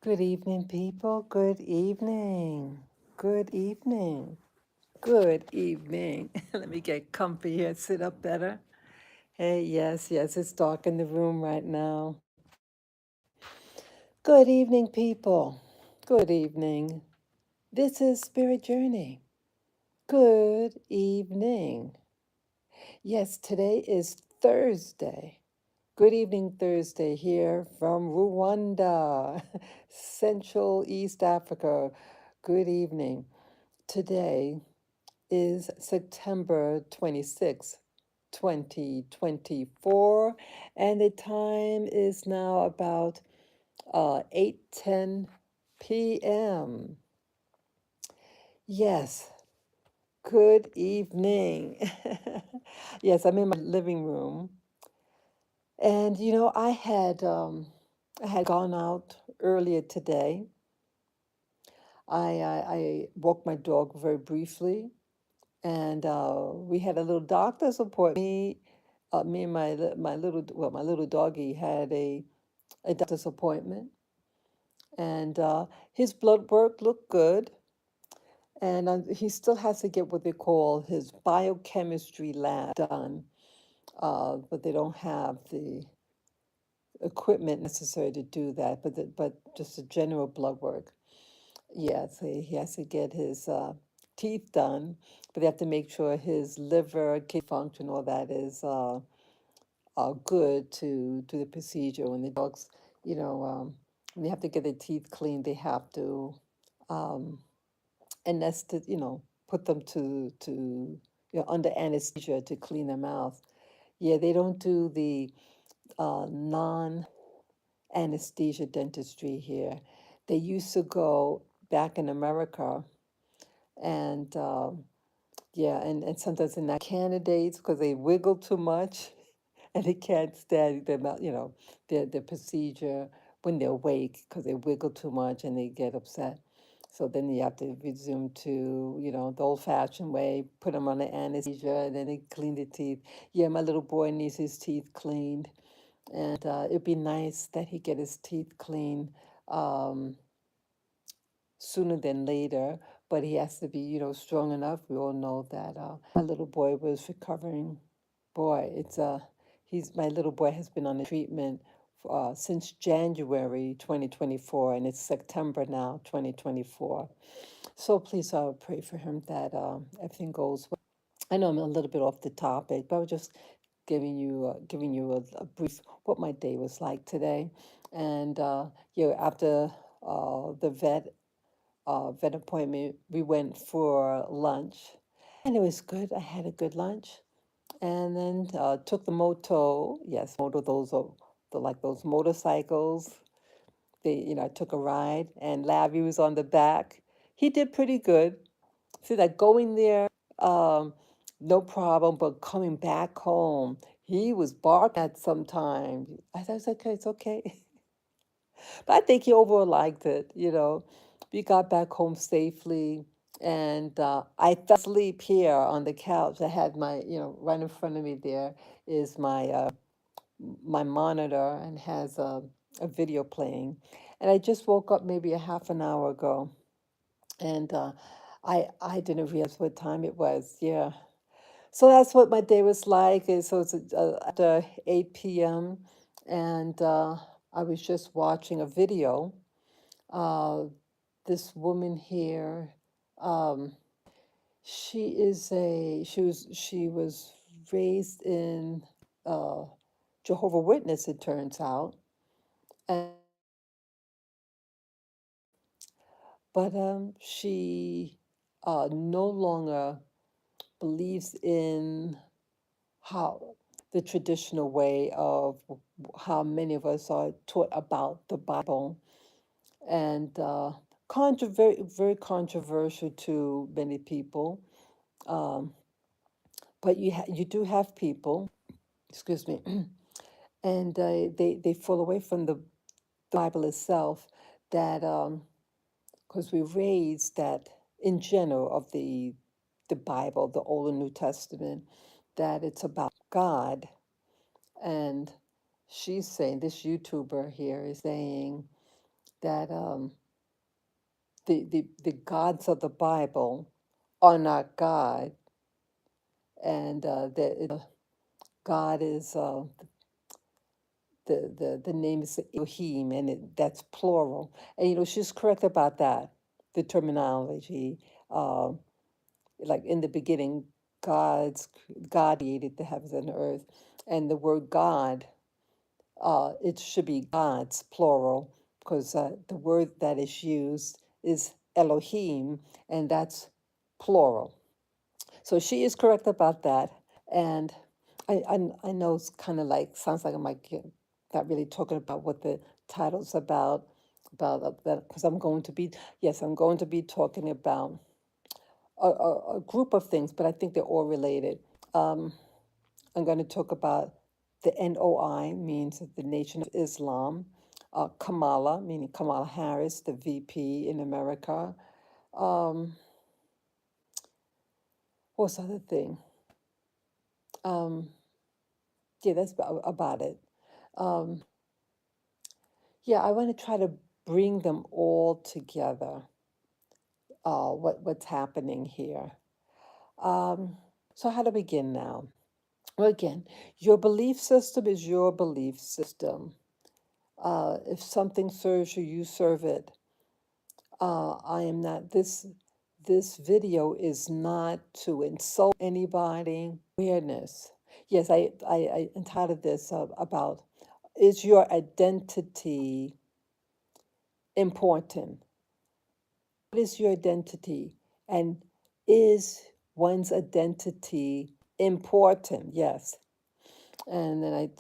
Good evening, people. Good evening. Good evening. Good evening. Let me get comfy here, sit up better. Hey, yes, it's dark in the room right now. Good evening, people. Good evening. This is Spirit Journey. Good evening. Yes, today is Thursday. Good evening, Thursday, here from Rwanda, Central East Africa. Good evening. Today is September 26th, 2024, and the time is now about 8:10 p.m. Yes, good evening. Yes, I'm in my living room, and I had gone out earlier today. I walked my dog very briefly, and we had a little doctor's appointment. Me and my little doggy had a doctor's appointment, and his blood work looked good, and he still has to get what they call his biochemistry lab done, but they don't have the equipment necessary to do that. But just a general blood work. Yes, he has to get his teeth done, but they have to make sure his liver, kidney function, all that is good to do the procedure. When the dogs, when they have to get their teeth cleaned, they have to um, anesthesia, put them to under anesthesia to clean their mouth. Yeah, they don't do the non anesthesia dentistry here. They used to go back in America, and yeah, and sometimes they're not candidates because they wiggle too much and they can't stand their mouth, their procedure when they're awake because they wiggle too much and they get upset. So then you have to resume to, the old-fashioned way, put them on the anesthesia, and then they clean the teeth. Yeah, my little boy needs his teeth cleaned, and it'd be nice that he get his teeth cleaned um, sooner than later, but he has to be, strong enough. We all know that my little boy was recovering. Boy, he's my little boy has been on a treatment since January 2024, and it's September now, 2024. So please, pray for him that everything goes well. I know I'm a little bit off the topic, but I was just giving you a brief what my day was like today, and after the vet appointment, we went for lunch, and it was good. I had a good lunch, and then took the moto. Yes, moto. Those are those motorcycles. I took a ride, and Labby was on the back. He did pretty good. See that going there, um, no problem, but coming back home, he was barking at some time. I thought, it's okay, it's okay. But I think he overall liked it. We got back home safely, and I fell asleep here on the couch. I had right in front of me there is my monitor and has a video playing. And I just woke up maybe a half an hour ago, and I didn't realize what time it was. Yeah. So that's what my day was like. And so it's after 8 p.m. and I was just watching a video. Uh, this woman here, um, she was raised in Jehovah Witness, it turns out, and but she no longer believes in how the traditional way of how many of us are taught about the Bible, and very controversial to many people. Um, but you do have people, excuse me, and they fall away from the Bible itself. That because we raised that in general of the Bible, the Old and New Testament, that it's about God. And she's saying, this YouTuber here is saying, that the gods of the Bible are not God, and God is the name is Elohim, and that's plural. And she's correct about that, the terminology. Uh, like in the beginning, God created the heavens and the earth, and the word God, it should be gods plural, because the word that is used is Elohim, and that's plural. So she is correct about that. And I know it's kind of like, sounds like I might get not really talking about what the title's about that, because I'm going to be talking about a group of things, but I think they're all related. Um, I'm going to talk about the NOI, means the Nation of Islam, Kamala, meaning Kamala Harris, the VP in America. Um, what's the other thing? Um, yeah, that's about it. Um, yeah, I want to try to bring them all together. What's happening here? Um, so how to begin now? Well, again, your belief system is your belief system. If something serves you, you serve it. I am not this. This video is not to insult anybody. Awareness. Yes, I entitled this about, is your identity important? What is your identity? And is one's identity important? Yes. And then I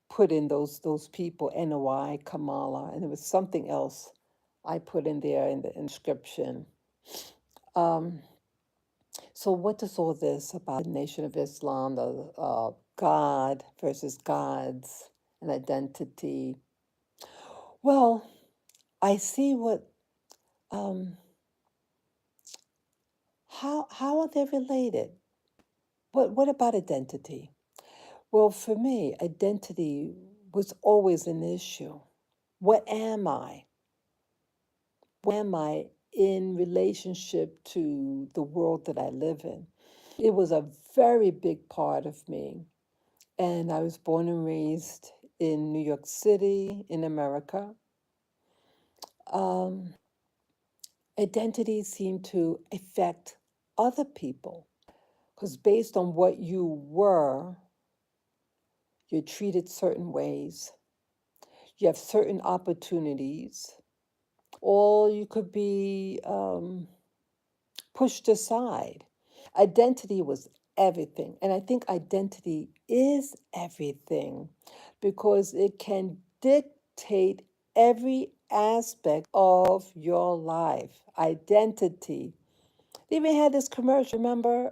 put in those people, NOI, Kamala, and there was something else I put in there in the inscription. Um, so what is all this about the Nation of Islam, the God versus gods, and identity? Well, I see um, how are they related? What about identity? Well, for me, identity was always an issue. What am I? What am I in relationship to the world that I live in? It was a very big part of me. And I was born and raised in New York City, in America. Um, Identity seemed to affect other people because based on what you were, you're treated certain ways. You have certain opportunities, or you could be pushed aside. Identity was everything. And I think identity is everything because it can dictate every aspect of your life. Identity. They even had this commercial, remember?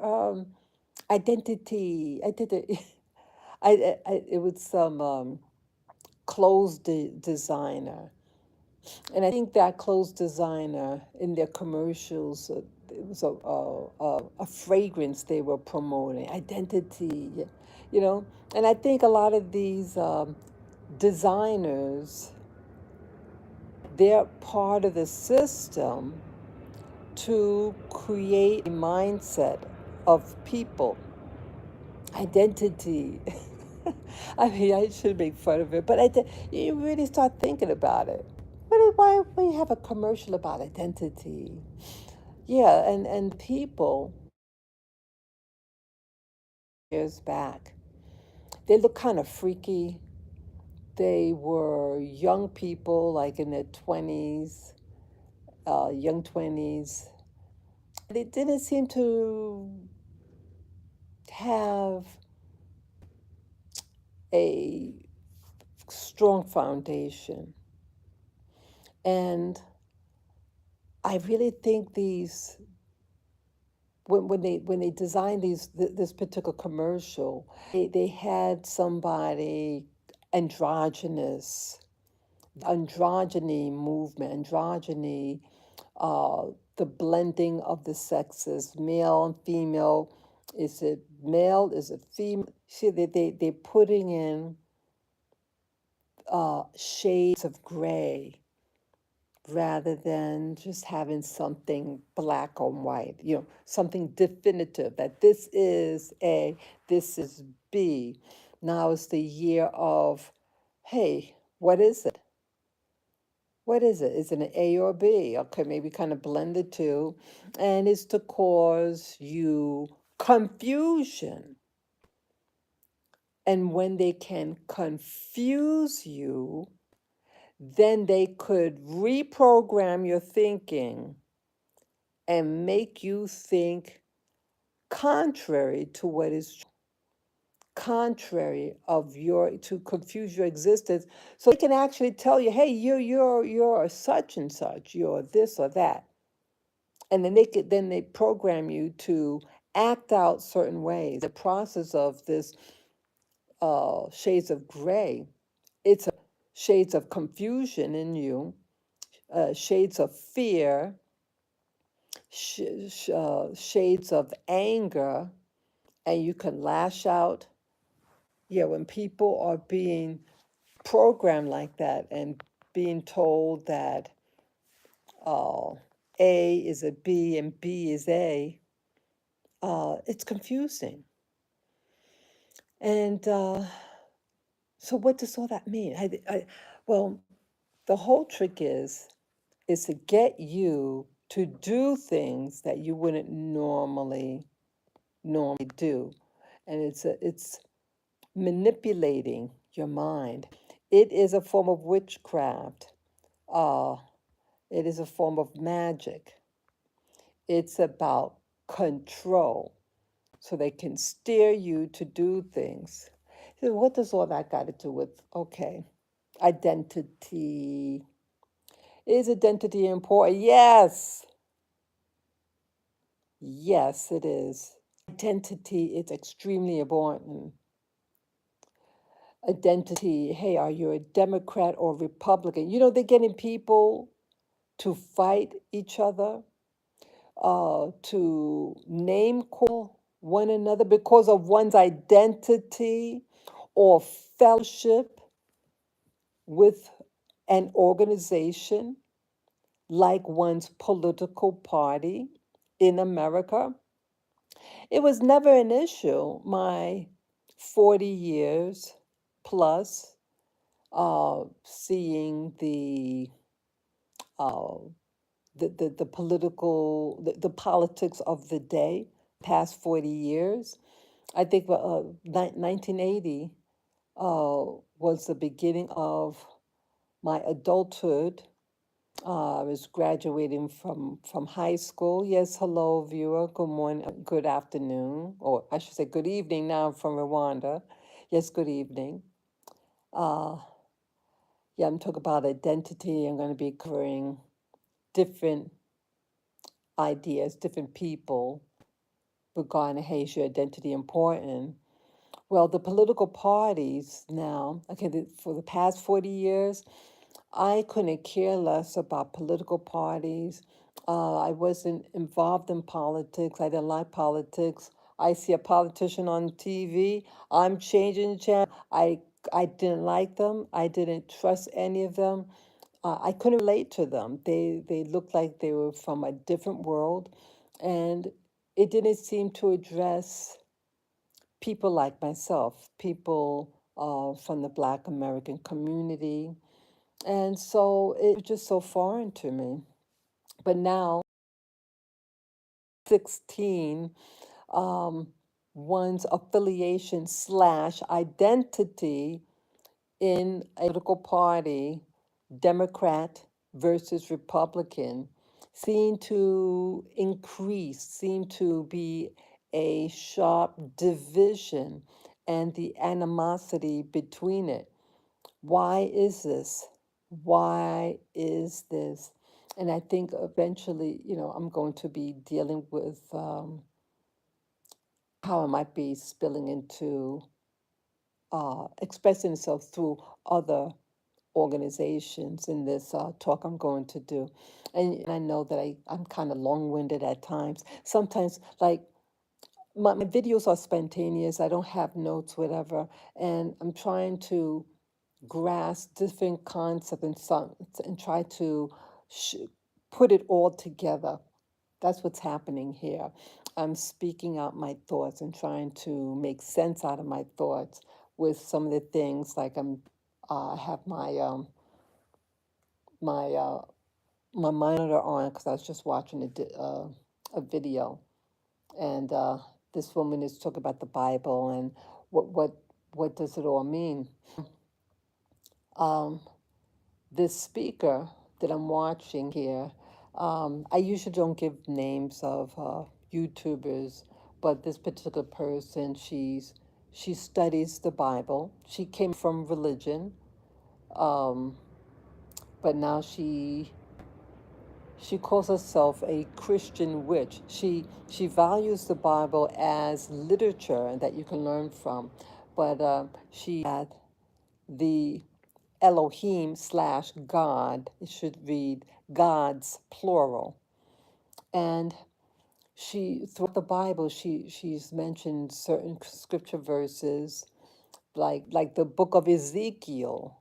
Identity. It was some clothes designer. And I think that clothes designer in their commercials, it was a fragrance they were promoting, identity, you know. And I think a lot of these designers, they're part of the system to create a mindset of people. Identity. I mean, I should make fun of it, but you really start thinking about it. Why we have a commercial about identity? Yeah, and people years back, they look kind of freaky. They were young people, like in their 20s, young 20s. They didn't seem to have a strong foundation. And I really think when they designed this particular commercial, they had somebody androgynous, androgyny movement, androgyny, the blending of the sexes, male and female. Is it male? Is it female? See, they're putting in shades of gray rather than just having something black or white, something definitive that this is A, this is B. Now is the year of, hey, what is it? What is it? Is it an A or B? Okay, maybe kind of blend the two. And it's to cause you confusion. And when they can confuse you, then they could reprogram your thinking and make you think contrary to what is contrary of your to confuse your existence, so they can actually tell you, hey, you're such and such, you're this or that. And then they program you to act out certain ways. The process of this shades of gray, it's a shades of confusion in you, shades of fear, shades of anger, and you can lash out. Yeah, when people are being programmed like that and being told that A is a B and B is A, it's confusing. And so, what does all that mean? Well, the whole trick is to get you to do things that you wouldn't normally do, and it's manipulating your mind. It is a form of witchcraft. Uh, it is a form of magic. It's about control, so they can steer you to do things. So what does all that got to do with, okay, identity? Is identity important? Yes. Yes, it is. Identity is extremely important. Identity, hey, are you a Democrat or Republican? They're getting people to fight each other, to name call one another because of one's identity or fellowship with an organization like one's political party in America. It was never an issue. My 40 years plus seeing uh, the political, the politics of the day, past 40 years. I think 1980 was the beginning of my adulthood. I was graduating from high school. Yes, hello, viewer. Good morning, good afternoon, or I should say good evening. Now I'm from Rwanda. Yes, good evening. Uh, yeah, I'm talking about identity. I'm going to be covering different ideas, different people regarding, hey, is your identity important? Well, the political parties now, okay, for the past 40 years, I couldn't care less about political parties. I wasn't involved in politics. I didn't like politics. I see a politician on TV, I'm changing the channel. I didn't like them. I didn't trust any of them. I couldn't relate to them. They looked like they were from a different world, and it didn't seem to address people like myself, people from the Black American community. And so it was just so foreign to me. But now, 16, um, one's affiliation slash identity in a political party, Democrat versus Republican, seem to increase, seem to be a sharp division and the animosity between it. Why is this? Why is this? And I think eventually, I'm going to be dealing with how it might be spilling into expressing itself through other organizations in this talk I'm going to do. And I know that I'm kind of long winded at times. Sometimes, like, my videos are spontaneous, I don't have notes, whatever. And I'm trying to grasp different concepts and try to sh- put it all together. That's what's happening here. I'm speaking out my thoughts and trying to make sense out of my thoughts with some of the things like I have my my monitor on because I was just watching a video, and this woman is talking about the Bible and what what what does it all mean. Um, this speaker that I'm watching here, I usually don't give names of YouTubers, but this particular person, she studies the Bible. She came from religion, um, but now she calls herself a Christian witch. She values the Bible as literature that you can learn from, but she at the Elohim slash God. It should read gods plural. And she throughout the Bible she's mentioned certain scripture verses like the book of Ezekiel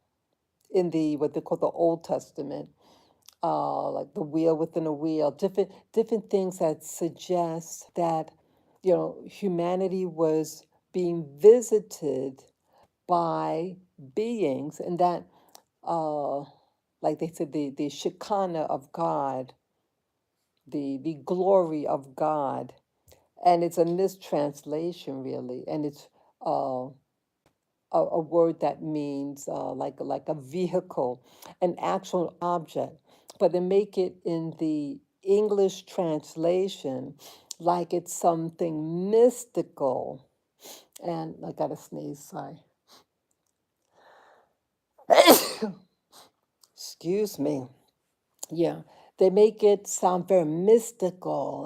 in the what they call the Old Testament, like the wheel within a wheel, different things that suggest that humanity was being visited by beings, and that uh, like they said, the Shekinah of God, the glory of God, and it's a mistranslation really, and it's uh, a word that means like a vehicle, an actual object, but they make it in the English translation like it's something mystical. And I got to sneeze, sorry. Excuse me. Yeah, they make it sound very mystical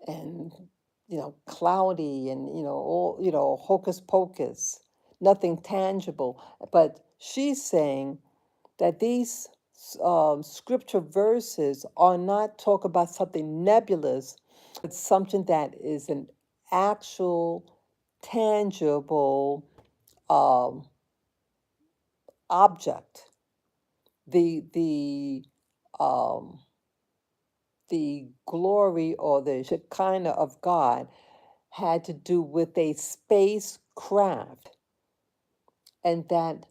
and cloudy and all hocus pocus, nothing tangible. But she's saying that these scripture verses are not talk about something nebulous, but something that is an actual, tangible um, object. The um, the glory or the Shekinah of God had to do with a spacecraft, and that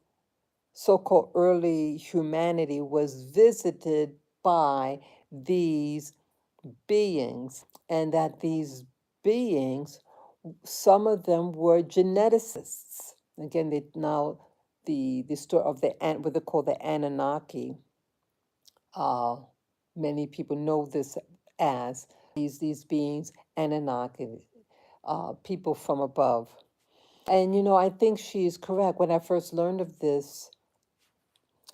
so called early humanity was visited by these beings, and that these beings, some of them were geneticists. Again, they now the story of what they call the Anunnaki. Uh, Many people know this as these beings, Anunnaki, people from above. And I think she's correct. When I first learned of this,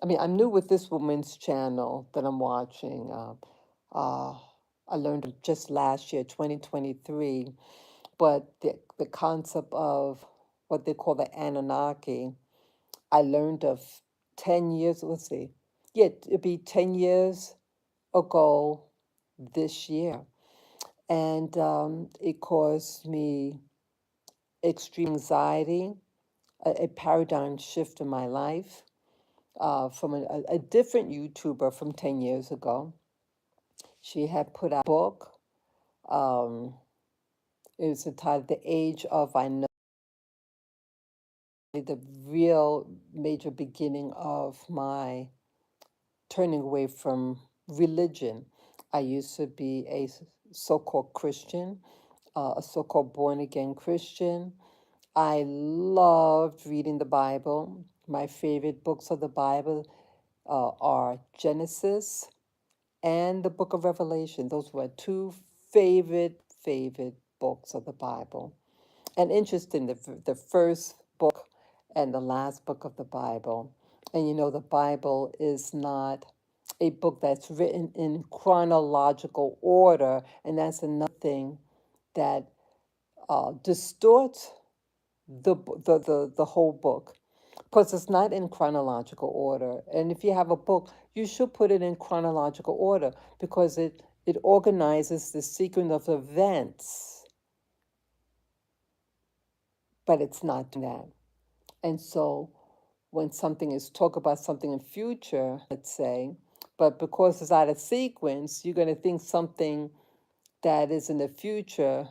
I mean, I'm new with this woman's channel that I'm watching. Uh, I learned it just last year, 2023. But the concept of what they call the Anunnaki, I learned of 10 years, let's see. Yeah, it'd be 10 years ago this year. And it caused me extreme anxiety, a paradigm shift in my life from a different YouTuber from 10 years ago. She had put out a book. Um, it was entitled The Age of I Know, the real major beginning of my turning away from religion. I used to be a so called Christian, a so called born again Christian. I loved reading the Bible. My favorite books of the Bible are Genesis and the book of Revelation. Those were two favorite books of the Bible. And interesting, the first book and the last book of the Bible. And the Bible is not a book that's written in chronological order, and that's another thing that distorts the whole book, because it's not in chronological order. And if you have a book, you should put it in chronological order because it organizes the sequence of events, but it's not doing that. And so when something is talk about something in future, let's say, but because it's out of sequence, you're going to think something that is in the future,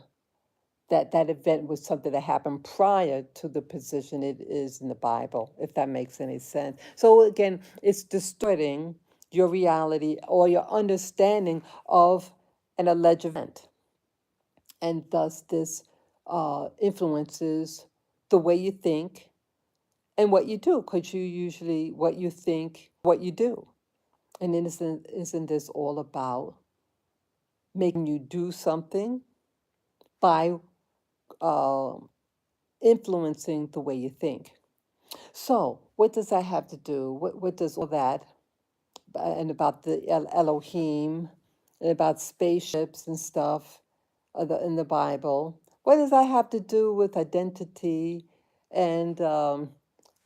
that that event was something that happened prior to the position it is in the Bible, if that makes any sense. So again, it's distorting your reality or your understanding of an alleged event. And thus, this influences the way you think and what you do, because you usually, what you think, what you do. And then isn't this all about making you do something by uh, influencing the way you think? So, what does that have to do? What does all that, and about the Elohim, and about spaceships and stuff in the Bible, what does that have to do with identity? And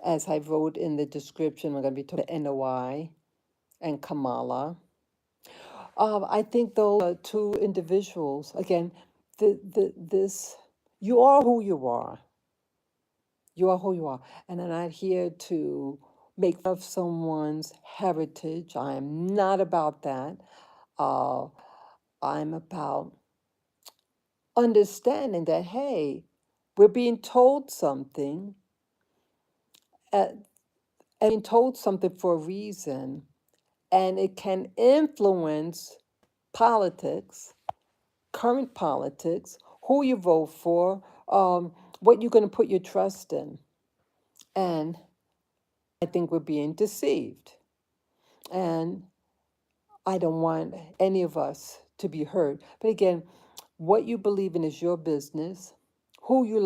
as I wrote in the description, we're going to be talking about NOI and Kamala. I think those are two individuals. Again, this, you are who you are. You are who you are. And I'm not here to make fun of someone's heritage. I am not about that. Uh, I'm about understanding that, hey, we're being told something, uh, and being told something for a reason, and it can influence politics, current politics, who you vote for, what you're going to put your trust in. And I think we're being deceived. And I don't want any of us to be hurt. But again, what you believe in is your business. Who you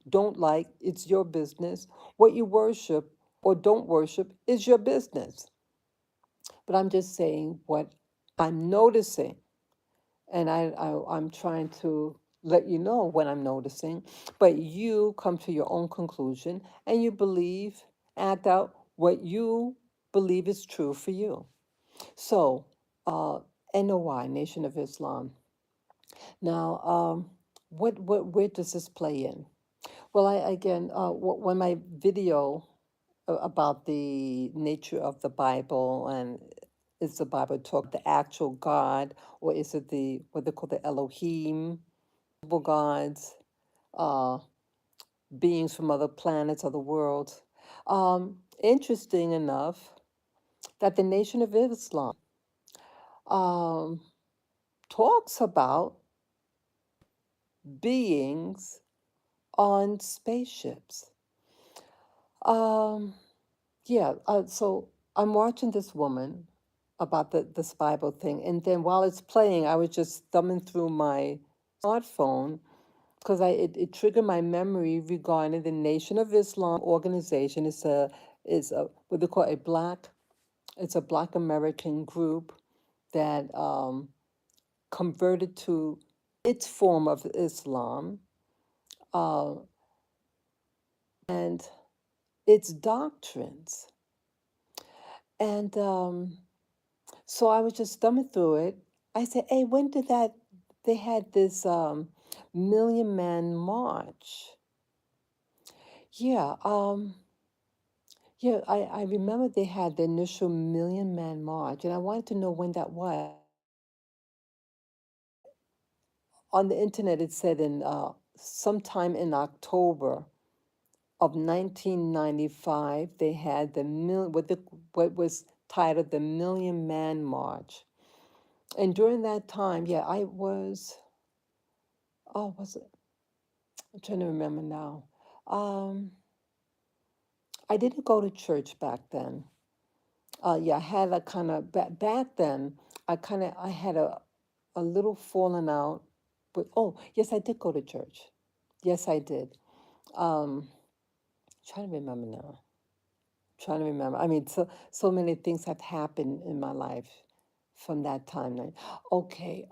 don't like, it's your business. What you worship or don't worship is your business. But I'm just saying what I'm noticing. And I'm trying to let you know what I'm noticing. But you come to your own conclusion and you believe, act out what you believe is true for you. So, uh, NOI, Nation of Islam. Now, where does this play in? Well, when my video about the nature of the Bible, and is the Bible talk the actual God, or is it the what they call the Elohim, multiple gods, uh, beings from other planets, other worlds? Interesting enough that the Nation of Islam um, talks about beings on spaceships. Um, yeah, so I'm watching this woman about this Bible thing, and then while it's playing, I was just thumbing through my smartphone because it triggered my memory regarding the Nation of Islam organization. It's a what they call a it's a Black American group that converted to its form of Islam, uh, and its doctrines. And so I was just thumbing through it. I said, hey, when did that, they had this Million Man March. Yeah, yeah, I remember they had the initial Million Man March, and I wanted to know when that was. On the internet, it said in sometime in October of 1995, they had what was titled the Million Man March. And during that time, yeah, was it? I'm trying to remember now. Um, I didn't go to church back then. Yeah, I had a kind of, back then, I had a little falling out. But, oh, yes, I did go to church. Yes, I did. Um, trying to remember now. Trying to remember. I mean, so many things have happened in my life from that time. Okay,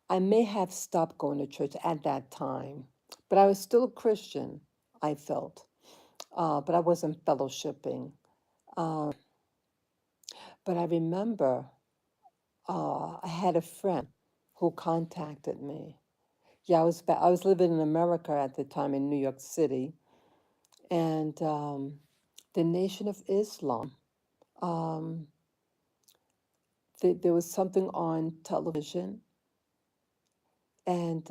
I may have stopped going to church at that time, but I was still a Christian, I felt, but I wasn't fellowshipping. Um, but I remember I had a friend who contacted me. Yeah, I was living in America at the time in New York City, and the Nation of Islam Um, there was something on television, and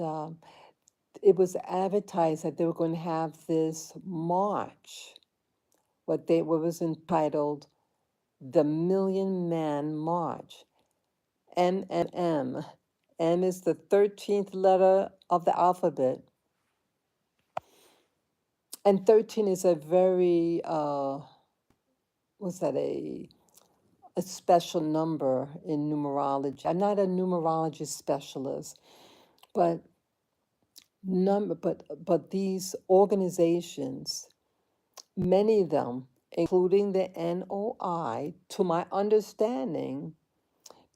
it was advertised that they were going to have this march, what was entitled the Million Man March, MMM. M is the 13th letter of the alphabet, and 13 is a very what's that, a special number in numerology. I'm not a numerology specialist, but but these organizations, many of them, including the NOI, to my understanding,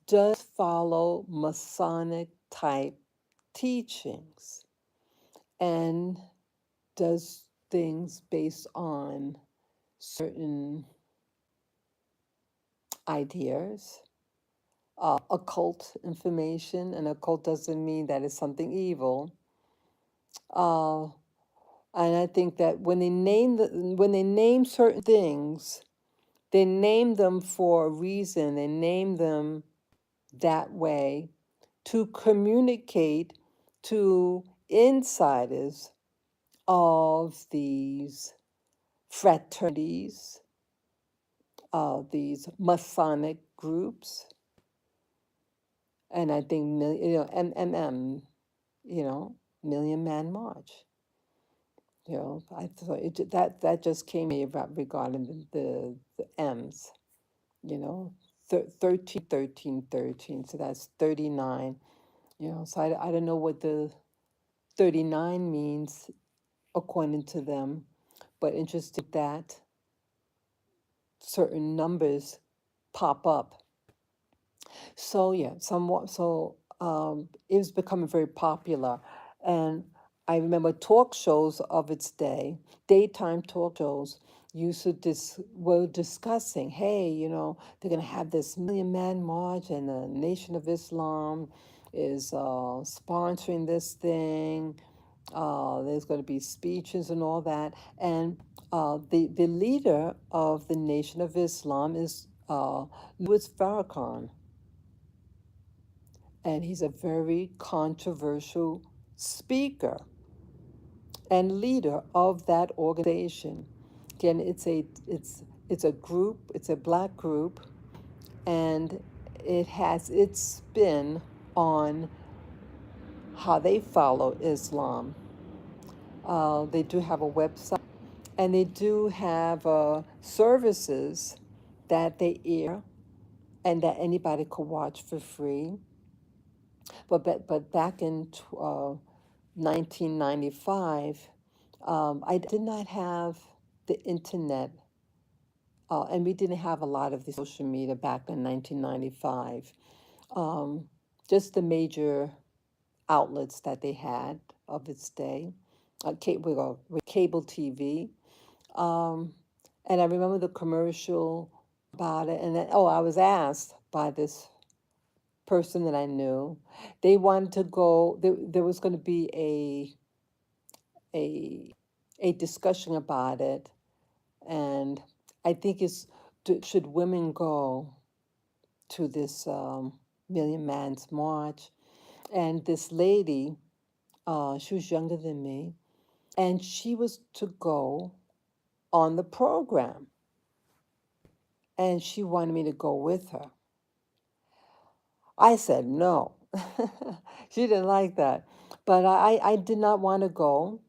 does follow Masonic type teachings and does things based on certain ideas, occult information, and occult doesn't mean that it's something evil. Uh, and I think that when they name certain things, they name them for a reason. They name them that way to communicate to insiders of these fraternities, these Masonic groups, and I think MMM, Million Man March. I thought that just came to me about regarding the M's. You know, 13, 13, 13. So that's 39. So I don't know what the 39 means according to them, but interesting that certain numbers pop up. So yeah, somewhat. So it was becoming very popular, and I remember talk shows of its day, daytime talk shows, used to were discussing, hey, they're gonna have this Million Man March, and the Nation of Islam is sponsoring this thing. There's going to be speeches and all that, and the leader of the Nation of Islam is Louis Farrakhan, and he's a very controversial speaker and leader of that organization. Again, it's a group, it's a black group, and it has its spin on how they follow Islam. They do have a website, and they do have services that they air and that anybody could watch for free. But back in 1995, I did not have the internet, and we didn't have a lot of the social media back in 1995. Um, just the major outlets that they had of its day, with cable TV. Um, and I remember the commercial about it, and then, I was asked by this person that I knew. They wanted to go. There was going to be a a discussion about it, and I think should women go to this Million Man's March? And this lady, she was younger than me, and she was to go on the program, and she wanted me to go with her. I said no. She didn't like that. But I did not want to go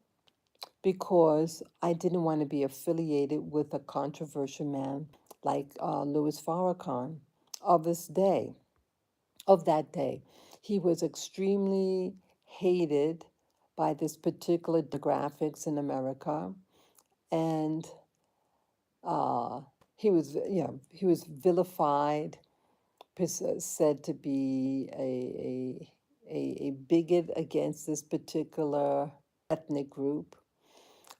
because I didn't want to be affiliated with a controversial man like Louis Farrakhan of this day, of that day. He was extremely hated by this particular demographics in America, and uh, he was vilified, said to be a bigot against this particular ethnic group.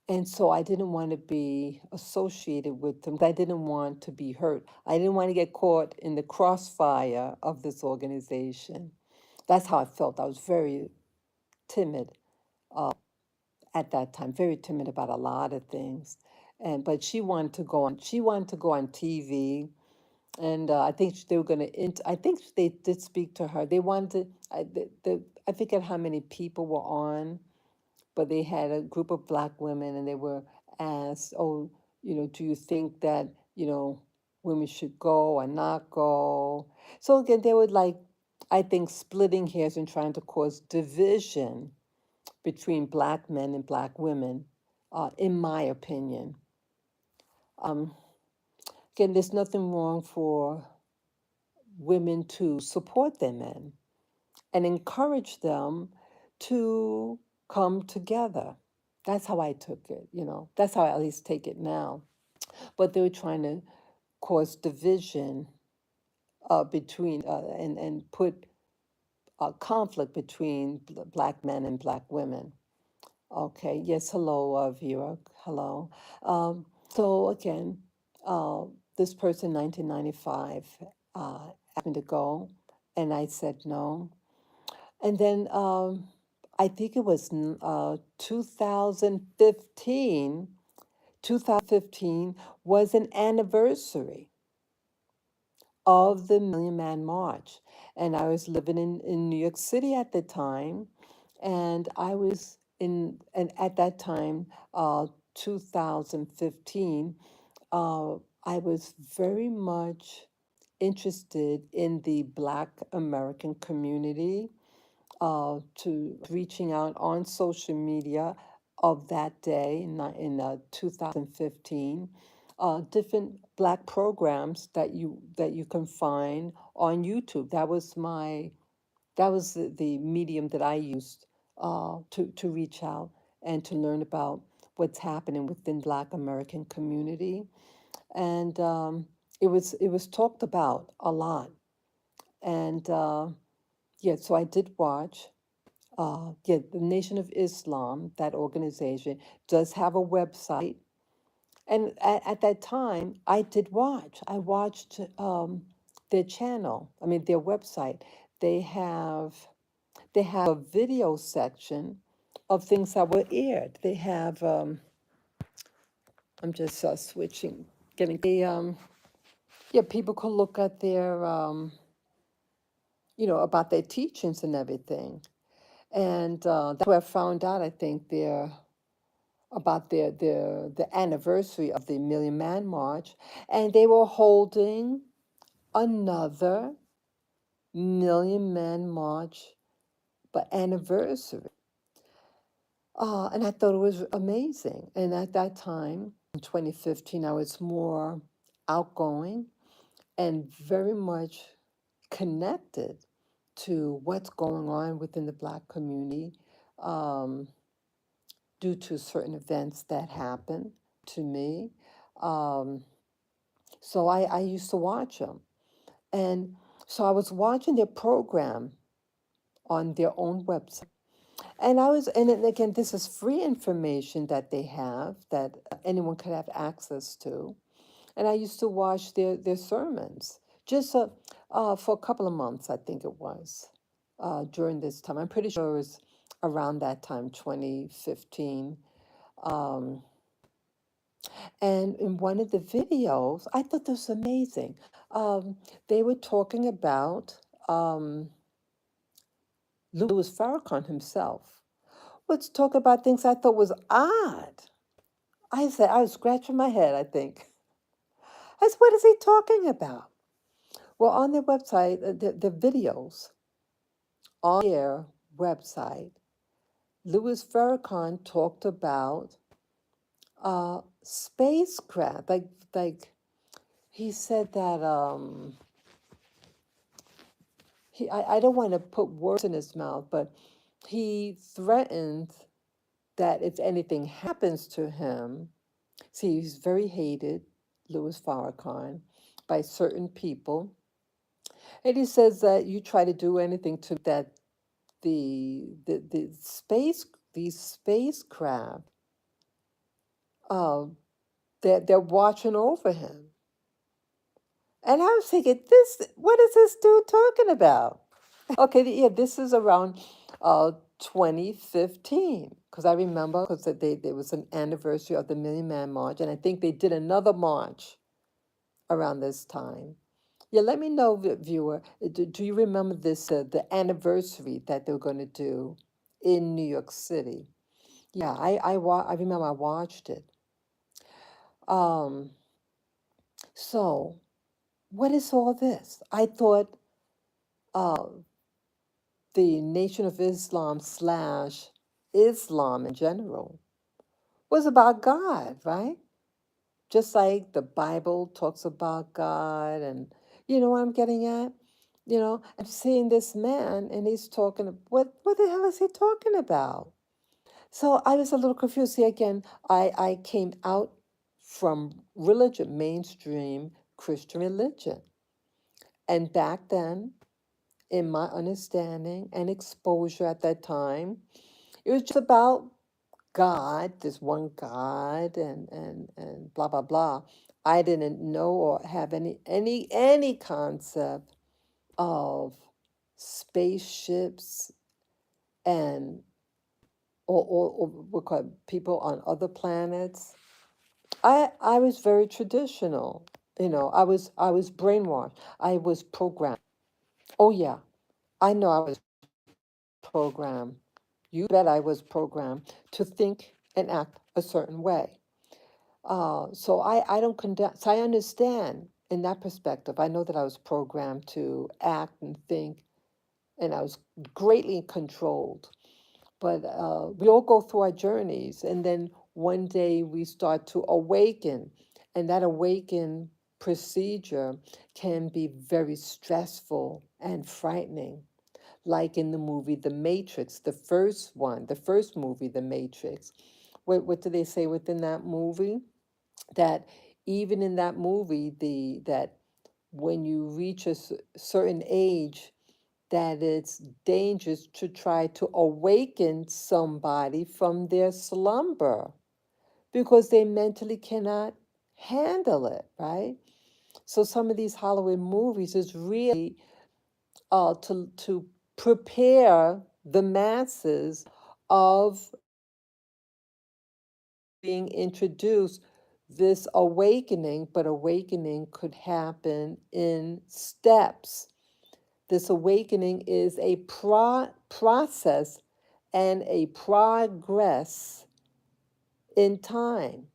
And so I didn't want to be associated with them. I didn't want to be hurt. I didn't want to get caught in the crossfire of this organization. That's how I felt. I was very timid at that time, very timid about a lot of things. But she wanted to go on. She wanted to go on TV, and I think they were going to. I think they did speak to her. They wanted. I forget how many people were on, but they had a group of black women, and they were asked, "Oh, do you think that women should go or not go?" So again, they were like, I think, splitting hairs and trying to cause division between black men and black women, in my opinion. Um, Again, there's nothing wrong for women to support their men and encourage them to come together. That's how I took it. That's how I at least take it now. But they were trying to cause division between and put conflict between black men and black women. Okay, yes, hello, Vera. Hello. So again, uh, this person, 1995, asked me to go, and I said no. And then I think it was 2015. 2015 was an anniversary of the Million Man March. And I was living in New York City at the time. And I was and at that time, 2015, uh, I was very much interested in the Black American community, to reaching out on social media of that day in 2015, different black programs that you can find on YouTube. That was the medium that I used to reach out and to learn about what's happening within Black American community, and it was talked about a lot, and yeah, so I did watch. Yeah, the Nation of Islam, that organization, does have a website. And at that time, I did watch. I watched their channel, I mean, their website. They have they have a video section of things that were aired. They have, I'm just switching, getting, yeah, people can look at their, about their teachings and everything. And that's where I found out, I think, about the anniversary of the Million Man March, and they were holding another Million Man March, but anniversary. And I thought it was amazing. And at that time, in 2015, I was more outgoing and very much connected to what's going on within the Black community, um, due to certain events that happened to me. Um, So I used to watch them. And so I was watching their program on their own website. And then again, this is free information that they have that anyone could have access to. And I used to watch their sermons just for a couple of months, I think it was, during this time. I'm pretty sure it was around that time, 2015. Um, And in one of the videos, I thought this was amazing. They were talking about Louis Farrakhan himself. Let's talk about things I thought was odd. I was scratching my head, I think. I said, what is he talking about? Well, on their website, the videos on their website, Louis Farrakhan talked about spacecraft. Like he said that I don't want to put words in his mouth, but he threatened that if anything happens to him, see, he's very hated, Louis Farrakhan, by certain people. And he says that you try to do anything to that the space these spacecraft, uh, they're watching over him. And I was thinking, what is this dude talking about? Okay, yeah, this is around 2015, because I remember because there was an anniversary of the Million Man March, and I think they did another march around this time. Yeah, let me know, viewer. Do you remember this, the anniversary that they're going to do in New York City? Yeah, I remember I watched it. Um, so what is all this? I thought uh, the Nation of Islam slash Islam in general was about God, right? Just like the Bible talks about God, and you know what I'm getting at? You know, I'm seeing this man and he's talking, what the hell is he talking about? So I was a little confused. See, again, I came out from religion, mainstream Christian religion. And back then, in my understanding and exposure at that time, it was just about God, this one God, and blah blah blah. I didn't know or have any concept of spaceships and or what call it, people on other planets. I was very traditional. You know, I was brainwashed. I was programmed. Oh yeah, I know I was programmed. You bet I was programmed to think and act a certain way. So I don't condemn, so I understand in that perspective. I know that I was programmed to act and think, and I was greatly controlled. But we all go through our journeys, and then one day we start to awaken, and that awaken procedure can be very stressful and frightening. Like in the movie The Matrix, the first one, the first movie, The Matrix. What do they say within that movie? That even in that movie, that when you reach a certain age, that it's dangerous to try to awaken somebody from their slumber because they mentally cannot handle it, right? So some of these Hollywood movies is really to prepare the masses of being introduced this awakening, but awakening could happen in steps. This awakening is a process and a progress in time.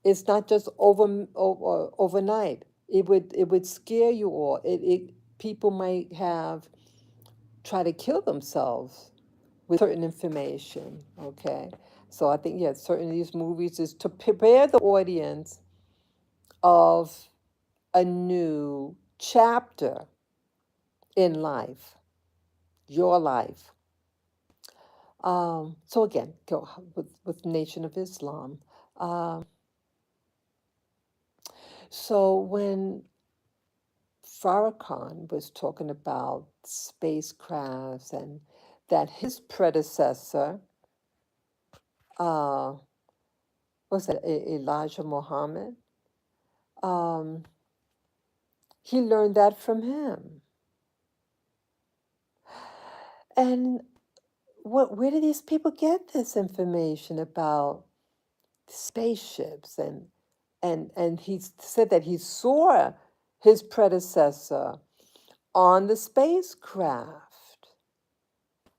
It's not just overnight. It would scare you all. It people might have try to kill themselves with certain information. Okay, so I think yeah, certain of these movies is to prepare the audience of a new chapter in life, your life. So again, go with Nation of Islam. Um, so when Farrakhan was talking about spacecrafts and that his predecessor, uh, was that Elijah Muhammad, um, he learned that from him. And where do these people get this information about spaceships? And he said that he saw his predecessor on the spacecraft.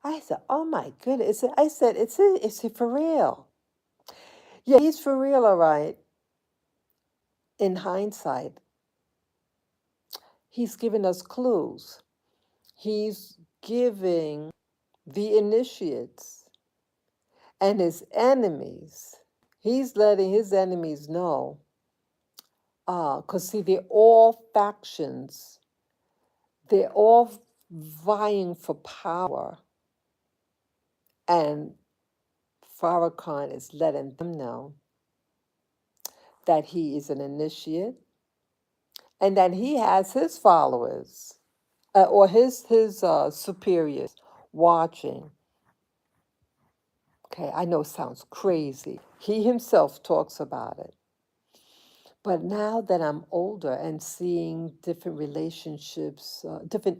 I said, "Oh my goodness!" I said, "It's for real." Yeah, he's for real, all right. In hindsight, he's giving us clues. He's giving the initiates and his enemies. He's letting his enemies know, because see, they're all factions. They're all vying for power, and Farrakhan is letting them know that he is an initiate and that he has his followers, or his superiors watching. Okay, I know it sounds crazy. He himself talks about it. But now that I'm older and seeing different relationships, different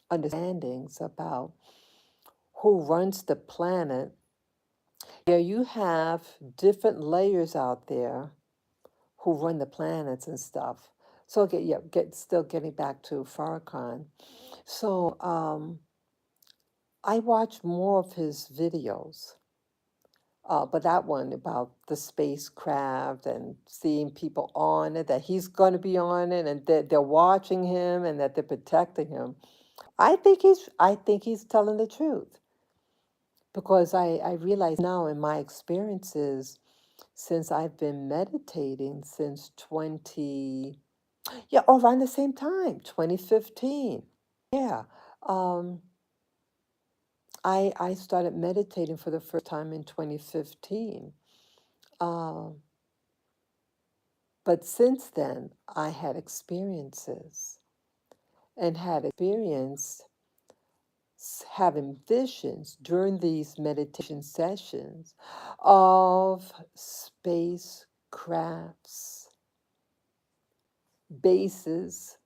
understandings about who runs the planet, yeah, you have different layers out there who run the planets and stuff. So yeah, still getting back to Farrakhan. So I watched more of his videos. But that one about the spacecraft and seeing people on it, that he's going to be on it, and that they're watching him and that they're protecting him. I think he's telling the truth, because I realize now in my experiences since I've been meditating since 20, yeah, around the same time, 2015. Yeah. Um, I started meditating for the first time in 2015. Um, but since then, I had experiences and had experienced having visions during these meditation sessions of spacecrafts, bases,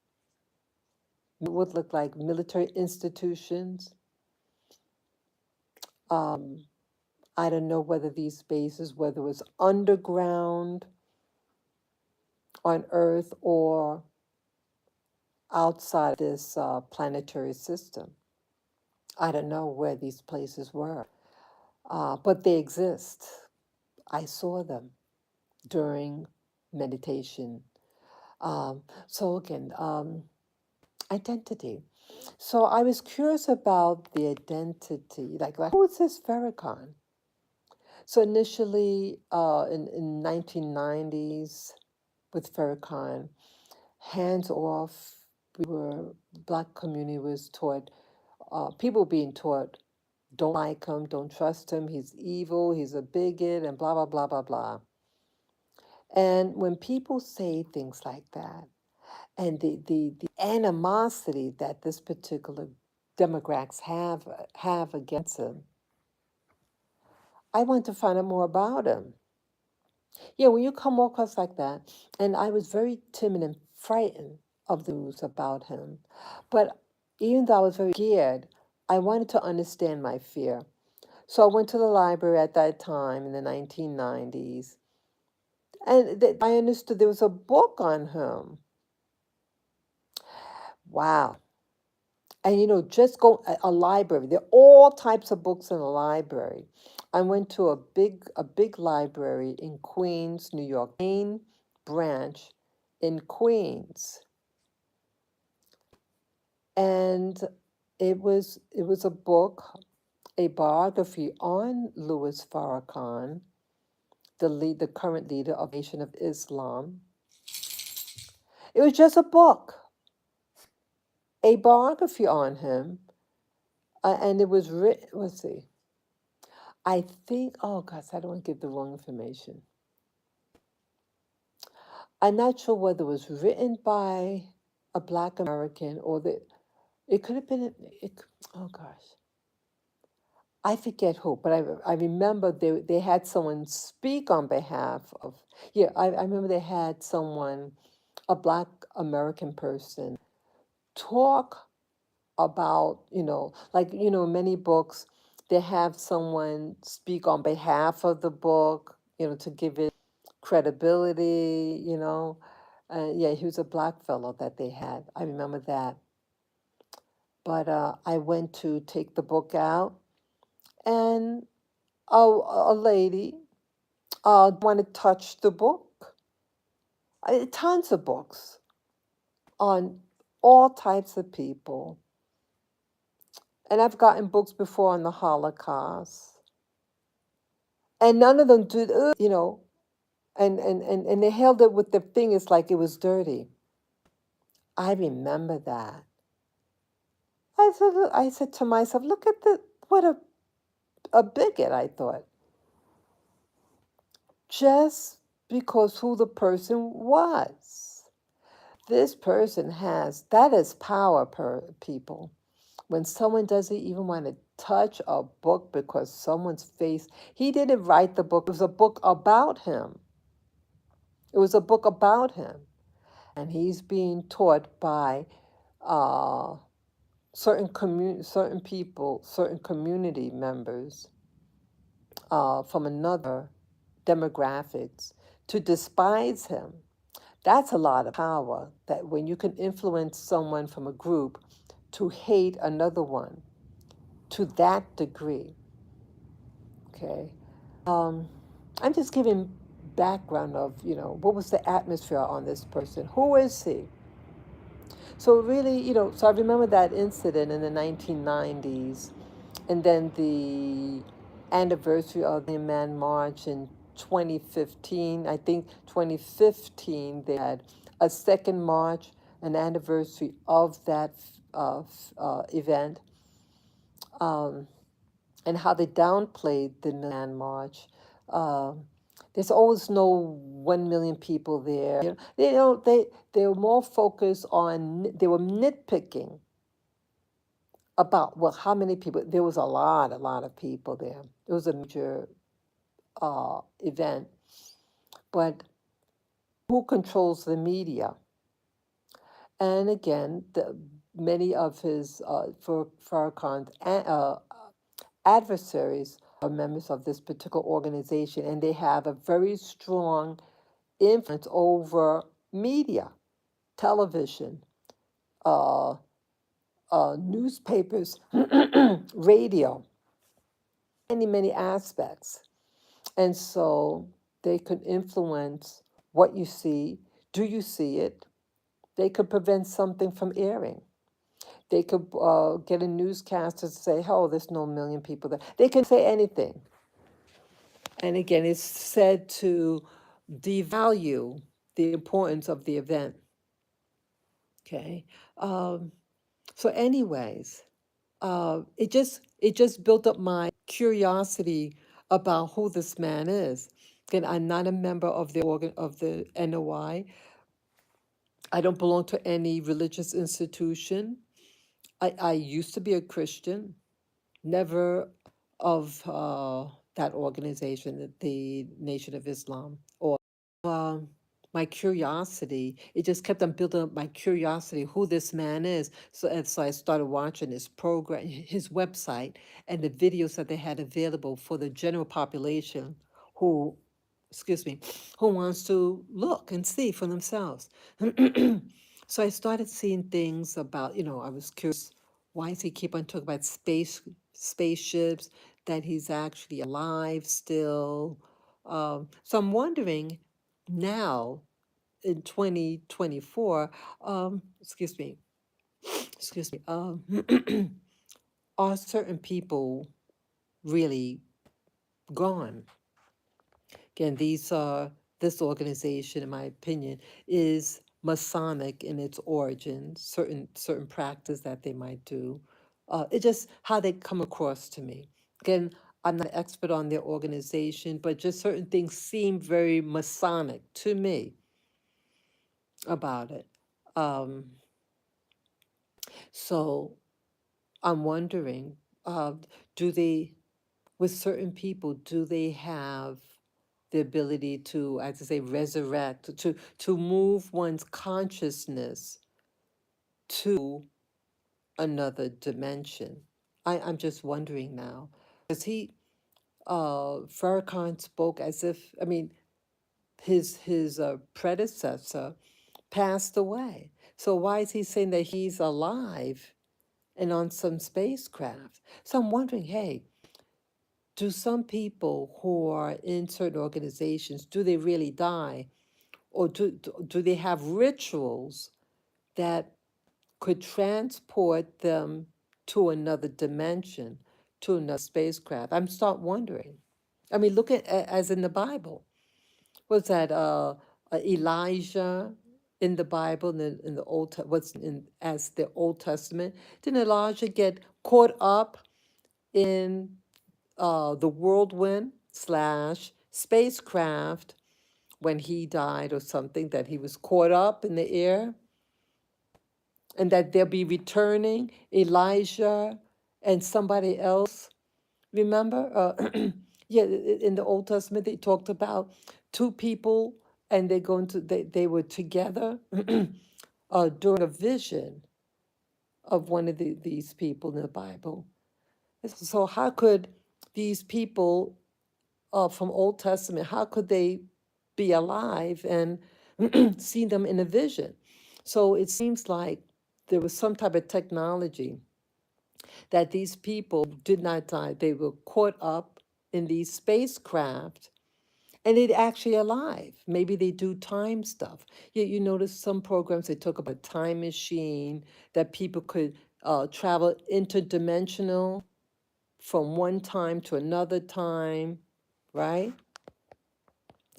would look like military institutions. Um, I don't know whether these bases, whether it was underground on Earth or outside this planetary system. I don't know where these places were, but they exist. I saw them during meditation. So again, identity. So I was curious about the identity, like who is this Farrakhan? So initially, in 1990s, with Farrakhan, hands off. We were Black community was taught, people being taught, don't like him, don't trust him, he's evil, he's a bigot, and blah blah blah blah blah. And when people say things like that, and the animosity that this particular demographics have against him, I want to find out more about him. Yeah, when you come across like that, and I was very timid and frightened of the news about him. But even though I was very scared, I wanted to understand my fear. So I went to the library at that time in the 1990s, and I understood there was a book on him. Wow. And just go a library. There are all types of books in a library. I went to a big library in Queens, New York, main branch in Queens, and it was a book, a biography on Louis Farrakhan, the current leader of Nation of Islam. It was just a book, a biography on him, and it was written. Let's see. I think, oh gosh, I don't want to give the wrong information. I'm not sure whether it was written by a Black American or it could have been, oh gosh, I forget who, but I remember they had someone speak on behalf of, yeah, I remember they had someone, a Black American person, talk about, like, many books, they have someone speak on behalf of the book, to give it credibility, yeah, he was a Black fellow that they had. I remember that. But I went to take the book out, and a lady wanted to touch the book. Tons of books on all types of people. And I've gotten books before on the Holocaust. And none of them did, and they held it with their fingers like it was dirty. I remember that. I said to myself, look at what a bigot, I thought. Just because who the person was. This person that is power, people. When someone doesn't even want to touch a book because someone's face, he didn't write the book, it was a book about him. It was a book about him. And he's being taught by uh, certain people, certain community members from another demographics to despise him That's a lot of power, that when you can influence someone from a group to hate another one to that degree. Okay. I'm just giving background of, what was the atmosphere on this person? Who is he? So really, so I remember that incident in the 1990s, and then the anniversary of the Man March in 2015. I think 2015 they had a second march, an anniversary of that event, um, and how they downplayed the Man March. Uh, there's always no 1 million people there. They were more focused on, they were nitpicking about, well, how many people. There was a lot of people there. It was a major event, but who controls the media? And again, many of his for Farrakhan's adversaries are members of this particular organization, and they have a very strong influence over media, television, uh, newspapers, radio, many aspects. And so they could influence what you see. Do you see it? They could prevent something from airing. They could get a newscaster to say, oh, there's no million people there. They can say anything. And again, it's said to devalue the importance of the event. Okay. So, anyways, it just built up my curiosity about who this man is. Again, I'm not a member of the organ of the NOI. I don't belong to any religious institution. I used to be a Christian, never of that organization, the Nation of Islam, or um, my curiosity. It just kept on building up my curiosity who this man is. So I started watching his program, his website, and the videos that they had available for the general population who, excuse me, who wants to look and see for themselves. So I started seeing things about, I was curious, why does he keep on talking about spaceships, that he's actually alive still? So I'm wondering now in 2024, excuse me, are certain people really gone? Again, this organization, in my opinion, is Masonic in its origin, certain practice that they might do. It's just how they come across to me. Again, I'm not an expert on their organization, but just certain things seem very Masonic to me about it. Um, so I'm wondering, uh, do they, with certain people, do they have the ability to, as I say, resurrect, to move one's consciousness to another dimension? I'm just wondering now, because Farrakhan spoke as if, I mean, his predecessor passed away. So why is he saying that he's alive and on some spacecraft? So I'm wondering, hey, do some people who are in certain organizations, do they really die? Or do they have rituals that could transport them to another dimension, to another spacecraft? I'm start wondering. I mean, look at as in the Bible. Was that Elijah in the Bible, in the what's in as the Old Testament? Didn't Elijah get caught up in the whirlwind slash spacecraft when he died or something, that he was caught up in the air, and that they'll be returning Elijah and somebody else? Remember? Yeah, in the Old Testament, they talked about two people, and they were together during a vision of one of these people in the Bible. So how could these people from Old Testament, how could they be alive and seen them in a vision. So it seems like there was some type of technology that these people did not die. They were caught up in these spacecraft and they're actually alive. Maybe they do time stuff. You notice some programs they talk about time machine that people could travel interdimensional from one time to another time, right?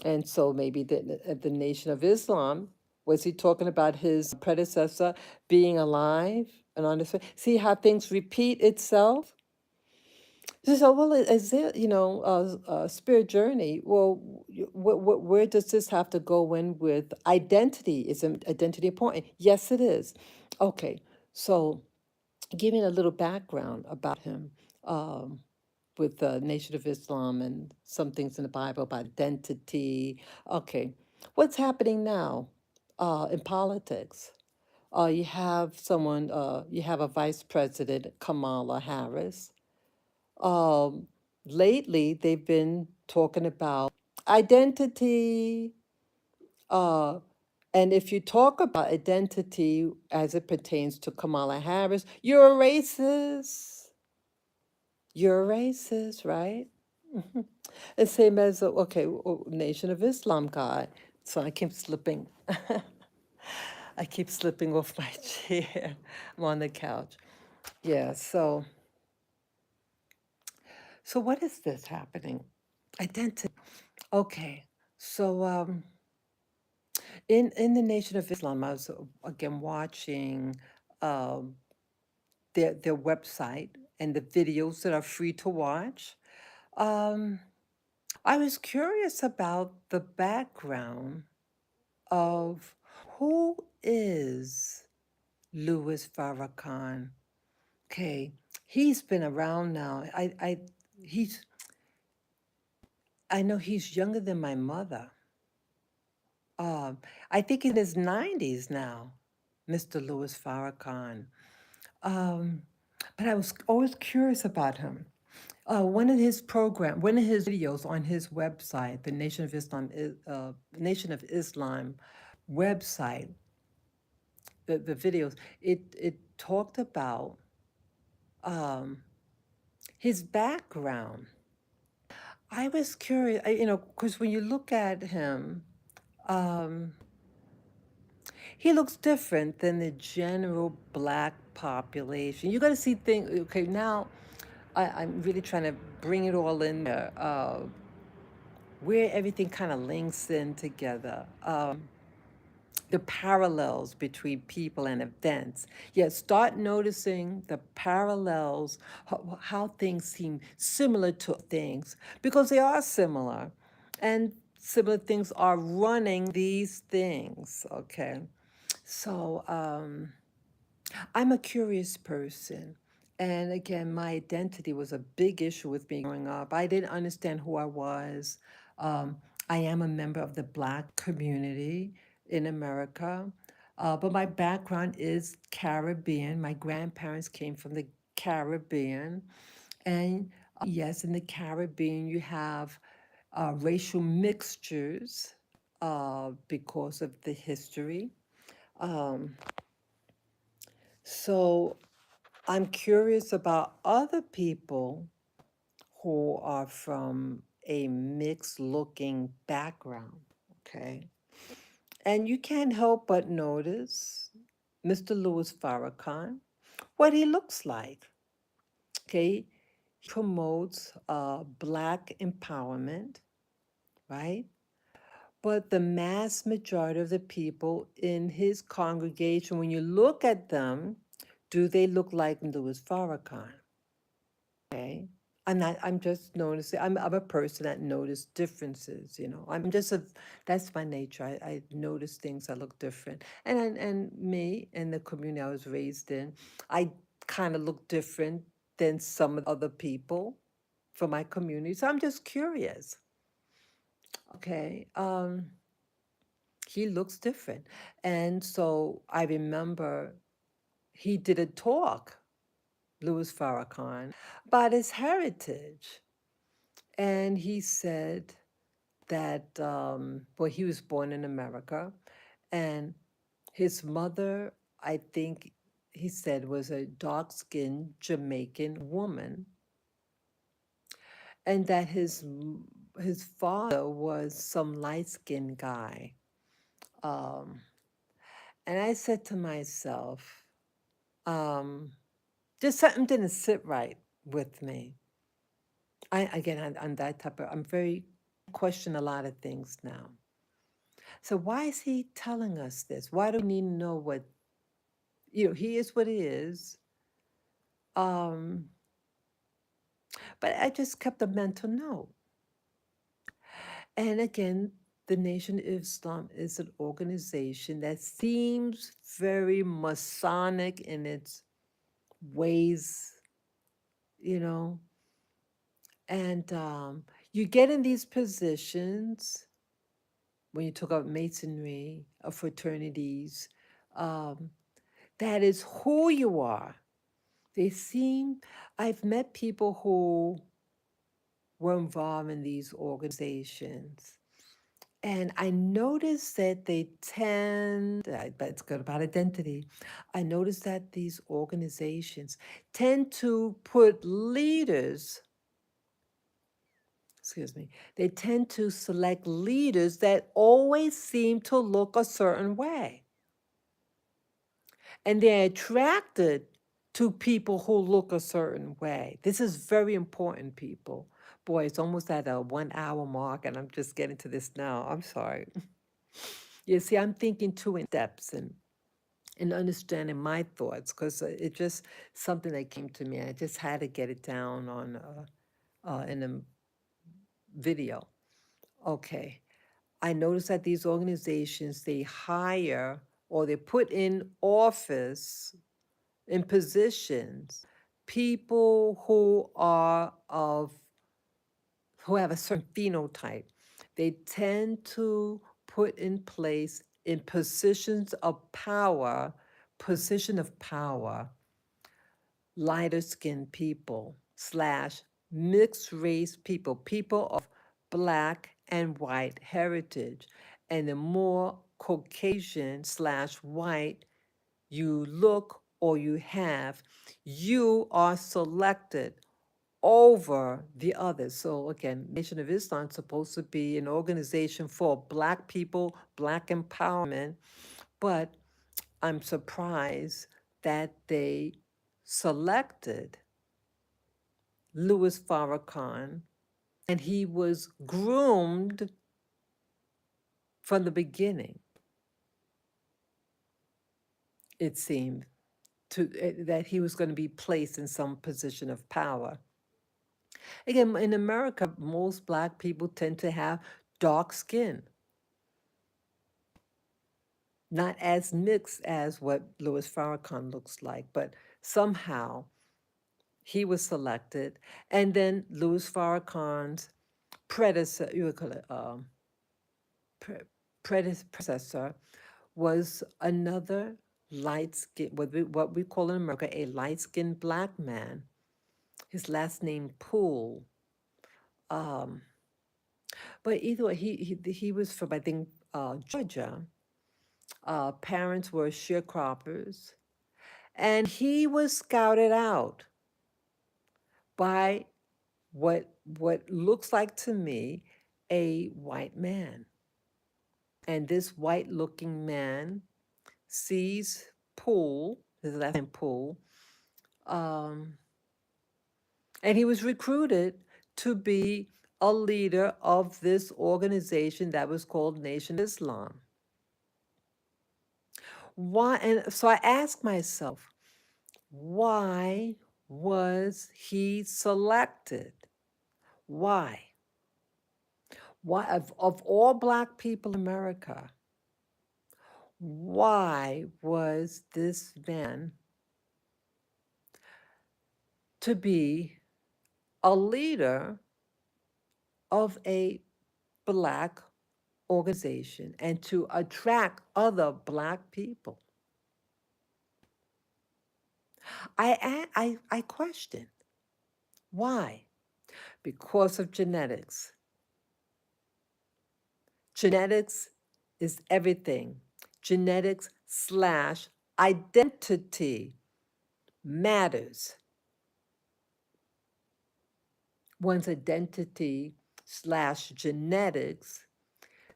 And so maybe the Nation of Islam, was he talking about his predecessor being alive and on this? See how things repeat itself? So, well, is there, spirit journey? Well, where does this have to go in with identity? Is identity important? Yes, it is. Okay, so giving a little background about him. Um, with the Nation of Islam and some things in the Bible about identity. Okay, what's happening now in politics? You have a vice president, Kamala Harris. Um, Lately, they've been talking about identity. Uh, and if you talk about identity as it pertains to Kamala Harris, you're a racist. You're a racist, right? Mhm. The same as, okay, Nation of Islam guy. So I keep slipping. I keep slipping off my chair. I'm on the couch. Yeah, so what is this happening? Identity. Okay. So in the Nation of Islam, I was again watching um their website and the videos that are free to watch. Um I was curious about the background of who is Louis Farrakhan. Okay, he's been around now. He's, I know he's younger than my mother. Um, I think in his 90s now, Mr. Louis Farrakhan. Um, but I was always curious about him. One of his videos on his website, the Nation of Islam website, the videos, it talked about um, his background. I was curious, because when you look at him, um, he looks different than the general black population. You got to see things. Okay, now I'm really trying to bring it all in there, where everything kind of links in together. The parallels between people and events. Yeah, start noticing the parallels, how things seem similar to things, because they are similar. And similar things are running these things, okay? So, I'm a curious person. And again, my identity was a big issue with me growing up. I didn't understand who I was. Um, I am a member of the Black community in America, but my background is Caribbean. My grandparents came from the Caribbean. And yes, in the Caribbean, you have racial mixtures because of the history. Um, so I'm curious about other people who are from a mixed looking background, okay? And you can't help but notice Mr. Louis Farrakhan, what he looks like, okay? Promotes Black empowerment, right? But the mass majority of the people in his congregation, when you look at them, do they look like Louis Farrakhan? Okay. I'm just noticing, I'm a person that notice differences, that's my nature. I notice things that look different. And me and the community I was raised in, I kind of look different than some of the other people from my community. So I'm just curious. Okay. He looks different. And so I remember he did a talk, Louis Farrakhan, about his heritage. And he said that, well, he was born in America, and his mother, I think he said, was a dark-skinned Jamaican woman, and that his father was some light-skinned guy. Um, and I said to myself, um, just something didn't sit right with me. I'm that type of, I'm very question a lot of things now. So why is he telling us this? Why do we need to know what, he is what he is. Um, but I just kept a mental note. And again, the Nation of Islam is an organization that seems very Masonic in its ways, you know. And you get in these positions when you talk about masonry, of fraternities, um, that is who you are. They seem, I've met people who were involved in these organizations. And I noticed that they tend, but it's good about identity. I noticed that these organizations tend to put leaders, excuse me, they tend to select leaders that always seem to look a certain way. And they're attracted to people who look a certain way. This is very important, people. Boy, it's almost at a 1 hour mark, and I'm just getting to this now. I'm sorry. You see, I'm thinking too in steps and understanding my thoughts because it just something that came to me. I just had to get it down on in a video. Okay. I noticed that these organizations, they hire or they put in office, in positions, people who have a certain phenotype. They tend to put in place in position of power, lighter skinned people slash mixed race people, people of black and white heritage. And the more Caucasian slash white you look or you have, you are selected over the others. So again, Nation of Islam is supposed to be an organization for black people, black empowerment, but I'm surprised that they selected Louis Farrakhan, and he was groomed from the beginning, it seemed, that he was going to be placed in some position of power. Again, in America, most black people tend to have dark skin, not as mixed as what Louis Farrakhan looks like, but somehow he was selected. And then Louis Farrakhan's predecessor, you would call it, predecessor, was another light skin, what we call in America a light skinned black man. His last name Poole. Um, but either way, he was from, I think, Georgia. Parents were sharecroppers, and he was scouted out by what looks like to me a white man. And this white-looking man sees Poole, his last name Poole, um, and he was recruited to be a leader of this organization that was called Nation of Islam. Why? And so I asked myself, why was he selected? Why? Why, of all black people in America, why was this man to be a leader of a black organization and to attract other black people? I question why. Because of genetics. Genetics is everything. Genetics slash identity matters. One's identity slash genetics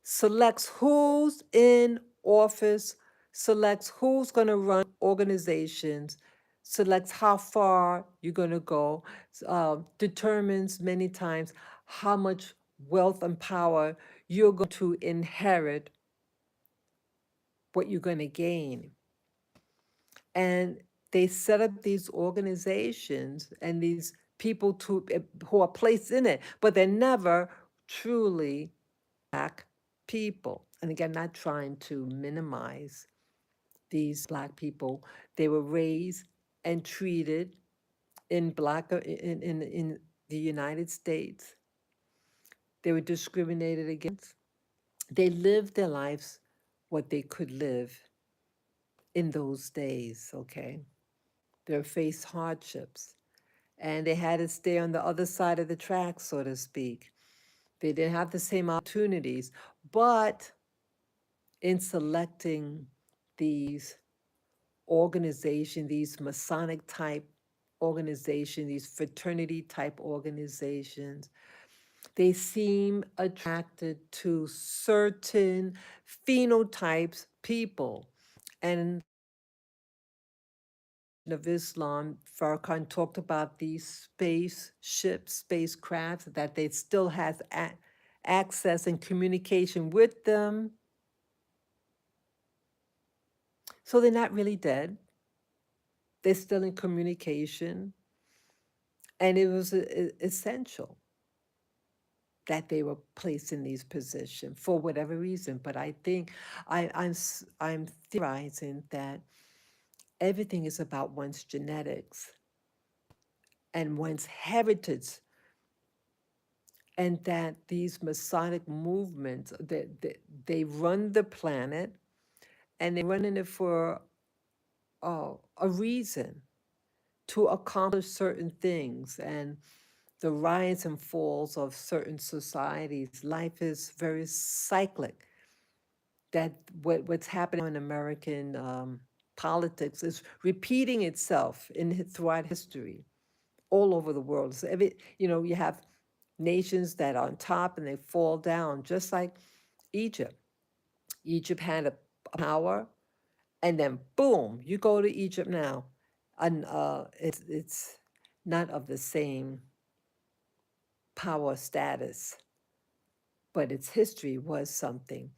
selects who's in office, selects who's going to run organizations, selects how far you're going to go, determines many times how much wealth and power you're going to inherit, what you're going to gain. And they set up these organizations and these people who are placed in it, but they're never truly Black people. And again, not trying to minimize these Black people. They were raised and treated in in the United States. They were discriminated against. They lived their lives what they could live in those days, okay? They faced hardships and they had to stay on the other side of the track, so to speak. They didn't have the same opportunities, but in selecting these organization, these Masonic type organization, these fraternity type organizations, they seem attracted to certain phenotypes, people. And of Islam, Farrakhan talked about these spaceships, spacecrafts, that they still has access and communication with them. So they're not really dead. They're still in communication. And it was essential that they were placed in these positions for whatever reason. But I think I'm theorizing that everything is about one's genetics and one's heritage, and that these Masonic movements they run the planet, and they run in it for a reason, to accomplish certain things. And the rise and falls of certain societies, life is very cyclic. That what's happening in American politics is repeating itself throughout history, all over the world. So you have nations that are on top and they fall down, just like Egypt. Egypt had a power, and then boom, you go to Egypt now, and it's not of the same power status, but its history was something.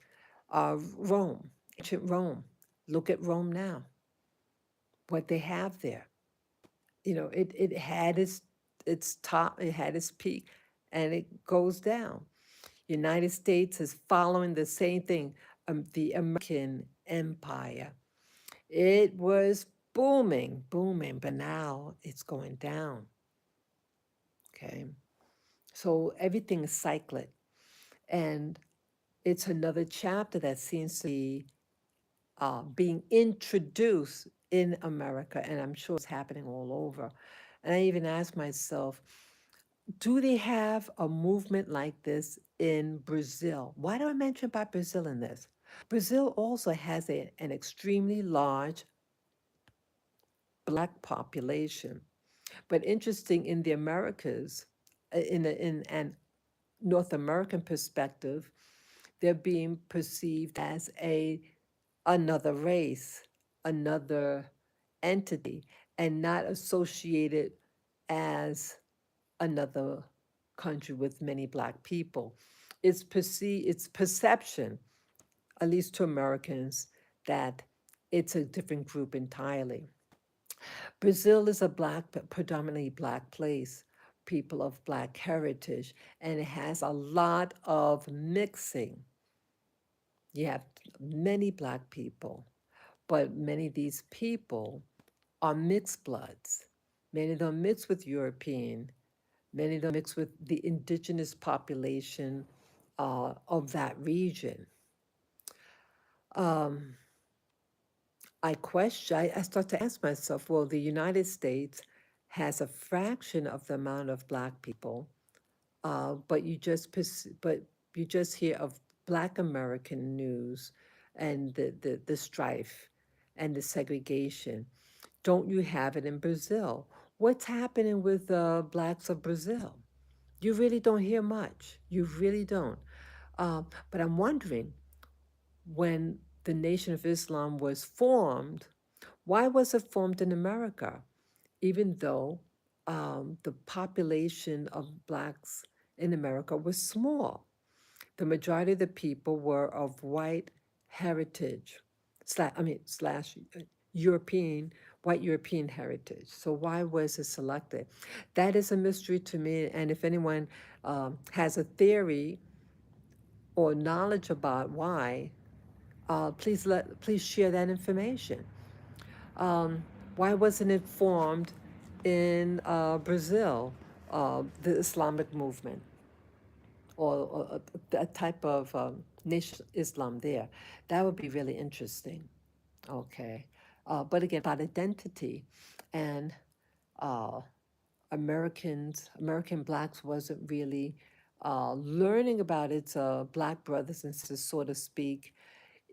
Rome, ancient Rome. Look at Rome now, what they have there. It had its top, it had its peak, and it goes down. United States is following the same thing. The American Empire. It was booming, booming, but now it's going down. Okay. So everything is cyclic. And it's another chapter that seems to be being introduced in America, and I'm sure it's happening all over. And I even asked myself, do they have a movement like this in Brazil? Why do I mention about Brazil in this? Brazil also has an extremely large Black population, but interesting in the Americas, in an North American perspective, they're being perceived as another race, another entity, and not associated as another country with many Black people. It's perception, at least to Americans, that it's a different group entirely. Brazil is a predominantly Black place, people of Black heritage, and it has a lot of mixing. You have many Black people, but many of these people are mixed bloods. Many of them mix with European, many of them mix with the indigenous population of that region. Um, I start to ask myself, well, the United States has a fraction of the amount of Black people, but you just hear of Black American news and the strife and the segregation? Don't you have it in Brazil? What's happening with the blacks of Brazil? You really don't hear much. You really don't. But I'm wondering, when the Nation of Islam was formed, why was it formed in America? Even though the population of blacks in America was small, the majority of the people were of white heritage, slash European, white European heritage. So why was it selected? That is a mystery to me. And if anyone has a theory or knowledge about why, please share that information. Um, why wasn't it formed in Brazil, the Islamic movement, or a type of nation Islam there? That would be really interesting. Okay. But again, about identity and uh, American blacks wasn't really learning about its black brothers and sisters, so to speak,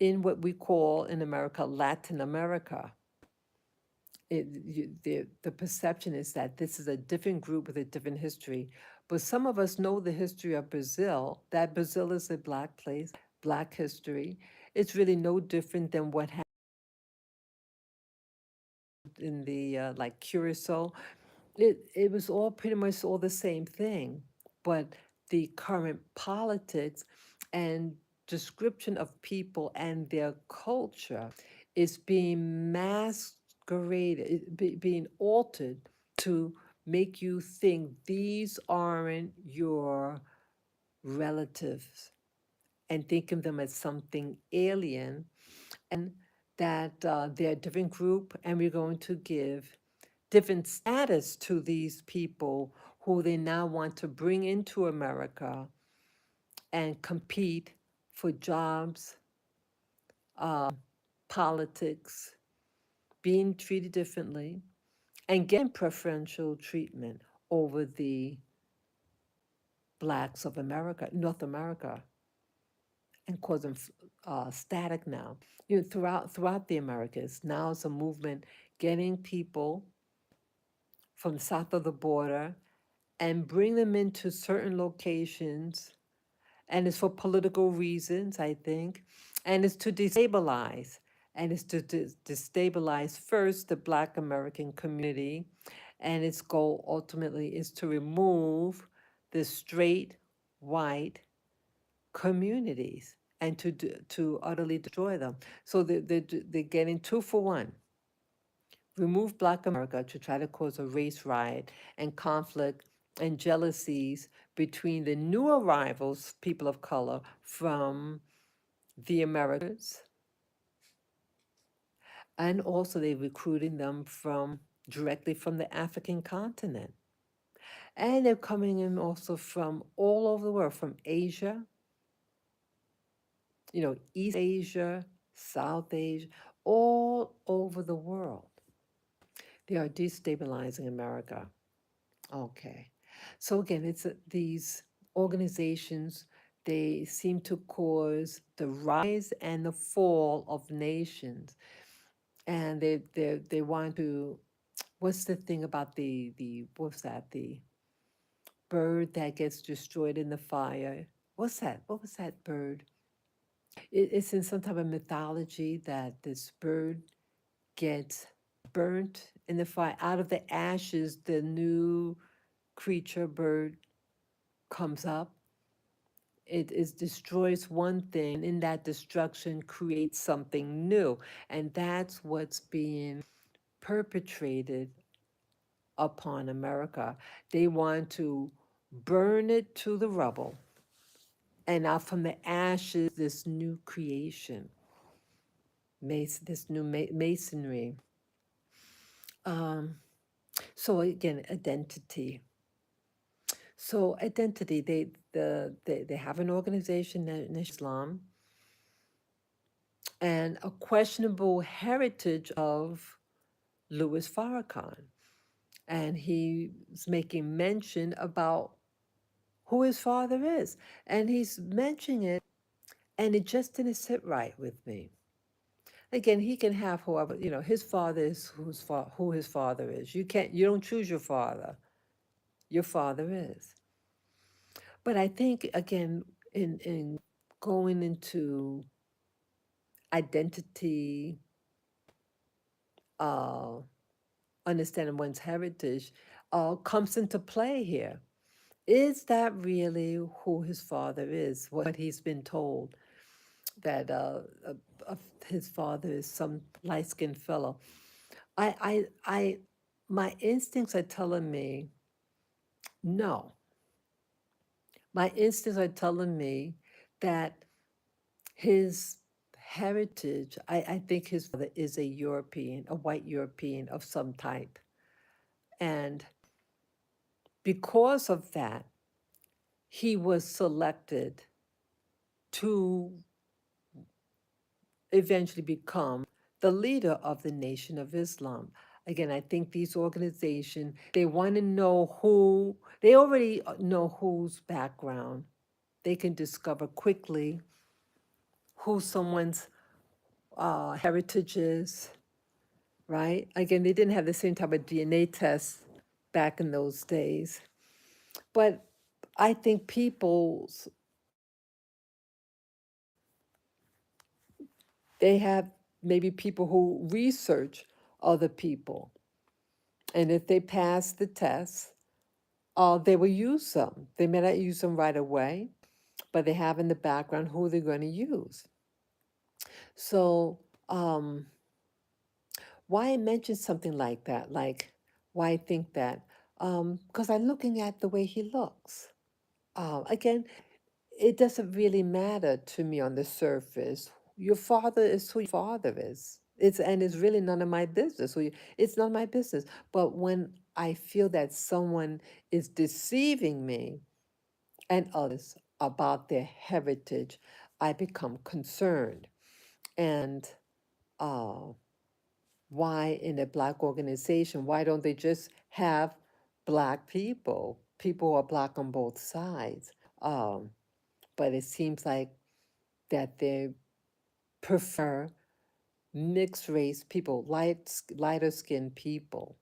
in what we call in America Latin America. The perception is that this is a different group with a different history. But some of us know the history of Brazil, that Brazil is a black place, black history. It's really no different than what happened in the like Curacao. It was all pretty much all the same thing, but the current politics and description of people and their culture is being masqueraded, being altered to make you think these aren't your relatives and think of them as something alien, and that they're a different group, and we're going to give different status to these people who they now want to bring into America and compete for jobs, politics, being treated differently, and getting preferential treatment over the blacks of America, North America, and causing static now. You know, throughout the Americas, now it's a movement getting people from south of the border and bring them into certain locations, and it's for political reasons, I think, and it's to destabilize, and it's to destabilize first the Black American community, and its goal ultimately is to remove the straight white communities and to utterly destroy them. So they're getting two for one: remove Black America to try to cause a race riot and conflict and jealousies between the new arrivals, people of color, from the Americas, and also they're recruiting them from directly from the African continent. And they're coming in also from all over the world, from Asia, East Asia, South Asia, all over the world. They are destabilizing America. Okay. So again, it's these organizations, they seem to cause the rise and the fall of nations. And they want to, what's the thing about what's that, the bird that gets destroyed in the fire? What's that? What was that bird? It's in some type of mythology that this bird gets burnt in the fire. Out of the ashes, the new creature bird comes up. It is destroys one thing, and in that destruction creates something new. And that's what's being perpetrated upon America. They want to burn it to the rubble, and out from the ashes, this new creation, this new masonry. Um, so again, identity. So identity, they have an organization, Islam, and a questionable heritage of Louis Farrakhan. And he's making mention about who his father is. And he's mentioning it And it just didn't sit right with me. Again, he can have whoever, his father is who his father is. You don't choose your father. Your father is. But I think again, in going into identity, uh, understanding one's heritage, comes into play here. Is that really who his father is? What he's been told that his father is some light skinned fellow. I, my instincts are telling me no. My instincts are telling me that his heritage, I think his father is a European, a white European of some type. And because of that, he was selected to eventually become the leader of the Nation of Islam. Again, I think these organizations, they want to know they already know whose background. They can discover quickly who someone's heritage is, right? Again, they didn't have the same type of DNA tests back in those days. But I think they have maybe people who research other people. And if they pass the test, they will use them. They may not use them right away, but they have in the background who they're going to use. So, why I mention something like that? Like, why I think that? Because I'm looking at the way he looks. Again, it doesn't really matter to me on the surface. Your father is who your father is. It's really none of my business. It's none of my business. But when I feel that someone is deceiving me and others about their heritage, I become concerned. And uh, why in a Black organization, why don't they just have Black people, people who are Black on both sides? But it seems like that they prefer mixed race people, lighter skinned people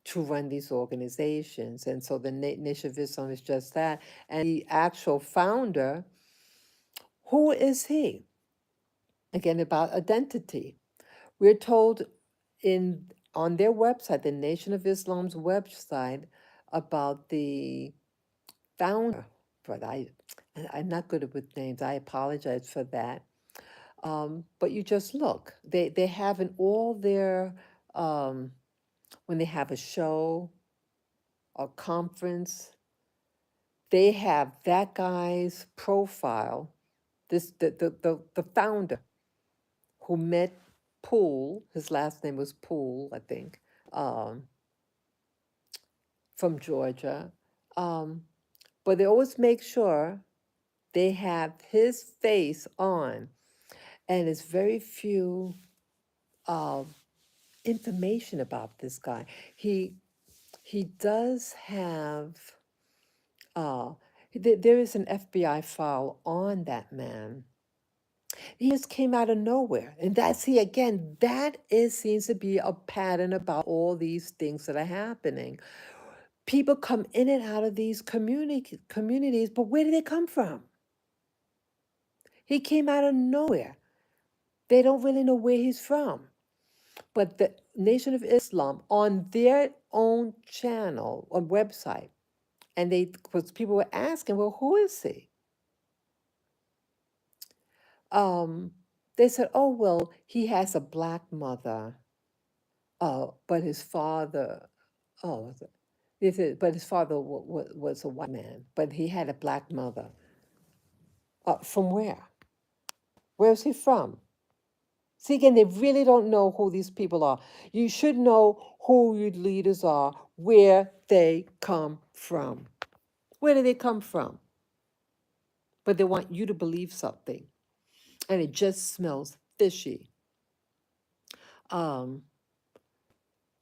to run these organizations. And so the Nation of Islam is just that. And the actual founder, who is he? Again, about identity. We're told on their website, the Nation of Islam's website, about the founder. But I'm not good with names. I apologize for that. But you just look. They have in all their when they have a show or conference, they have that guy's profile. The founder who met Poole. His last name was Poole, I think, um, from Georgia. Um, but they always make sure they have his face on, and it's very few uh, information about this guy. He does have uh, there is an FBI file on that man. He just came out of nowhere, and again, seems to be a pattern about all these things that are happening. People come in and out of these communities, but where did they come from? He came out of nowhere. They don't really know where he's from. But the Nation of Islam on their own channel or website, and because people were asking, well, who is he? Um, they said, oh, well, he has a Black mother, but his father, oh, they said, but his father was a white man, but he had a Black mother. From where? Where's he from? See, again, they really don't know who these people are. You should know who your leaders are, where they come from. Where do they come from? But they want you to believe something, and it just smells fishy. Um,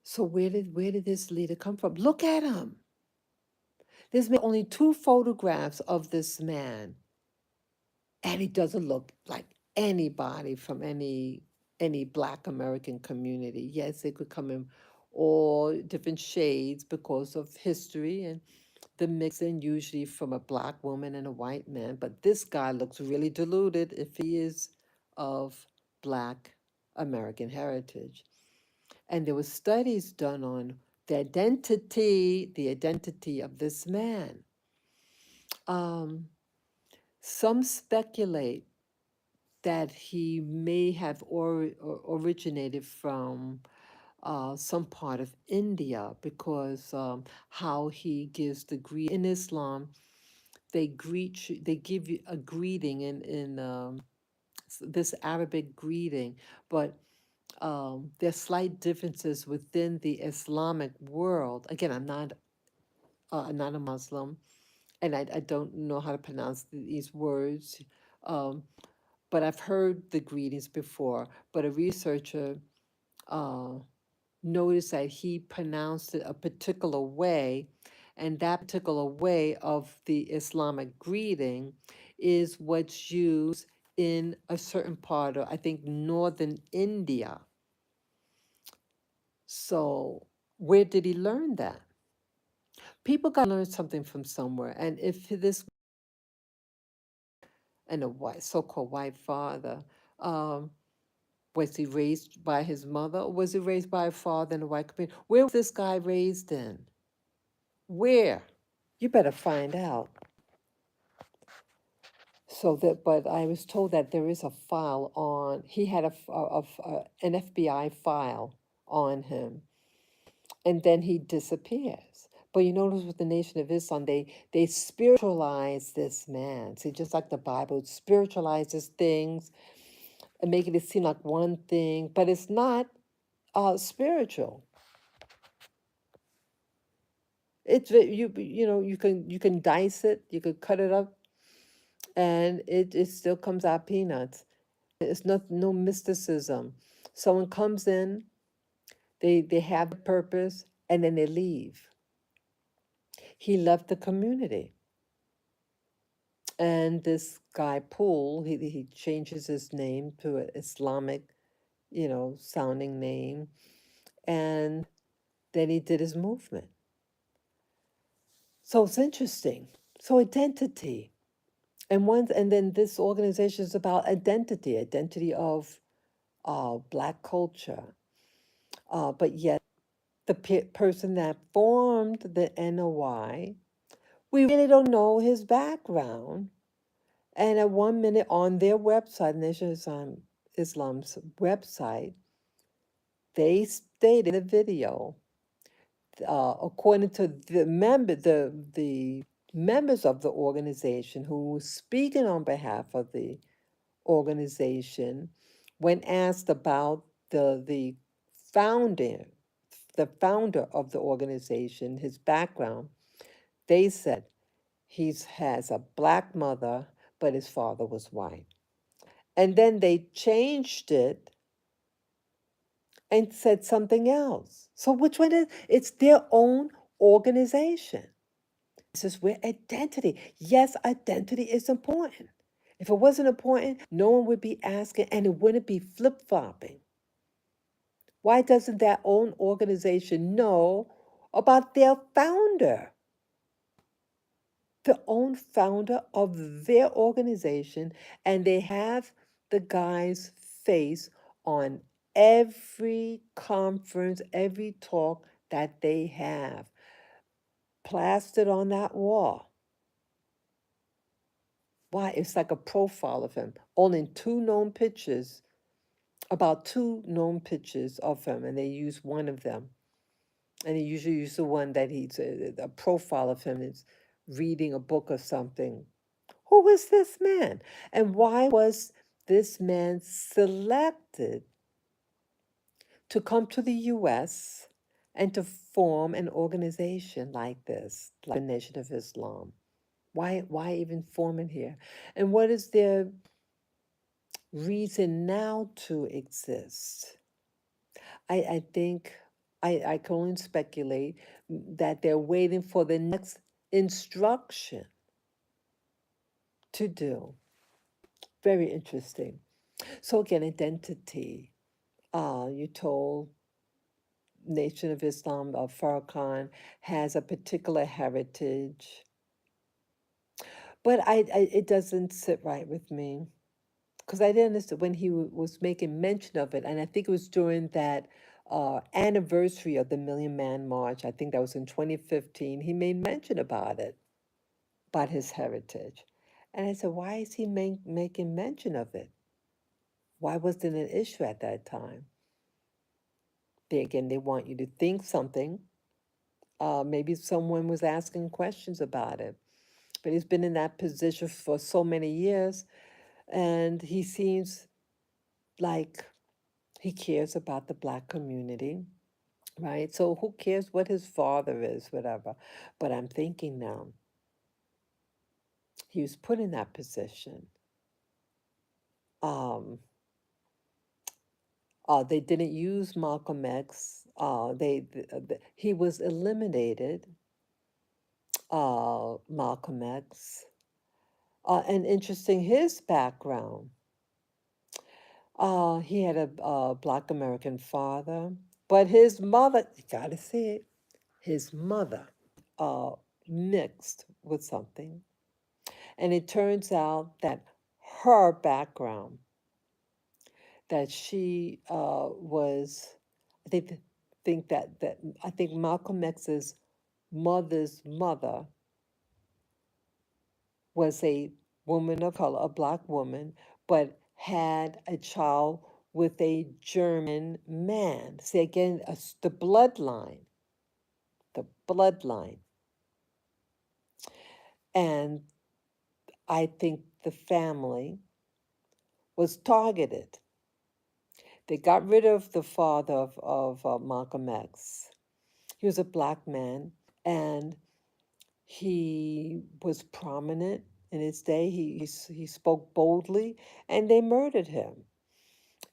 so where did this leader come from? Look at him. There's only two photographs of this man. and he doesn't look like anybody from any Black American community. Yes, they could come in all different shades because of history and the mixing, usually from a Black woman and a white man. But this guy looks really deluded if he is of Black American heritage. And there were studies done on the identity of this man. Um, some speculate that he may have originated from some part of India because how he gives the greet in Islam, they greet you, they give you a greeting in this Arabic greeting, but there's slight differences within the Islamic world. Again, I'm not a Muslim, and I don't know how to pronounce these words. Um, but I've heard the greetings before. But a researcher uh, noticed that he pronounced it a particular way, and that particular way of the Islamic greeting is what's used in a certain part of, I think, northern India. So, where did he learn that? People got to learn something from somewhere. And if this and a white so-called white father, um, was he raised by his mother, or was he raised by a father in a white community? Where was this guy raised in? Where? You better find out. So that, but I was told that there is a file on. He had an FBI file on him, and then he disappears. But you notice with the Nation of Islam, they spiritualize this man. See, just like the Bible spiritualizes things and making it seem like one thing, but it's not spiritual. You can dice it, you could cut it up, and it still comes out peanuts. It's not no mysticism. Someone comes in, they have the purpose, and then they leave. He left the community. And this guy Poole, he changes his name to an Islamic, sounding name, and then he did his movement. So it's interesting. So identity. And then this organization is about identity of Black culture. But yet the person that formed the NOI, we really don't know his background. And at 1 minute on their website, Nation Islam's website, they stated in the video, according to the members of the organization who were speaking on behalf of the organization, when asked about the founder, the founder of the organization, his background, they said he has a Black mother, but his father was white. And then they changed it and said something else. So which one is it's their own organization? This is where identity. Yes, identity is important. If it wasn't important, no one would be asking and it wouldn't be flip-flopping. Why doesn't that own organization know about their founder? The own founder of their organization, and they have the guy's face on every conference, every talk that they have, plastered on that wall. Why? It's like a profile of him. Only about two known pictures of him, and they use one of them. And they usually use the one that he's a profile of him is reading a book or something. Who is this man? And why was this man selected to come to the US and to form an organization like this, like the Nation of Islam? Why even form it here? And what is their reason now to exist? I think I can only speculate that they're waiting for the next instruction to do. very interesting. So again, identity. You told Nation of Islam of Farrakhan has a particular heritage, but it doesn't sit right with me because I didn't understand when he was making mention of it, and I think it was during that anniversary of the Million Man March. I think that was in 2015. He made mention about it, about his heritage, and I said, why is he making mention of it? Why wasn't it an issue at that time? They want you to think something. Maybe someone was asking questions about it, but he's been in that position for so many years, and he seems like he cares about the Black community, right? So who cares what his father is, whatever. But I'm thinking now, he was put in that position. Um, they didn't use Malcolm X. He was eliminated. Malcolm X. And interesting, his background. He had a Black American father, but his mother, you gotta see it, his mother uh, mixed with something. And it turns out that her background, that she was, I think that I think Malcolm X's mother's mother was a woman of color, a Black woman, but had a child with a German man. See, again, the bloodline, the bloodline. And I think the family was targeted. They got rid of the father of Malcolm X. He was a Black man, and he was prominent in his day. He spoke boldly, and they murdered him.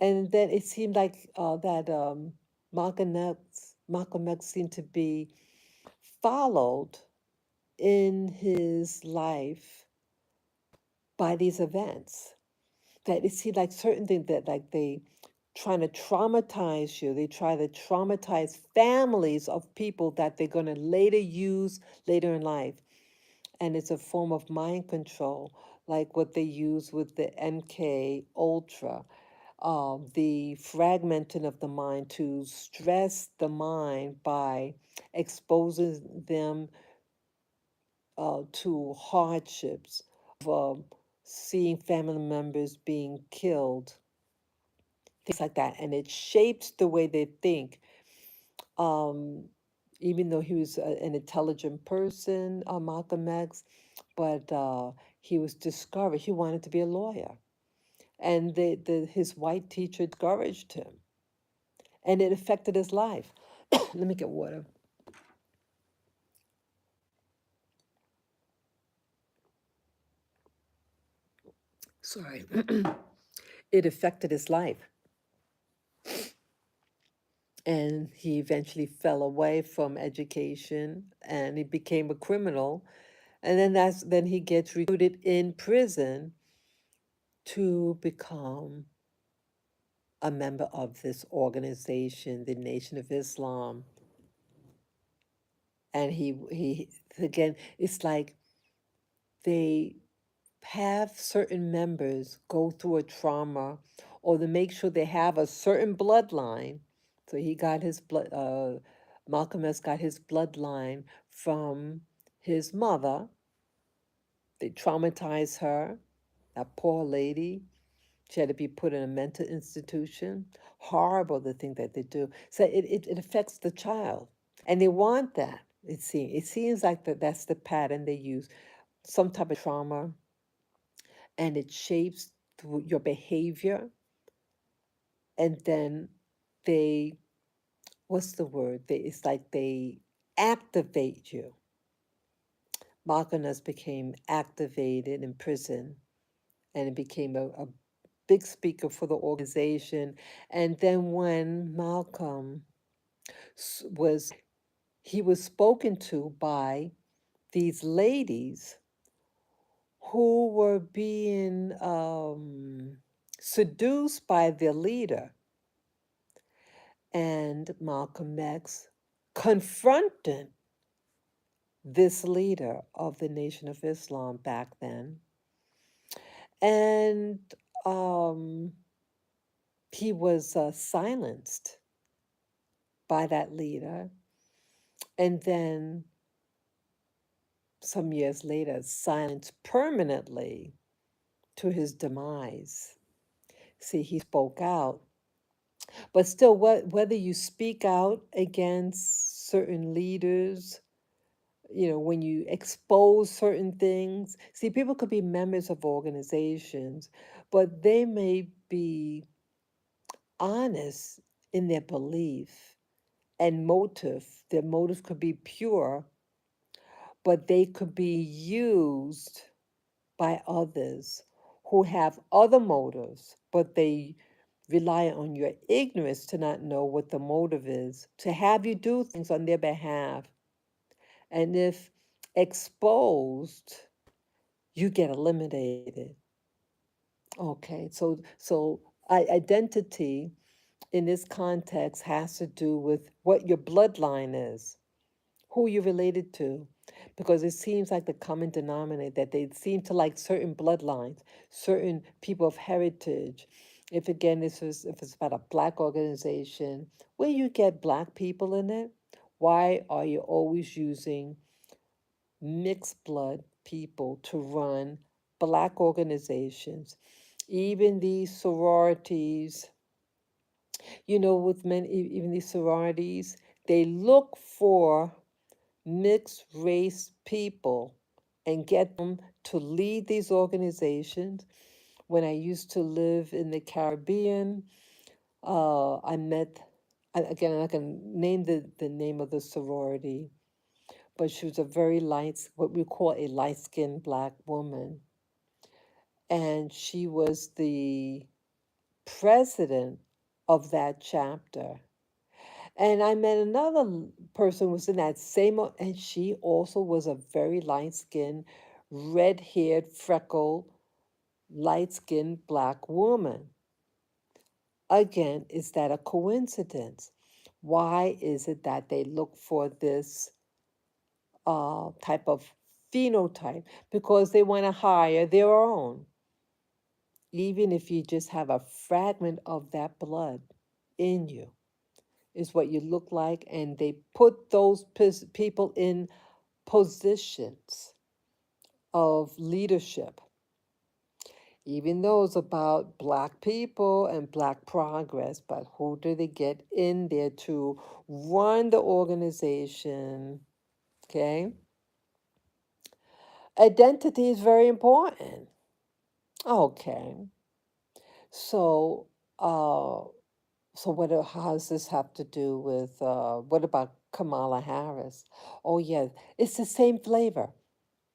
And then it seemed like that Malcolm X seemed to be followed in his life by these events. That it seemed like certain things that like they trying to traumatize you. They try to traumatize families of people that they're going to later use later in life. And it's a form of mind control, like what they use with the MK Ultra, the fragmenting of the mind to stress the mind by exposing them to hardships of seeing family members being killed, things like that. And it shapes the way they think. Um, Even though he was an intelligent person, Malcolm X, but he was discouraged. He wanted to be a lawyer. And his white teacher discouraged him. And it affected his life. Let me get water. Sorry. It affected his life. And he eventually fell away from education and he became a criminal. And then he gets recruited in prison to become a member of this organization, the Nation of Islam. And he again, it's like they have certain members go through a trauma or to make sure they have a certain bloodline. So he got his blood, Malcolm X got his bloodline from his mother. They traumatized her, that poor lady. She had to be put in a mental institution. Horrible the thing that they do. So it affects the child. And they want that, it seems. It seems like that's the pattern they use. Some type of trauma, and it shapes your behavior. And then they, what's the word? It's like they activate you. Malcolm became activated in prison and it became a big speaker for the organization. And then when Malcolm he was spoken to by these ladies who were being seduced by their leader. And Malcolm X confronted this leader of the Nation of Islam back then. And um, he was silenced by that leader. And then some years later, silenced permanently to his demise. See, he spoke out. But still, whether you speak out against certain leaders, when you expose certain things, see, people could be members of organizations, but they may be honest in their belief and motive. Their motive could be pure, but they could be used by others who have other motives, but they rely on your ignorance to not know what the motive is, to have you do things on their behalf. And if exposed, you get eliminated. Okay, so identity in this context has to do with what your bloodline is, who you're related to, because it seems like the common denominator that they seem to like certain bloodlines, certain people of heritage. If again, if it's about a black organization, where you get black people in it, why are you always using mixed blood people to run black organizations? Even these sororities, with men, even these sororities, they look for mixed race people and get them to lead these organizations. When I used to live in the Caribbean, I met, again, I'm not going to name the name of the sorority, but she was a very light, what we call a light skinned black woman. And she was the president of that chapter. And I met another person who was in that same, and she also was a very light skinned, red haired, freckled, light skinned black woman. Again, is that a coincidence? Why is it that they look for this type of phenotype? Because they want to hire their own, even if you just have a fragment of that blood in you. Is what you look like, and they put those people in positions of leadership, even those about black people and black progress. But who do they get in there to run the organization? Okay, identity is very important. Okay, so uh, so what? How does this have to do with what about Kamala Harris? Oh yeah, it's the same flavor.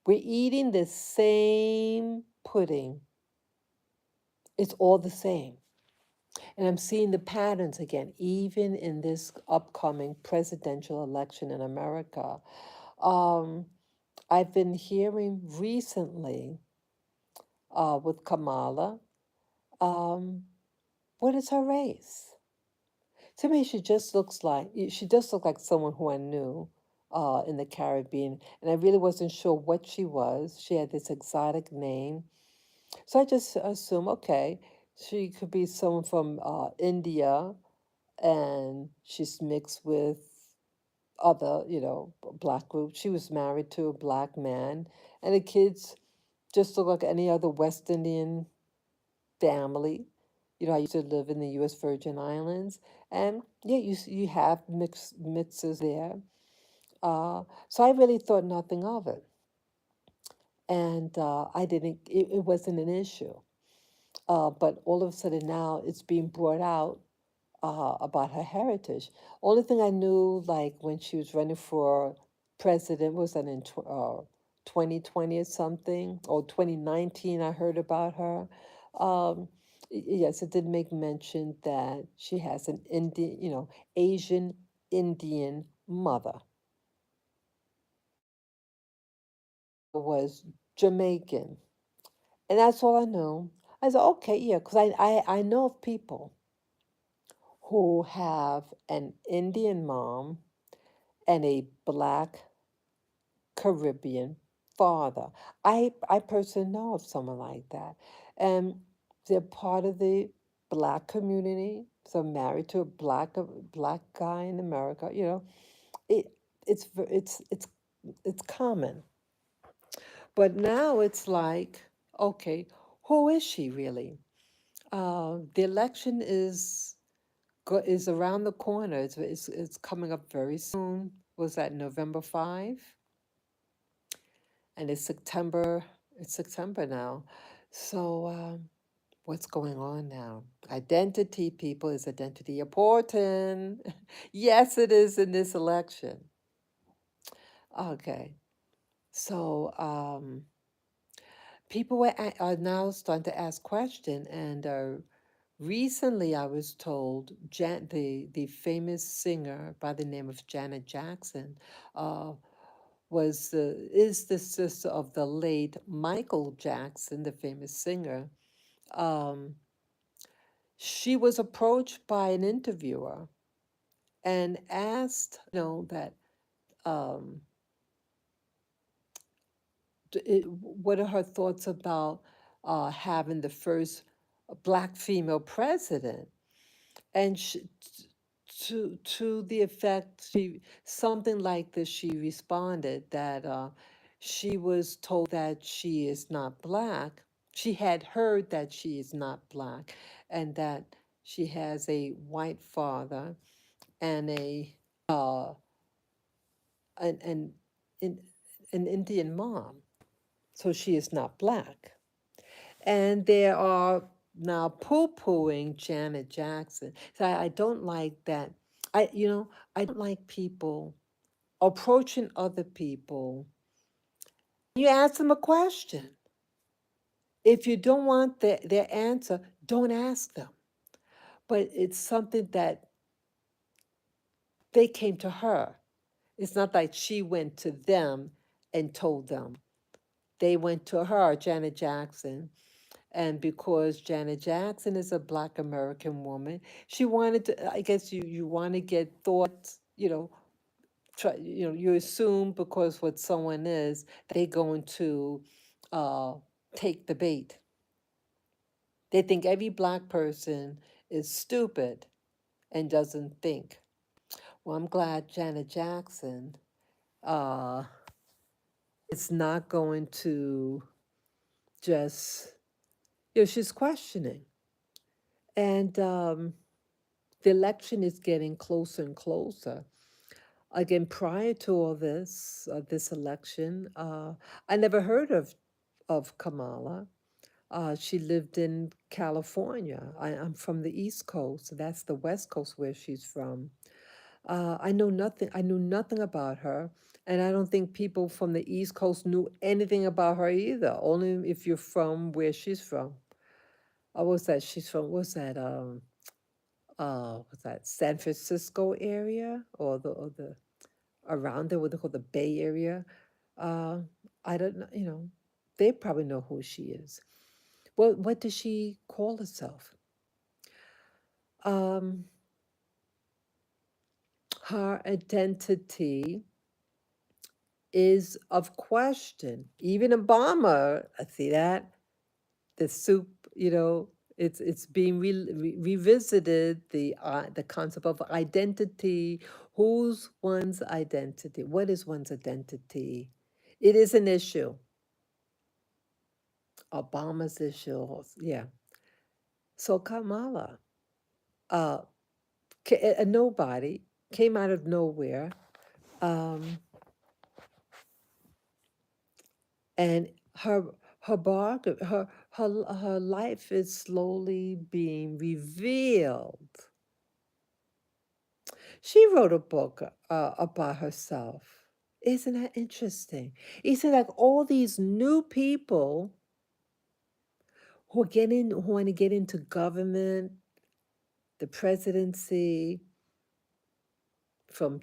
We're eating the same pudding. It's all the same. And I'm seeing the patterns again, even in this upcoming presidential election in America. Um, I've been hearing recently with Kamala, um, what is her race? To me, she does look like someone who I knew in the Caribbean, and I really wasn't sure what she was. She had this exotic name, so I just assume, okay, she could be someone from India, and she's mixed with other, black groups. She was married to a black man, and the kids just look like any other West Indian family. I used to live in the U.S. Virgin Islands, and yeah, you have mixes there. So I really thought nothing of it, and I didn't. It wasn't an issue. But all of a sudden now it's being brought out about her heritage. Only thing I knew, like when she was running for president, was that in 2020 or something, or 2019, I heard about her. Um, yes, it did make mention that she has an Indian, Asian Indian mother. Was Jamaican. And that's all I knew. I said, okay, yeah, because I know of people who have an Indian mom and a black Caribbean father. I personally know of someone like that. And they're part of the black community. So married to a black guy in America, it it's common. But now it's like, okay, who is she really? The election is around the corner. It's coming up very soon. Was that November 5? And it's September now. So what's going on now? Identity, people, is identity important? Yes, it is in this election. Okay. So people are now starting to ask questions, and recently I was told the famous singer by the name of Janet Jackson uh, is the sister of the late Michael Jackson, the famous singer. Um, she was approached by an interviewer and asked, that um, what are her thoughts about having the first black female president? And to the effect, something like this, she responded that she was told that she is not black. She had heard that she is not black, and that she has a white father and uh an an, an, an Indian mom, so she is not black. And there are now poo-pooing Janet Jackson. So I don't like that. I don't like people approaching other people. You ask them a question. If you don't want their answer, don't ask them. But it's something that they came to her. It's not like she went to them and told them. They went to her, Janet Jackson. And because Janet Jackson is a Black American woman, she wanted to, I guess you want to get thoughts, you assume because what someone is, they're going to uh, take the bait. They think every Black person is stupid and doesn't think. Well, I'm glad Janet Jackson uh, is not going to just, she's questioning. And the election is getting closer and closer. Again, prior to all this election, I never heard of Kamala. She lived in California. I'm from the East Coast, so that's the West Coast where she's from. I know nothing. I knew nothing about her, and I don't think people from the East Coast knew anything about her either. Only if you're from where she's from. What's that? She's from. What's that? What's that? San Francisco area, or the around there, what they call the Bay Area. Uh, I don't know. They probably know who she is. What does she call herself? Um, her identity is of question. Even Obama, I see that the soup, it's being revisited. The concept of identity. Who's one's identity? What is one's identity? It is an issue. Obama's issue, yeah. So Kamala, uh, a nobody, came out of nowhere, um, and her life is slowly being revealed. She wrote a book about herself. Isn't that interesting? It's like all these new people who want to get into government, the presidency, from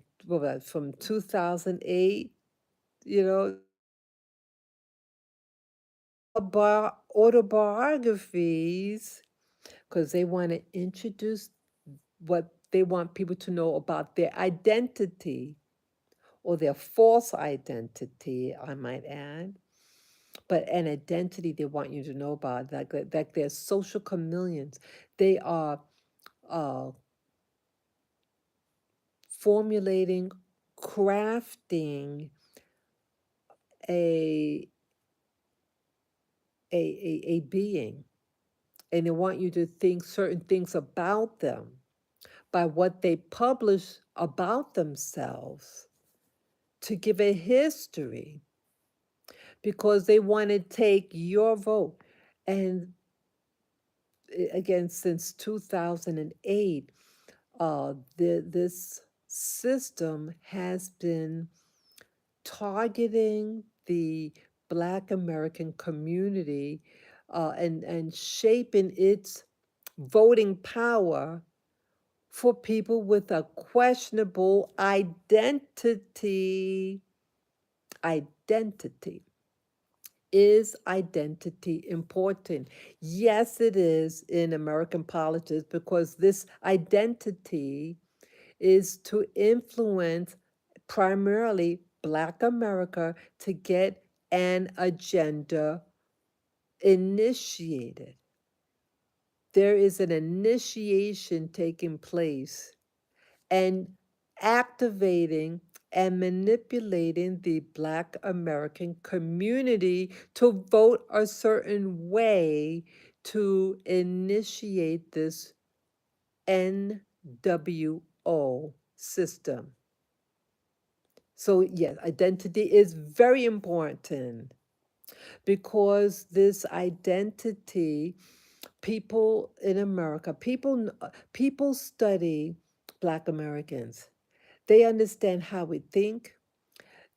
from 2008, you know, autobiographies because they want to introduce what they want people to know about their identity or their false identity, I might add. But an identity they want you to know about, like they're social chameleons. They are uh, formulating, crafting a, a being, and they want you to think certain things about them by what they publish about themselves to give a history because they want to take your vote. And again, since 2008, this system has been targeting the Black American community and shaping its voting power for people with a questionable identity. Identity. Is identity important? Yes, it is in American politics because this identity is to influence primarily Black America to get an agenda initiated. There is an initiation taking place and activating and manipulating the Black American community to vote a certain way to initiate this NWO system. So, yes, identity is very important because this identity, people in America, people study Black Americans. They understand how we think.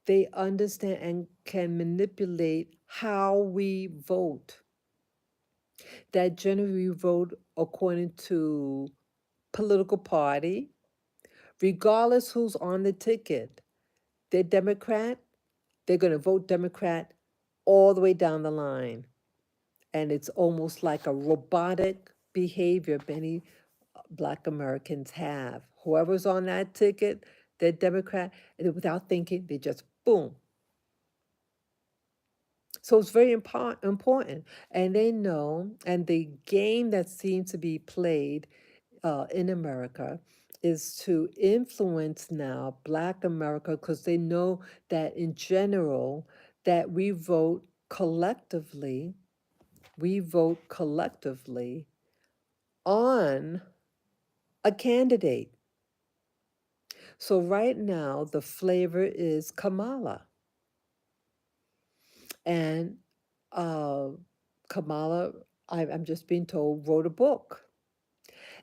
They understand and can manipulate how we vote. That generally we vote according to political party, regardless who's on the ticket. They're Democrat, they're going to vote Democrat all the way down the line. And it's almost like a robotic behavior many Black Americans have. Whoever's on that ticket, they're Democrat, and without thinking, they just boom. So it's very important. And they know, and the game that seems to be played in America is to influence now Black America because they know that in general that we vote collectively on a candidate. So right now the flavor is Kamala. And uh, Kamala, I'm just being told, wrote a book.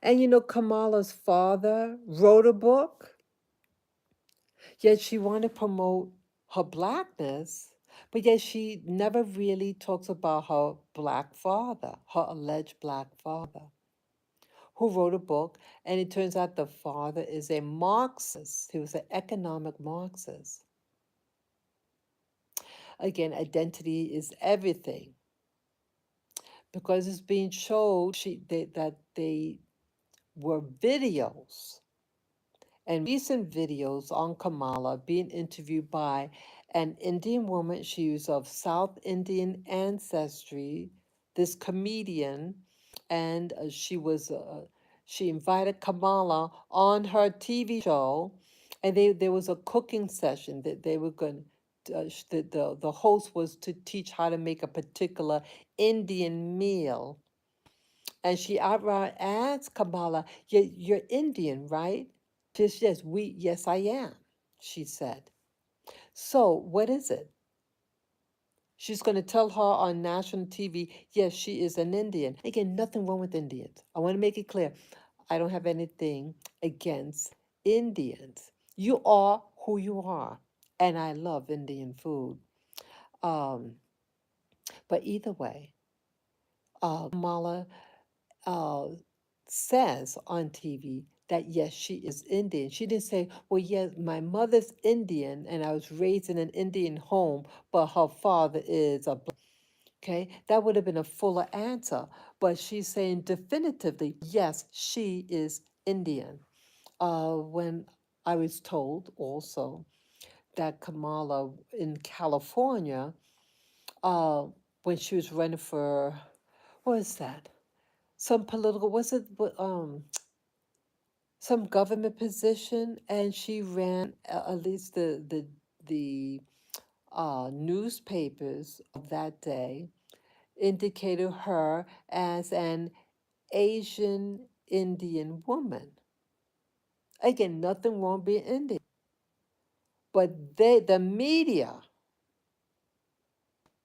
And you know, Kamala's father wrote a book, yet she wanted to promote her blackness, but yet she never really talks about her black father, her alleged black father, who wrote a book. And it turns out the father is a Marxist. He was an economic Marxist. Again, identity is everything because it's being showed that they were videos and recent videos on Kamala being interviewed by an Indian woman. She was of South Indian ancestry, this comedian, and she invited Kamala on her TV show, and there was a cooking session that they were going. The host was to teach how to make a particular Indian meal, and she outright asked Kamala, You're Indian, right? Just yes, I am, she said. So what is it? She's going to tell her on national TV, yes, she is an Indian. Again, nothing wrong with Indians. I want to make it clear. I don't have anything against Indians. You are who you are. And I love Indian food. Um, but either way, Kamala uh, says on TV that yes, she is Indian. She didn't say, well, yes, my mother's Indian and I was raised in an Indian home, but her father is a black. Okay, that would have been a fuller answer, but she's saying definitively, yes, she is Indian. When I was told also that Kamala in California, uh, when she was running for, what is that? Some political, was it some government position, and she ran at least the newspapers of that day indicated her as an Asian Indian woman. Again, nothing wrong being Indian, but the media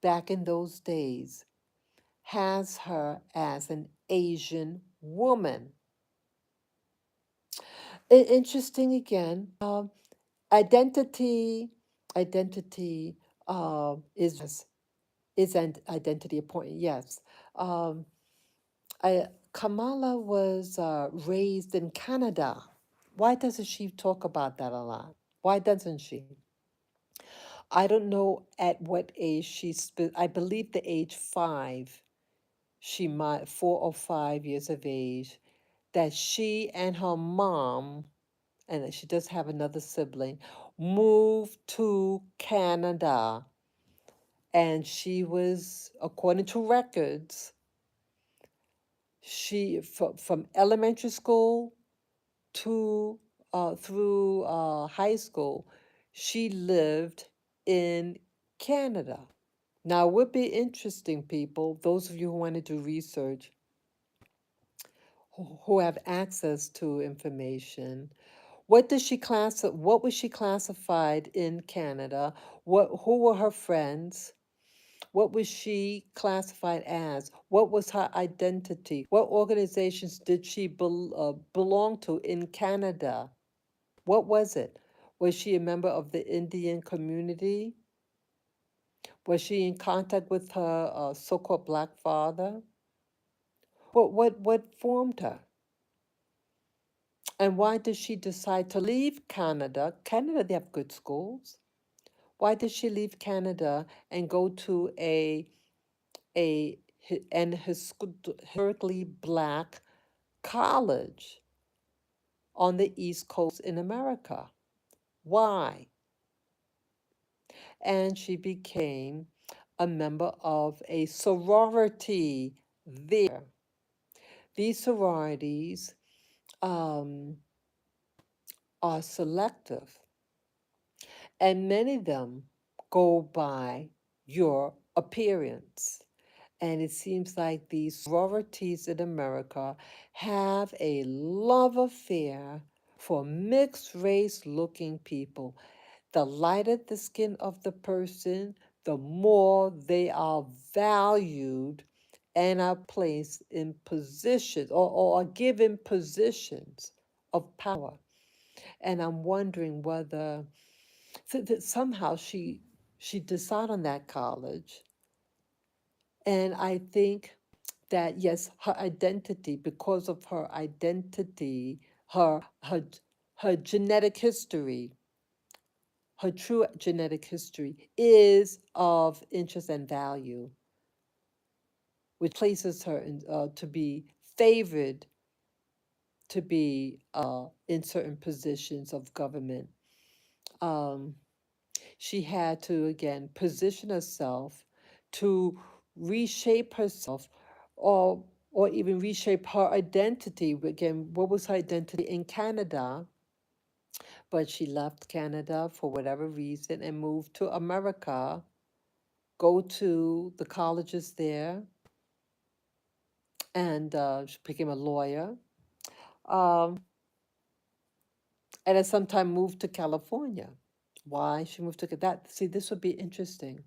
back in those days has her as an Asian woman. Interesting again. Identity, identity is an identity appointment. Yes. Um, Kamala was raised in Canada. Why doesn't she talk about that a lot? Why doesn't she? I don't know at what age I believe the age 5, she might 4 or 5 years of age, that she and her mom, and that she does have another sibling, moved to Canada. And she was, according to records, from elementary school to through high school, she lived in Canada. Now, it would be interesting, people, those of you who want to do research, who have access to information. What was she classified in Canada? Who were her friends? What was she classified as? What was her identity? What organizations did she belong to in Canada? What was it? Was she a member of the Indian community? Was she in contact with her so-called black father? What formed her? And why did she decide to leave Canada? Canada, they have good schools. Why did she leave Canada and go to a an historically black college on the East Coast in America? Why? And she became a member of a sorority there. These sororities um, are selective, and many of them go by your appearance. And it seems like these sororities in America have a love affair for mixed race looking people. The lighter the skin of the person, the more they are valued and are placed in positions or are given positions of power. And I'm wondering whether somehow she decided on that college. And I think that yes, her identity, because of her identity, her genetic history, her true genetic history is of interest and value, which places her to be favored to be in certain positions of government. Um, she had to again position herself to reshape herself, or or even reshape her identity. Again, what was her identity in Canada? But she left Canada for whatever reason and moved to America, go to the colleges there, and she became a lawyer. Um, and at some time moved to California. Why she moved to that? See, this would be interesting.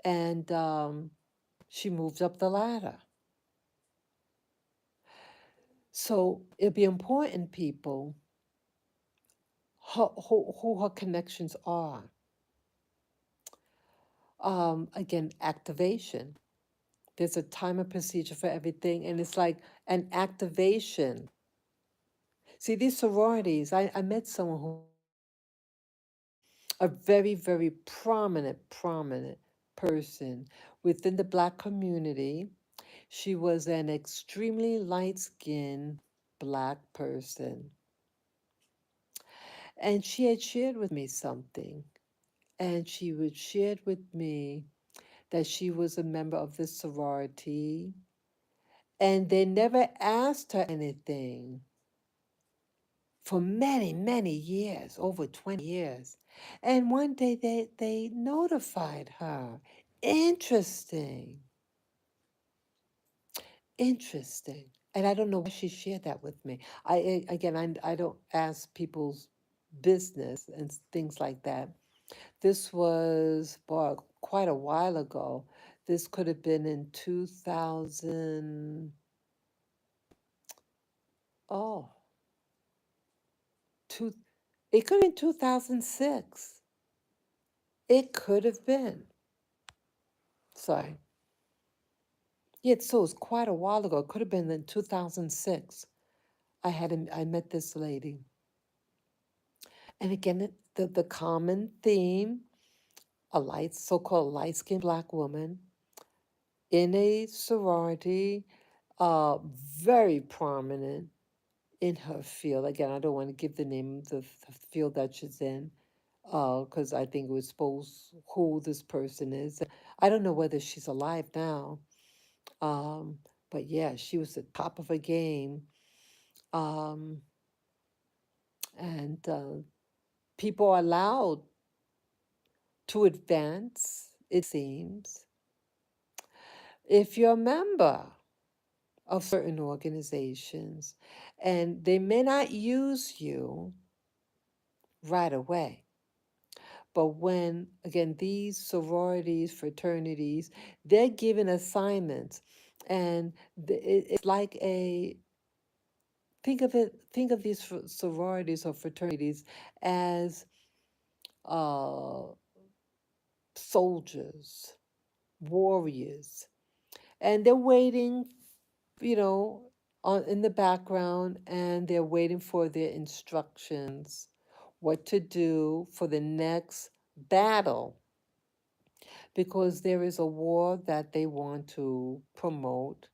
And she moved up the ladder. So it'd be important, people, who her connections are. Again, activation. There's a time and procedure for everything, and it's like an activation. See, these sororities, I met someone who a very, very prominent person within the Black community. She was an extremely light skinned Black person. And she had shared with me something. And she would shared with me that she was a member of the sorority. And they never asked her anything for many, many years, over 20 years. And one day they notified her. Interesting. Interesting. And I don't know why she shared that with me. Again, I don't ask people's business and things like that. This was boy, quite a while ago. This could have been in 2000. Oh, two, it could have been 2006. It could have been. Sorry. Yeah, so it was quite a while ago. It could have been in 2006. I met this lady. And again, the common theme, a light, so-called light-skinned Black woman in a sorority, very prominent in her field. Again, I don't want to give the name of the field that she's in, because I think it was supposed who this person is. I don't know whether she's alive now, um, but yeah, she was at top of her game, um, and people are allowed to advance. It seems if you're a member of certain organizations, and they may not use you right away. But when, again, these sororities, fraternities, they're given assignments, and it's like think of these sororities or fraternities as uh, soldiers, warriors, and they're waiting, you know, in the background, and they're waiting for their instructions, what to do for the next battle, because there is a war that they want to promote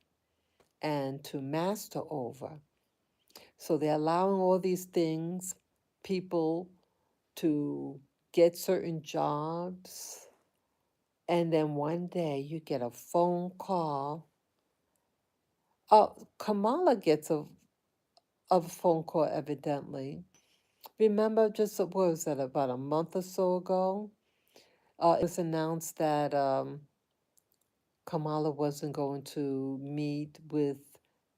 and to master over. So they're allowing all these things, people to get certain jobs, and then one day you get a phone call. Kamala gets a phone call, evidently. Remember, just what was that, about a month or so ago? It was announced that Kamala wasn't going to meet with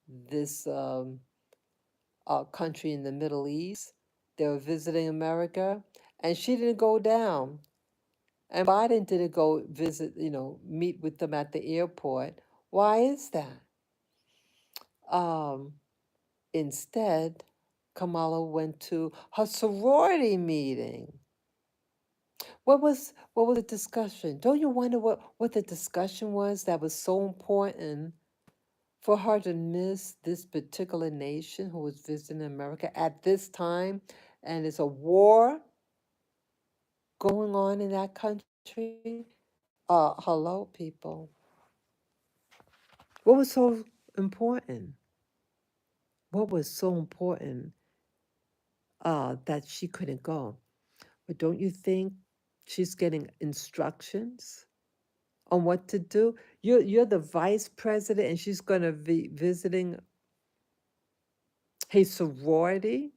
this country in the Middle East. They were visiting America, and she didn't go down. And Biden didn't go visit, meet with them at the airport. Why is that? Um, Instead, Kamala went to her sorority meeting. What was the discussion? Don't you wonder what the discussion was that was so important for her to miss this particular nation who was visiting America at this time, and it's a war going on in that country? Hello, people. What was so important? What was so important that she couldn't go? But don't you think she's getting instructions on what to do? You're the vice president, and she's going to be visiting a sorority.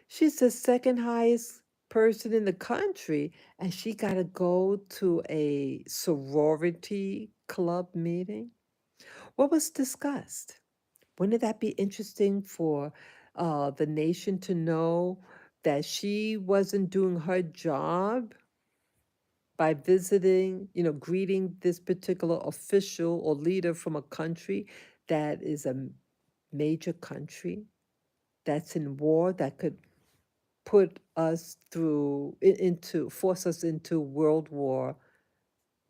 She's the second highest person in the country, and she got to go to a sorority club meeting. What was discussed? Wouldn't that be interesting for the nation to know that she wasn't doing her job by visiting, greeting this particular official or leader from a country that is a major country that's in war, that could put us into force us into World War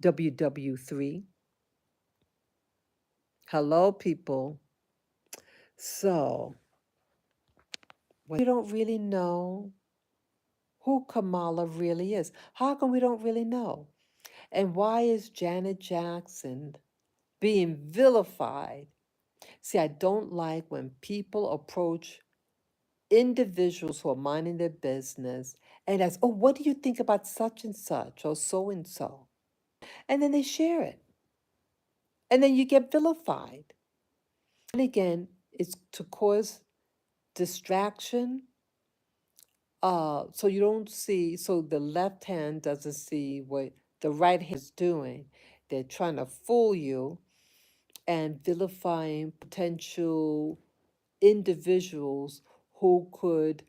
WW3. Hello, people. So, we don't really know who Kamala really is. How come we don't really know? And why is Janet Jackson being vilified? See, I don't like when people approach individuals who are minding their business and ask, oh, what do you think about such and such or so and so? And then they share it. And then you get vilified. And again, it's to cause distraction. So you don't see, so the left hand doesn't see what the right hand is doing. They're trying to fool you and vilifying potential individuals who could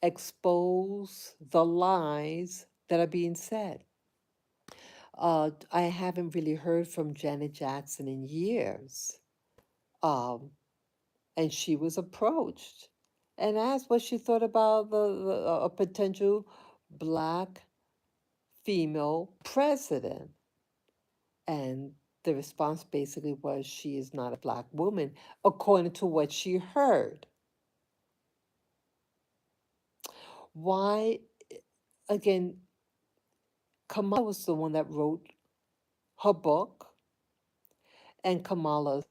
expose the lies that are being said. I haven't really heard from Janet Jackson in years. Um, and she was approached and asked what she thought about a potential black female president. And the response basically was she is not a black woman, according to what she heard. Why, again, Kamala was the one that wrote her book, and Kamala's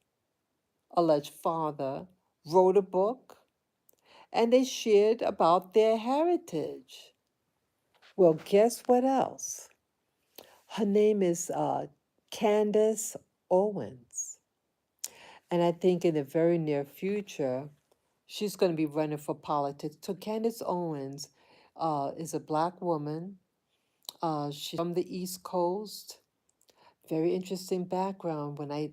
alleged father wrote a book, and they shared about their heritage. Well, guess what else? Her name is Candace Owens. And I think in the very near future, she's going to be running for politics. So Candace Owens is a black woman. She's from the East Coast. Very interesting background. When I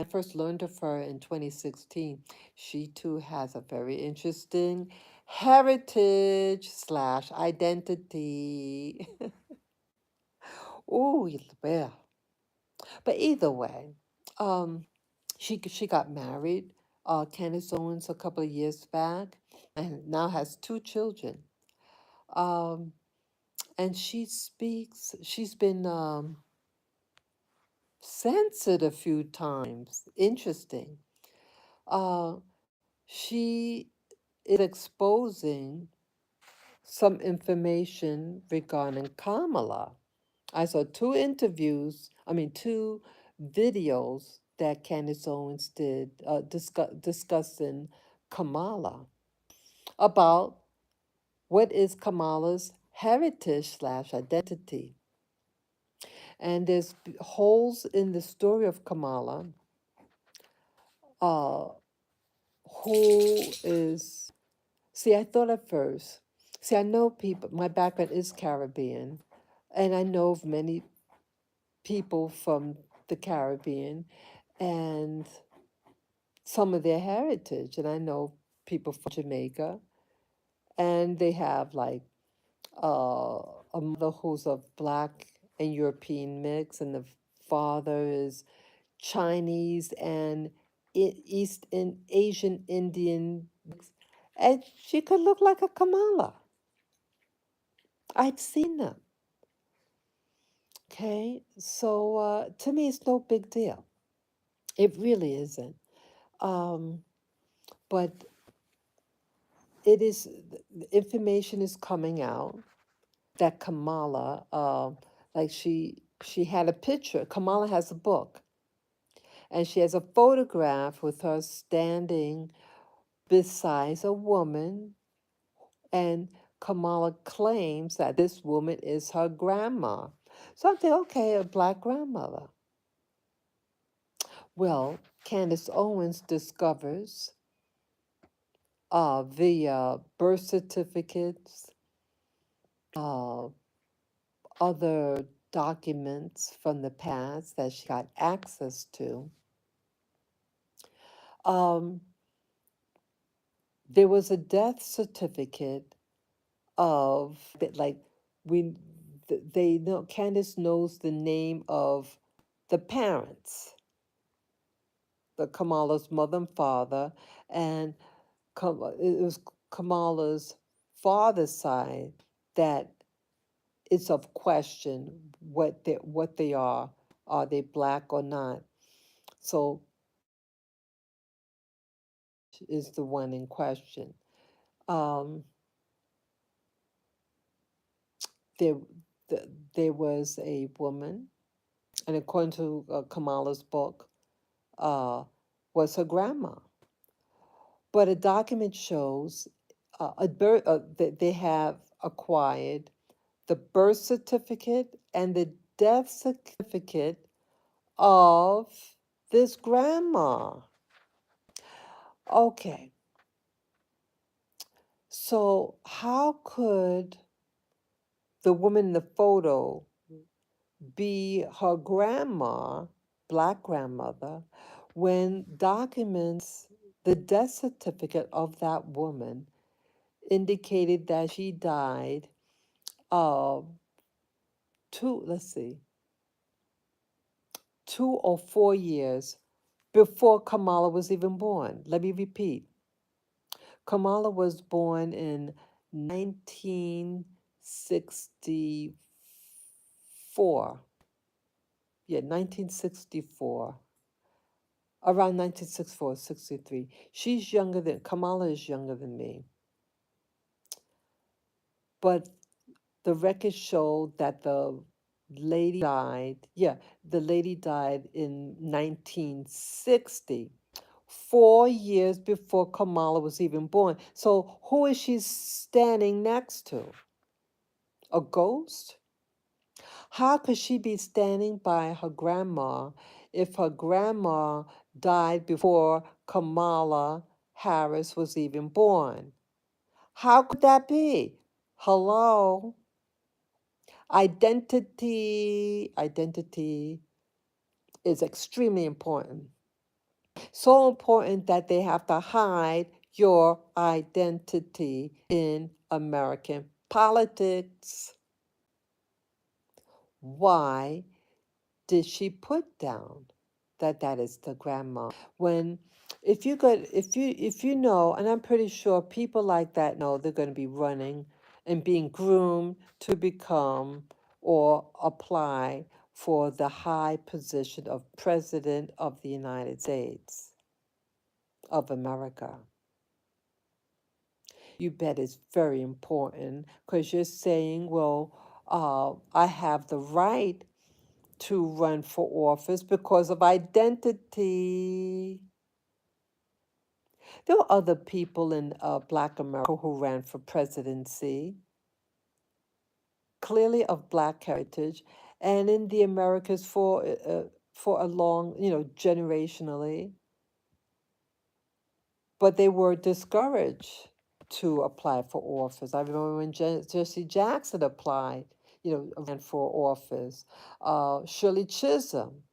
first learned of her in 2016, she too has a very interesting heritage slash identity. Oh, well. But either way, um, she got married, Candace Owens, a couple of years back, and now has two children. Um, and she speaks. She's been censored a few times. Interesting. Uh, she is exposing some information regarding Kamala. I saw two videos that Candace Owens did discussing Kamala about what is Kamala's heritage slash identity. And there's holes in the story of Kamala, uh, who is, see, I thought at first, see, I know people, my background is Caribbean, and I know of many people from the Caribbean and some of their heritage. And I know people from Jamaica, and they have like uh, a mother who's of black and European mix, and the father is Chinese and East and Asian Indian mix. And she could look like a Kamala. I'd seen them. Okay, so to me, it's no big deal. It really isn't. Um, but it is, the information is coming out that Kamala, like she had a picture. Kamala has a book, and she has a photograph with her standing beside a woman, and Kamala claims that this woman is her grandma. So I'm thinking, okay, a black grandmother. Well, Candace Owens discovers via birth certificates, uh, other documents from the past that she got access to. Um, there was a death certificate of that, like we, they know Candace knows the name of the parents, the Kamala's mother and father, and it was Kamala's father's side that it's of question what they are they black or not? So is the one in question. Um, there there was a woman, and according to Kamala's book, uh, was her grandma. But a document shows that they have acquired the birth certificate and the death certificate of this grandma. Okay, so how could the woman in the photo be her grandma, black grandmother, when documents, the death certificate of that woman indicated that she died of let's see, 2 or 4 years before Kamala was even born. Let me repeat. Kamala was born in 1964. Yeah, 1964. Around 1964, 63. Kamala is younger than me. But the records show that the lady died. Yeah, the lady died in 1960, 4 years before Kamala was even born. So who is she standing next to? A ghost? How could she be standing by her grandma if her grandma died before Kamala Harris was even born? How could that be? Hello? Identity is extremely important. So important that they have to hide your identity in American politics. Why did she put down that is the grandma? When if you know, and I'm pretty sure people like that know they're going to be running and being groomed to become or apply for the high position of President of the United States of America. You bet it's very important because you're saying, well, I have the right to run for office because of identity. There were other people in Black America who ran for presidency, clearly of Black heritage, and in the Americas for a long, generationally. But they were discouraged to apply for office. I remember when Jesse Jackson applied, ran for office. Shirley Chisholm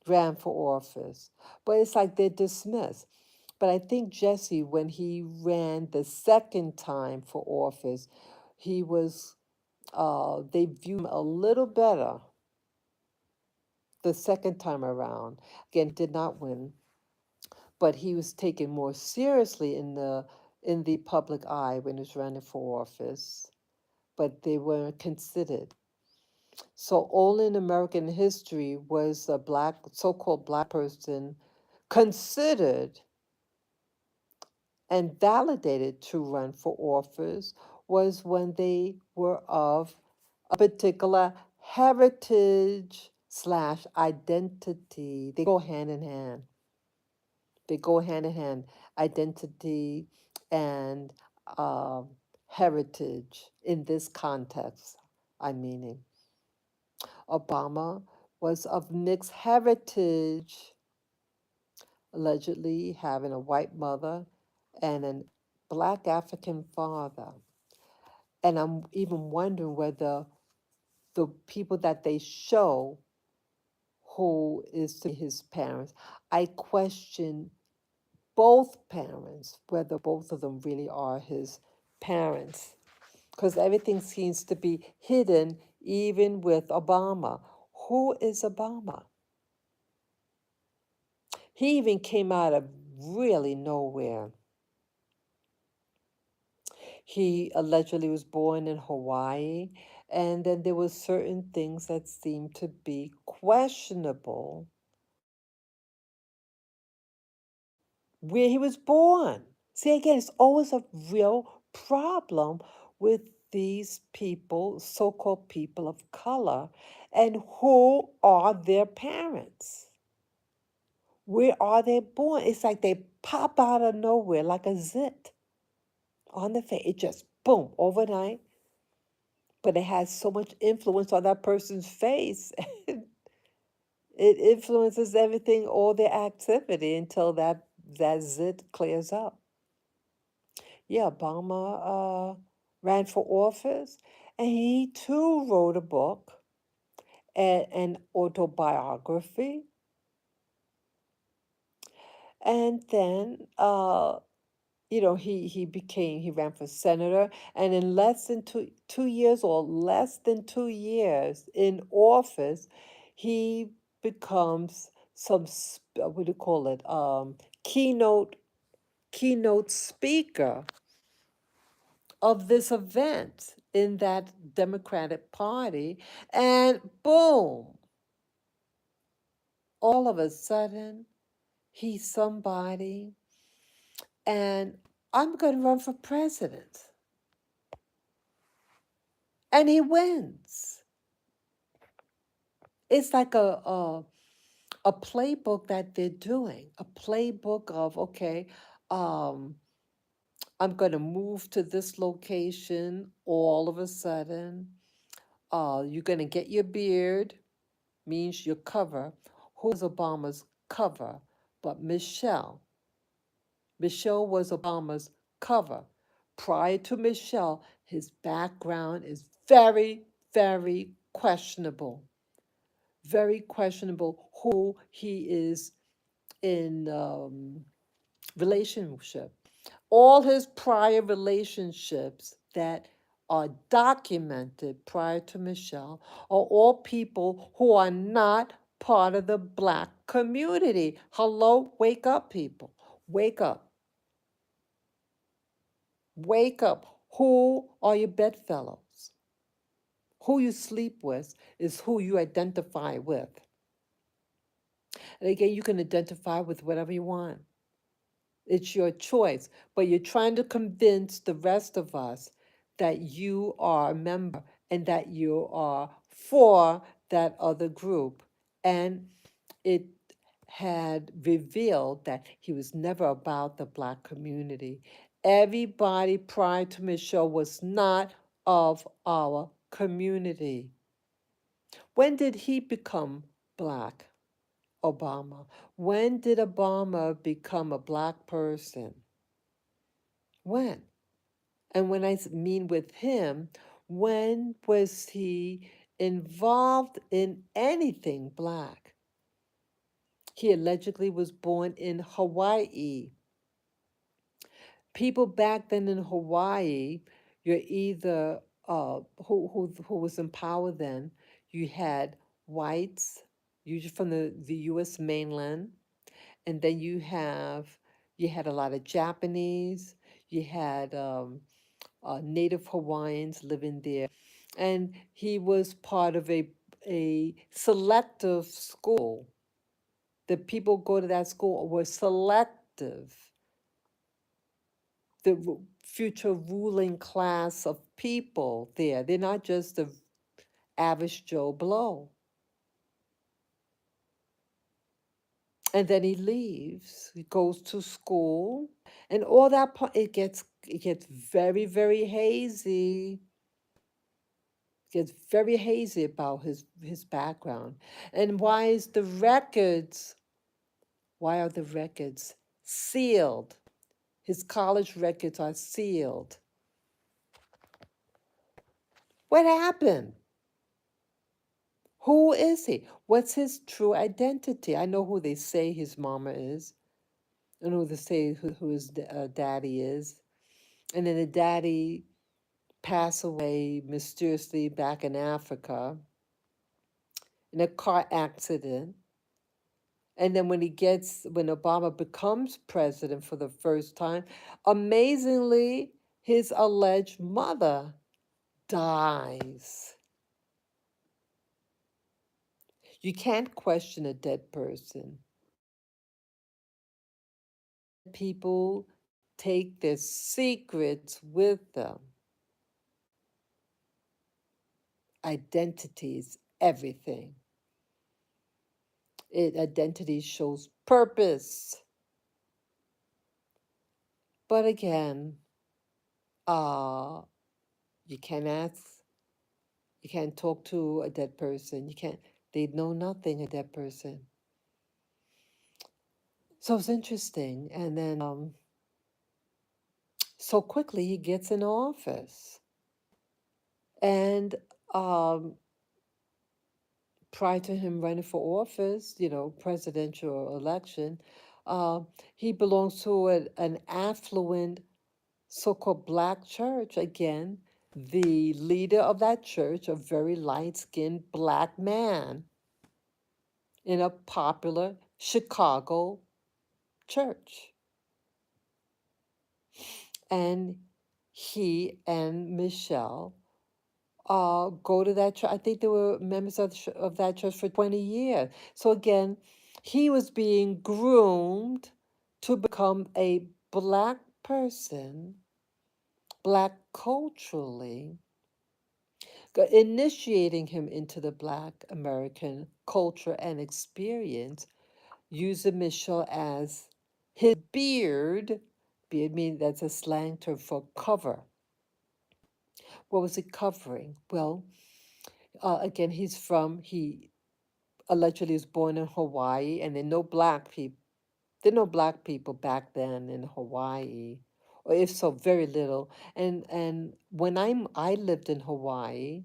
ran for office, but it's like they're dismissed. But I think Jesse, when he ran the second time for office, he was, they viewed him a little better the second time around. Again, did not win, but he was taken more seriously in the public eye when he was running for office, but they weren't considered. So only in American history was a so-called black person considered and validated to run for office was when they were of a particular heritage slash identity. They go hand in hand. They go hand in hand. Identity and heritage in this context, I'm meaning. Obama was of mixed heritage, allegedly having a white mother and a black African father. And I'm even wondering whether the people that they show who is to be his parents, I question both parents, whether both of them really are his parents. Because everything seems to be hidden, even with Obama. Who is Obama? He even came out of really nowhere. He allegedly was born in Hawaii, and then there were certain things that seemed to be questionable where he was born. See, again, it's always a real problem with these people, so called people of color, and who are their parents? Where are they born? It's like they pop out of nowhere like a zit on the face. It just boom overnight, but it has so much influence on that person's face. It influences everything, all their activity until that zit clears up. Yeah, Obama ran for office, and he too wrote a book, an autobiography, and then he ran for senator, and in less than 2 years, or less than 2 years in office, he becomes what do you call it, keynote speaker of this event in that Democratic Party, and boom, all of a sudden he's somebody, and I'm going to run for president, and he wins. It's like a playbook that they're doing, a playbook of, okay, um, I'm going to move to this location all of a sudden. You're going to get your beard, means your cover. Who was Obama's cover? But Michelle. Michelle was Obama's cover. Prior to Michelle, his background is very, very questionable. Very questionable who he is in relationship. All his prior relationships that are documented prior to Michelle are all people who are not part of the Black community. Hello, wake up, people. Wake up. Wake up. Who are your bedfellows? Who you sleep with is who you identify with. And again, you can identify with whatever you want. It's your choice, but you're trying to convince the rest of us that you are a member and that you are for that other group. And it had revealed that he was never about the Black community. Everybody prior to Michelle was not of our community. When did he become Black? Obama. When did Obama become a Black person? When? And when I mean with him, when was he involved in anything Black? He allegedly was born in Hawaii. People back then in Hawaii, you're either who was in power then. You had whites, usually from the U.S. mainland, and then you had a lot of Japanese. You had Native Hawaiians living there, and he was part of a selective school. The people go to that school were selective. The future ruling class of people there. They're not just the average Joe Blow. And then he leaves. He goes to school, and all that it gets very, very hazy. Gets very hazy about his background. And why are the records sealed? His college records are sealed. What happened? Who is he? What's his true identity? I know who they say his mama is, and who they say who his daddy is. And then the daddy passed away mysteriously back in Africa in a car accident. And then when Obama becomes president for the first time, amazingly, his alleged mother dies. You can't question a dead person. People take their secrets with them. Identity is everything. Identity shows purpose. But again, uh, you can't ask, you can't talk to a dead person. You can't, they know nothing, a dead person. So it's interesting. And then so quickly he gets in office. And um, prior to him running for office, presidential election, uh, he belongs to an affluent so-called black church. Again, the leader of that church, a very light-skinned black man in a popular Chicago church. And he and Michelle go to that church. I think they were members of that church for 20 years. So again, he was being groomed to become a black person, black culturally, initiating him into the black American culture and experience, using Michelle as his beard. Beard means that's a slang term for cover. What was it covering? Well, again, he allegedly was born in Hawaii, and there are no black people back then in Hawaii, or if so, very little. And when I lived in Hawaii,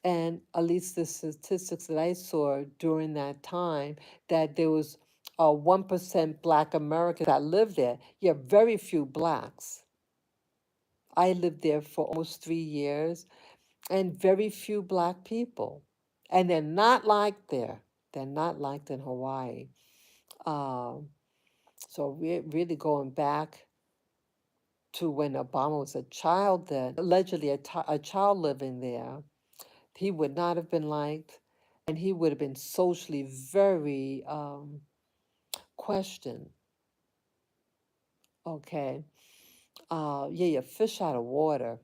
and at least the statistics that I saw during that time, that there was 1% Black Americans that lived there. Yeah, very few blacks. I lived there for almost 3 years, and very few black people. And they're not like there. They're not like in Hawaii. Um, so we're really going back to when Obama was a child then, allegedly a child living there. He would not have been liked, and he would have been socially very questioned. Okay. Yeah, yeah, fish out of water.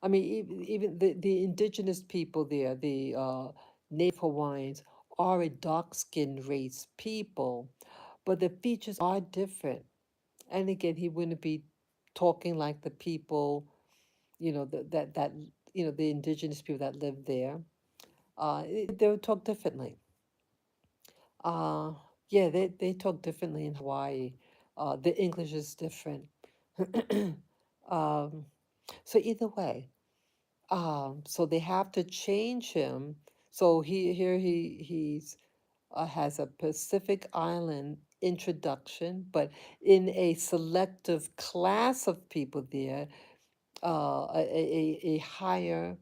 I mean, even the indigenous people there, the Native Hawaiians, are a dark-skinned race people, but the features are different. And again, he wouldn't be talking like the people, the indigenous people that live there. They would talk differently. Uh, yeah, they talk differently in Hawaii. The English is different. um, so either way, so they have to change him. So he's has a Pacific Island introduction, but in a selective class of people there, a higher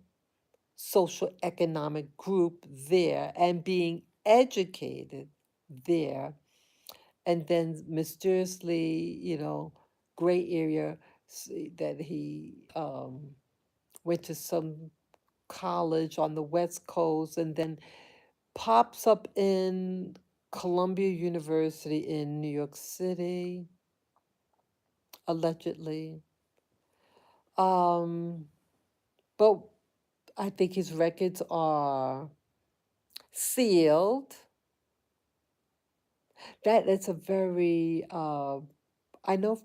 social economic group there, and being educated there, and then mysteriously, gray area, that he went to some college on the West Coast, and then pops up in Columbia University in New York City, allegedly. Um, but I think his records are sealed. That's a very I know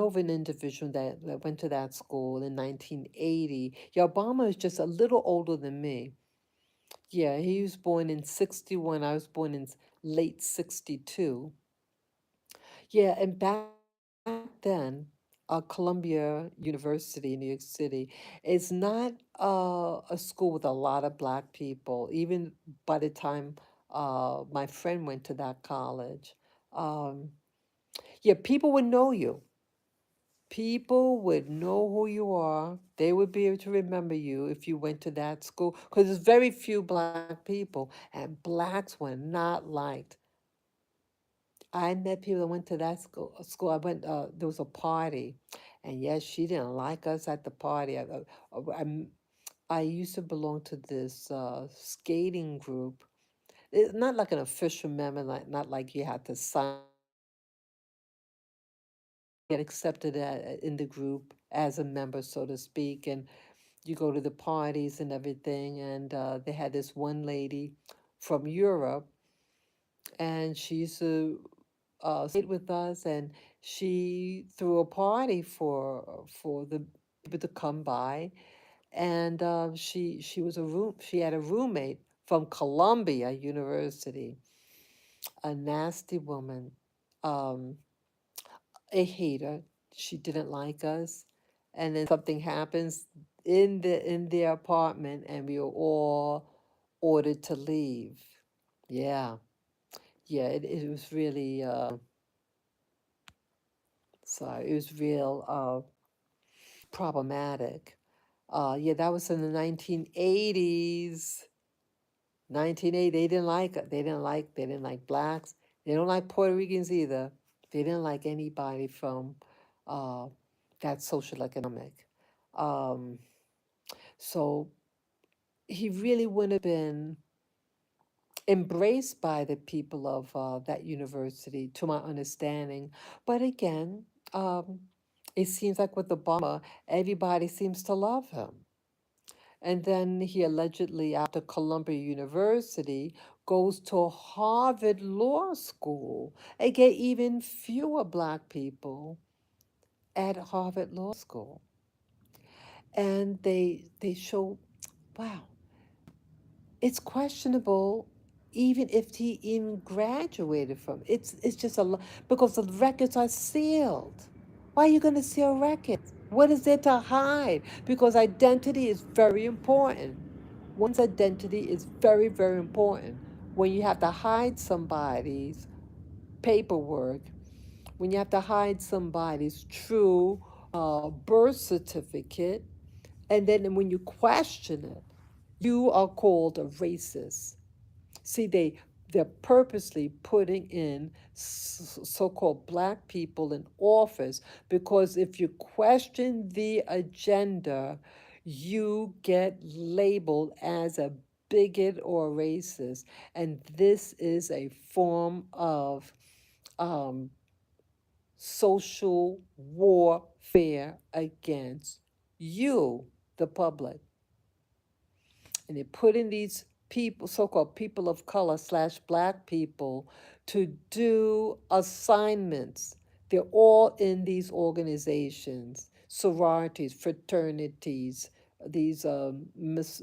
of an individual that went to that school in 1980. Yeah, Obama is just a little older than me. Yeah, he was born in 61. I was born in late 62. Yeah, and back then, Columbia University in New York City is not a school with a lot of black people, even by the time my friend went to that college. Um, yeah, people would know you. People would know who you are. They would be able to remember you if you went to that school, because there's very few black people, and blacks were not liked. I met people that went to that school. I went. There was a party, and yes, she didn't like us at the party. I used to belong to this skating group. It's not like an official member, not like you had to sign get accepted in the group as a member, so to speak. And you go to the parties and everything, and they had this one lady from Europe, and she used to stayed with us, and she threw a party for the people to come by, and she was a room she had a roommate from Columbia University, a nasty woman, um, a hater. She didn't like us, and then something happens in their apartment, and we were all ordered to leave. Yeah, yeah, it was really sorry, it was real problematic. Yeah, that was in the 1980s. 1980, they didn't like it. They didn't like blacks. They don't like Puerto Ricans either. They didn't like anybody from uh, that social economic. Um, so he really wouldn't have been embraced by the people of that university, to my understanding. But again, um, it seems like with Obama, everybody seems to love him. And then he allegedly, after Columbia University, goes to Harvard Law School and get even fewer black people at Harvard Law School. And they show, wow, it's questionable even if he even graduated from it's just a because the records are sealed. Why are you going to seal records? What is there to hide? Because identity is very important. One's identity is very, very important. When you have to hide somebody's paperwork, when you have to hide somebody's true birth certificate, and then when you question it, you are called a racist. See, they're purposely putting in so-called black people in office because if you question the agenda, you get labeled as a bigot or racist, and this is a form of um, social warfare against you, the public. And they're putting these people, so-called people of color slash black people, to do assignments. They're all in these organizations, sororities, fraternities, these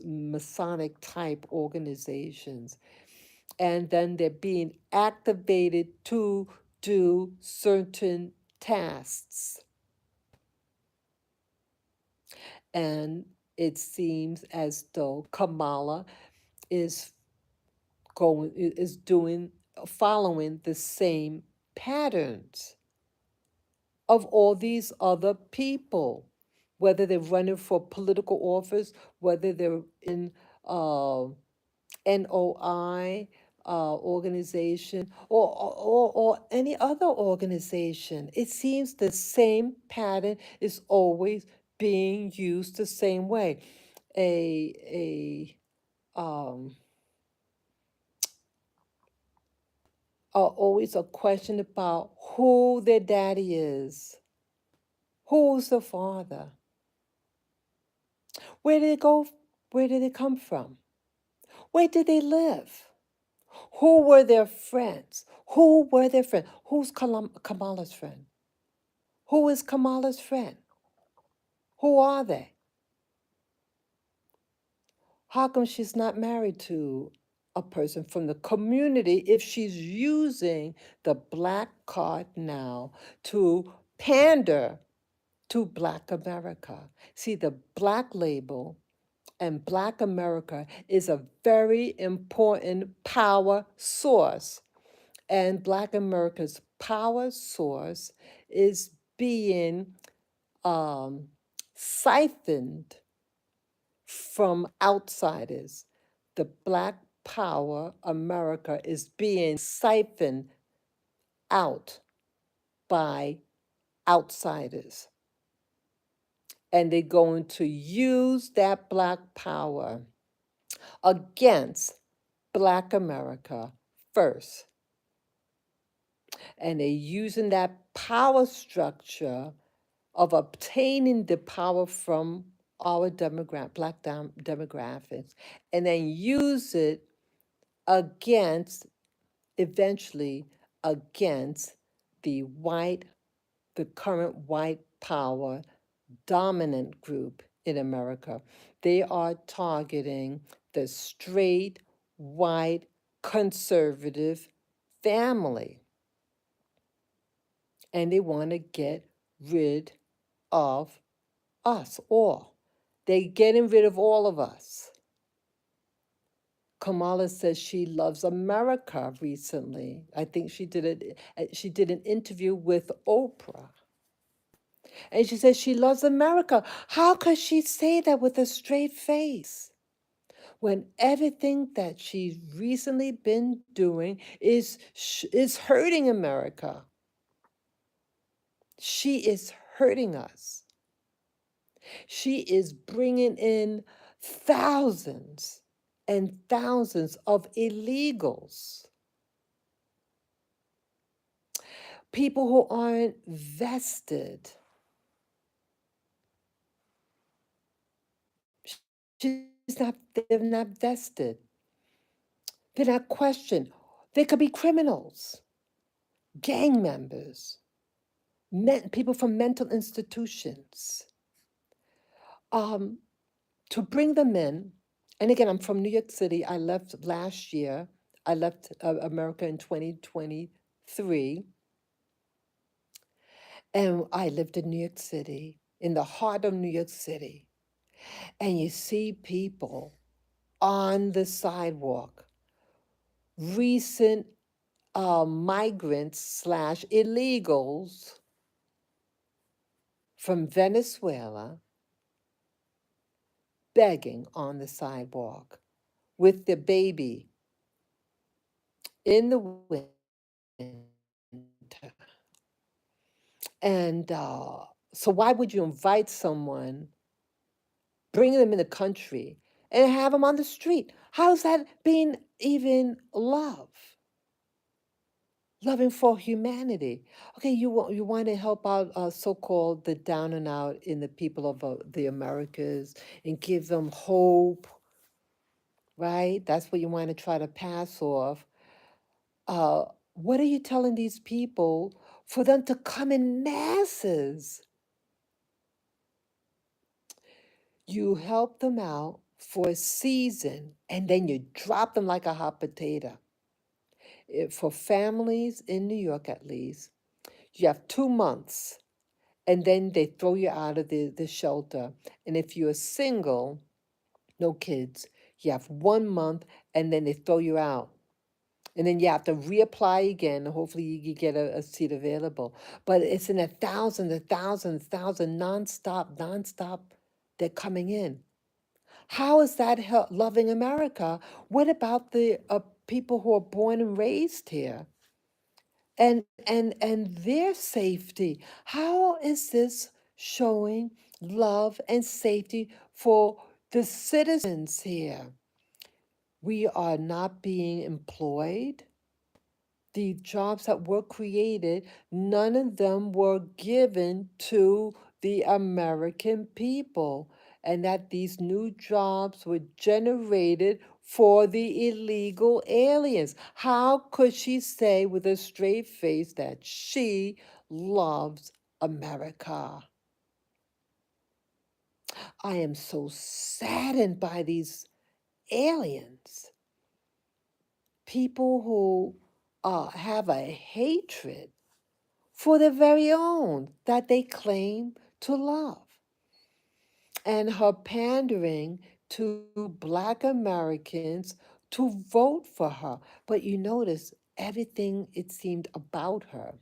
Masonic type organizations. And then they're being activated to do certain tasks. And it seems as though Kamala is is doing following the same patterns of all these other people, whether they're running for political office, whether they're in uh, NOI organization, or any other organization. It seems the same pattern is always being used the same way. A always a question about who their daddy is, who's the father, where did they go, where did they come from, where did they live, who were their friends, who were their friends, who's Kamala's friend, who is Kamala's friend, who are they, how come she's not married to a person from the community if she's using the black card now to pander to Black America? See, the black label and Black America is a very important power source. And Black America's power source is being um, siphoned from outsiders. The Black power America is being siphoned out by outsiders. And they're going to use that black power against Black America first. And they're using that power structure of obtaining the power from our demographics, and then use it against, eventually, against the white, the current white power dominant group in America. They are targeting the straight, white, conservative family. And they want to get rid of us all. They're getting rid of all of us. Kamala says she loves America recently. I think she did it. She did an interview with Oprah. And she says she loves America. How could she say that with a straight face? When everything that she's recently been doing is hurting America. She is hurting us. She is bringing in thousands and thousands of illegals, people who aren't vested. They're not vested. They're not questioned. They could be criminals, gang members, people from mental institutions. To bring them in, and again, I'm from New York City. I left last year. I left America in 2023, and I lived in New York City, in the heart of New York City. And you see people on the sidewalk, recent migrants slash illegals from Venezuela begging on the sidewalk with the baby in the winter. And so, why would you invite someone, bring them in the country, and have them on the street? How's that being even love? Loving for humanity. Okay, you want to help out so-called the down and out in the people of the Americas and give them hope, right? That's what you want to try to pass off. Uh, what are you telling these people for them to come in masses? You help them out for a season and then you drop them like a hot potato. For families in New York, at least, you have 2 months and then they throw you out of the shelter. And if you're single, no kids, you have 1 month and then they throw you out. And then you have to reapply again. Hopefully, you get a seat available. But it's in a thousand, nonstop. They're coming in. How is that loving America? What about the people who are born and raised here, and their safety? How is this showing love and safety for the citizens here? We are not being employed. The jobs that were created, none of them were given to the American people, and that these new jobs were generated for the illegal aliens. How could she say with a straight face that she loves America? I am so saddened by these aliens, people who have a hatred for their very own that they claim to love. And her pandering to Black Americans to vote for her. But you notice everything, it seemed, about her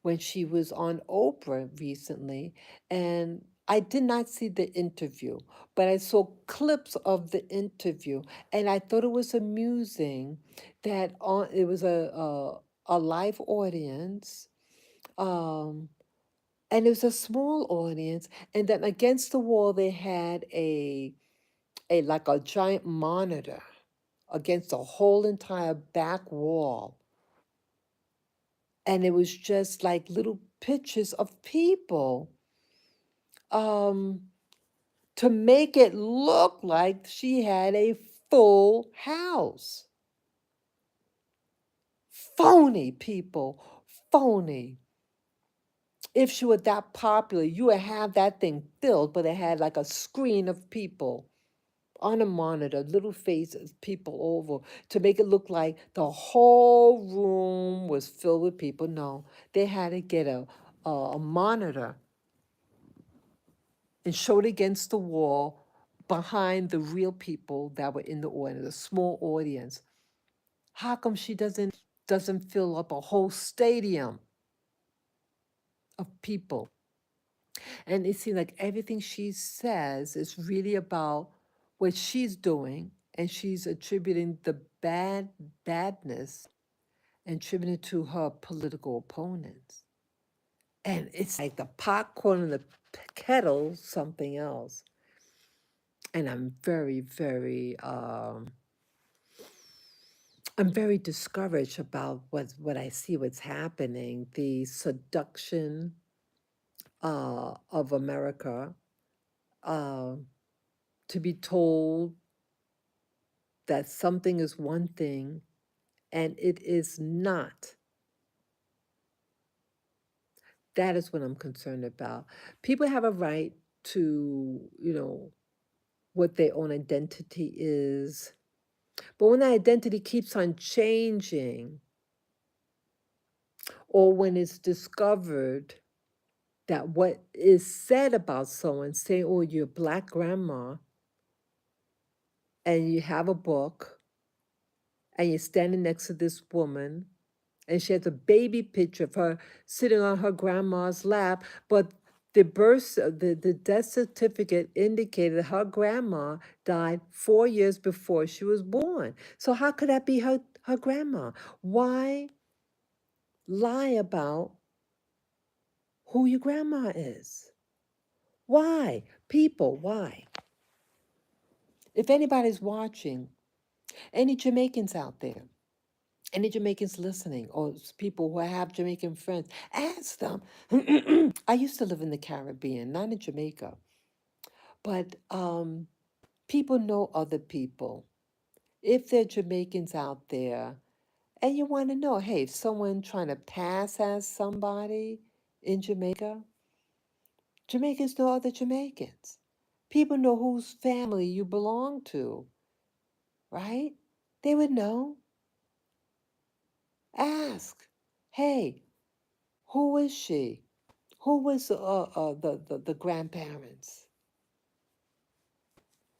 when she was on Oprah recently. And I did not see the interview, but I saw clips of the interview, and I thought it was amusing that it was a live audience, um, and it was a small audience, and then against the wall they had a like a giant monitor against the whole entire back wall, and it was just like little pictures of people, um to make it look like she had a full house. Phony, people, phony. If she were that popular, you would have that thing filled, but it had like a screen of people on a monitor, little faces, people over, to make it look like the whole room was filled with people. No, they had to get a monitor and show it against the wall behind the real people that were in the audience, a small audience. How come she doesn't fill up a whole stadium of people? And it seems like everything she says is really about what she's doing, and she's attributing the badness and attributing it to her political opponents. And it's like the pot calling the kettle something else. And I'm very discouraged about what I see what's happening, the seduction of America, uh, to be told that something is one thing and it is not. That is what I'm concerned about. People have a right to, what their own identity is. But when that identity keeps on changing, or when it's discovered that what is said about someone, say, oh, you're Black grandma, and you have a book, and you're standing next to this woman, and she has a baby picture of her sitting on her grandma's lap, but the death certificate indicated her grandma died 4 years before she was born. So how could that be her grandma? Why lie about who your grandma is? Why? People, why? If anybody's watching, any Jamaicans out there, any Jamaicans listening, or people who have Jamaican friends, ask them. I used to live in the Caribbean, not in Jamaica, but people know other people. If there are Jamaicans out there, and you want to know, hey, if someone trying to pass as somebody in Jamaica, Jamaicans know other Jamaicans. People know whose family you belong to, right? They would know. Ask, hey, who is she? Who was the grandparents?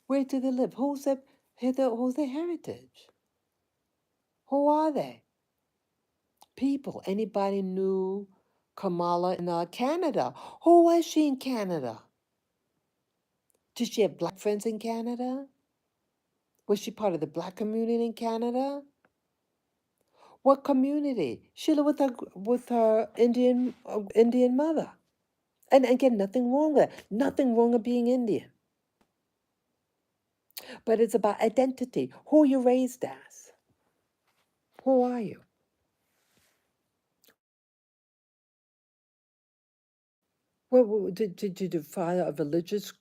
Where do they live? Who's their heritage? Who are they? People. Anybody knew Kamala in Canada? Who was she in Canada? Did she have Black friends in Canada? Was she part of the Black community in Canada? What community? She lived with her Indian mother. And again, nothing wrong with it. Nothing wrong with being Indian. But it's about identity. Who you raised as? Who are you? Well, did you follow a religious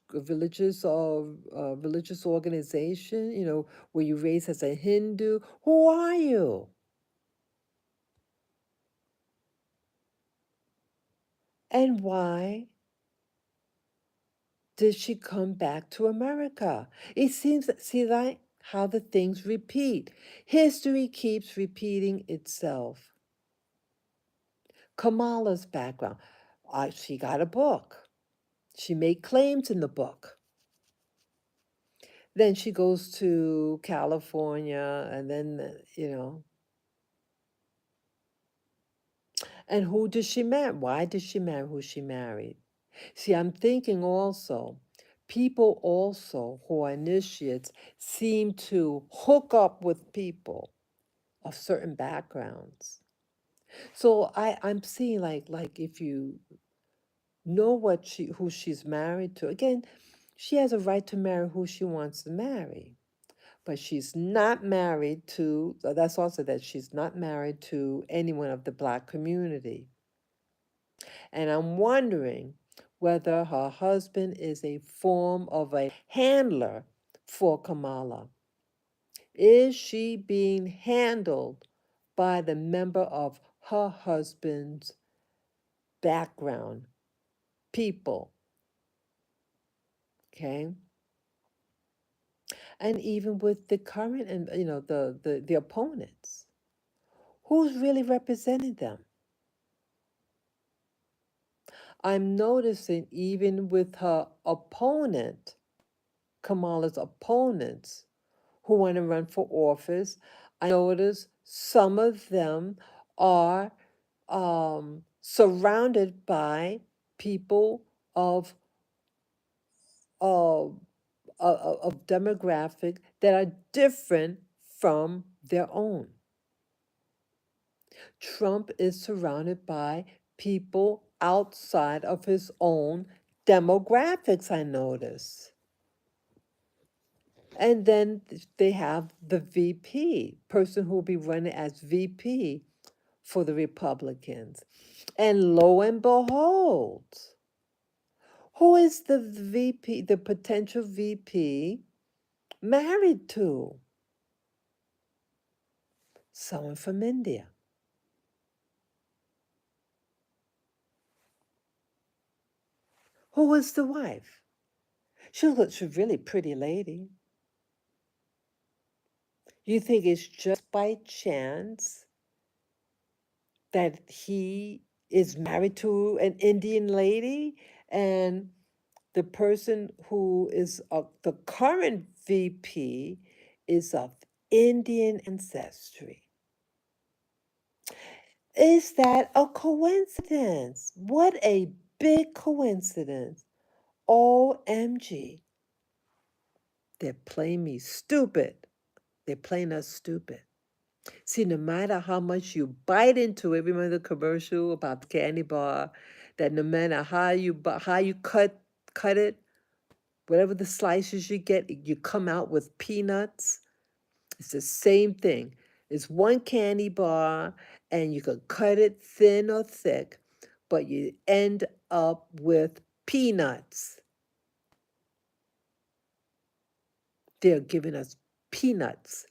organization? Were you raised as a Hindu? Who are you? And why did she come back to America? It seems that, see, like how the things repeat. History keeps repeating itself. Kamala's background. She got a book. She made claims in the book. Then she goes to California, and then. And who does she marry? Why did she marry who she married? See, I'm thinking also, people also who are initiates seem to hook up with people of certain backgrounds. So I'm seeing like if you know who she's married to, again, she has a right to marry who she wants to marry. But she's not married to, that's also that she's not married to anyone of the Black community. And I'm wondering whether her husband is a form of a handler for Kamala. Is she being handled by the member of her husband's background, people? Okay. And even with the current and the opponents, who's really representing them? I'm noticing even with her opponent, Kamala's opponents who want to run for office, I notice some of them are surrounded by people of, of demographic that are different from their own. Trump is surrounded by people outside of his own demographics, I notice. And then they have the VP, person who will be running as VP for the Republicans. And lo and behold, who is the VP, the potential VP, married to? Someone from India. Who was the wife? She's a really pretty lady. You think it's just by chance that he is married to an Indian lady and the person who is the current VP is of Indian ancestry? Is that a coincidence? What a big coincidence. OMG. They're playing me stupid. They're playing us stupid. See, no matter how much you bite into it, remember the commercial about the candy bar, that no matter how you cut it, whatever the slices you get, you come out with peanuts. It's the same thing. It's one candy bar, and you can cut it thin or thick, but you end up with peanuts. They're giving us peanuts.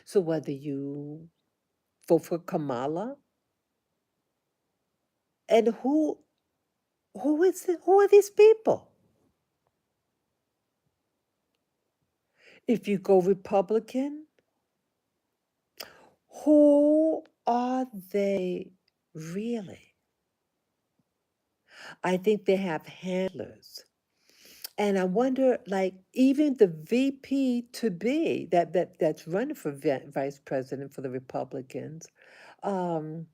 So whether you vote for Kamala, and who is it? Who are these people? If you go Republican, who are they really? I think they have handlers. And I wonder, like, even the VP to be that's running for vice president for the Republicans. Um,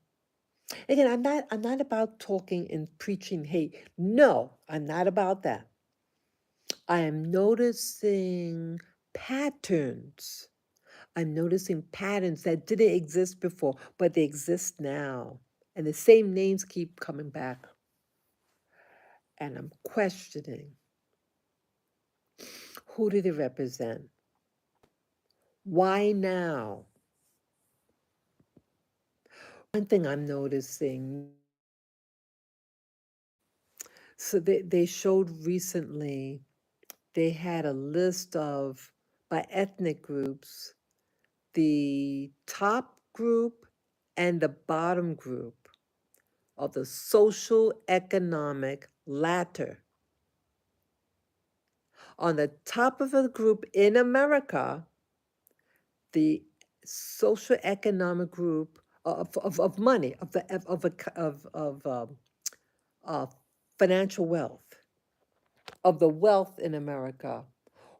Again, I'm not about talking and preaching hate. No, I'm not about that. I am noticing patterns. I'm noticing patterns that didn't exist before, but they exist now. And the same names keep coming back. And I'm questioning, who do they represent? Why now? One thing I'm noticing, so they showed recently, they had a list of, by ethnic groups, the top group and the bottom group of the social economic ladder. On the top of the group in America, the social economic group of money, of financial wealth, of the wealth in America.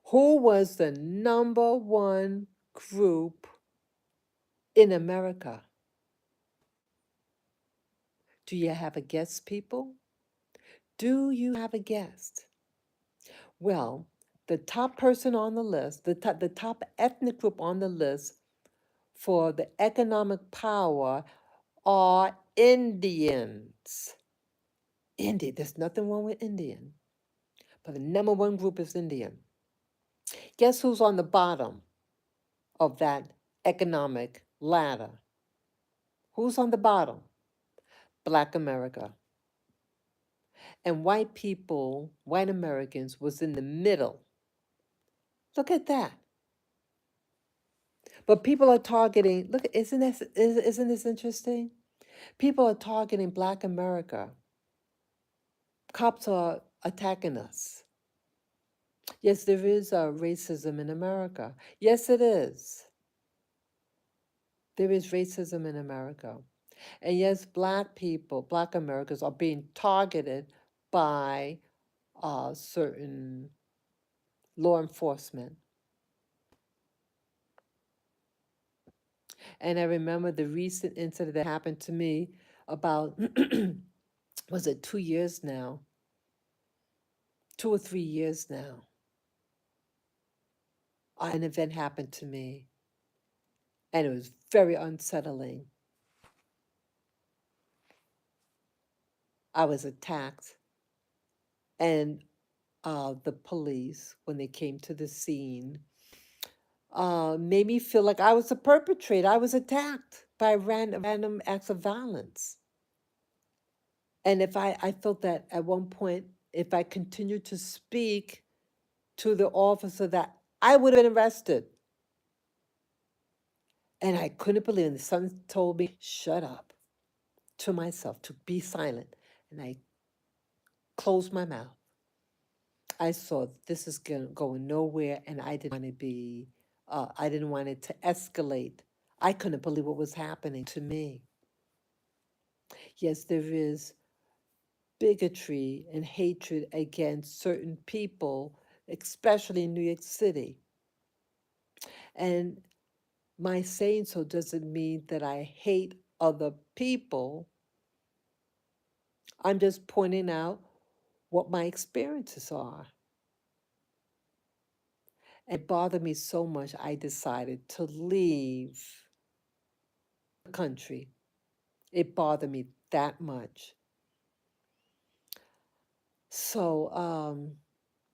Who was the number one group in America? Do you have a guess, people? Do you have a guess? Well, the top person on the list, the top ethnic group on the list for the economic power are Indians. Indian, there's nothing wrong with Indian, but the number one group is Indian. Guess who's on the bottom of that economic ladder? Who's on the bottom? Black America. and white people, white Americans, was in the middle. Look at that. But people are targeting, look, isn't this interesting? People are targeting Black America. Cops are attacking us. Yes, there is racism in America. Yes, it is. There is racism in America. And yes, Black people, Black Americans are being targeted by certain law enforcement. And I remember the recent incident that happened to me about, was it 2 years now? 2 or 3 years now. An event happened to me, and it was very unsettling. I was attacked, and the police, when they came to the scene, made me feel like I was a perpetrator. I was attacked by random acts of violence. And if I felt that at one point, if I continued to speak to the officer, that I would have been arrested. And I couldn't believe it. The son told me, shut up, to myself, to be silent. And I closed my mouth. I saw this is going nowhere, and I didn't want to be, I didn't want it to escalate. I couldn't believe what was happening to me. Yes, there is bigotry and hatred against certain people, especially in New York City. And my saying so doesn't mean that I hate other people. I'm just pointing out what my experiences are. It bothered me so much, I decided to leave the country. It bothered me that much. So,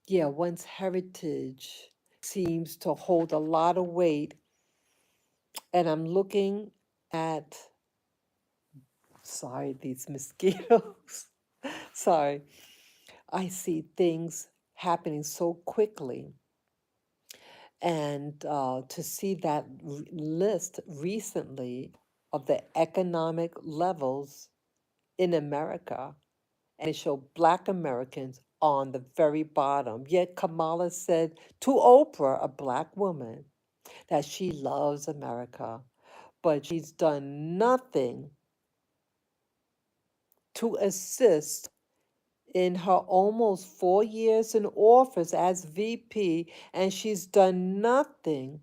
yeah, one's heritage seems to hold a lot of weight. And I'm looking at, sorry, these mosquitoes. Sorry. I see things happening so quickly. And to see that list recently of the economic levels in America, and it showed Black Americans on the very bottom. Yet Kamala said to Oprah, a Black woman, that she loves America, but she's done nothing to assist in her almost 4 years in office as VP, and she's done nothing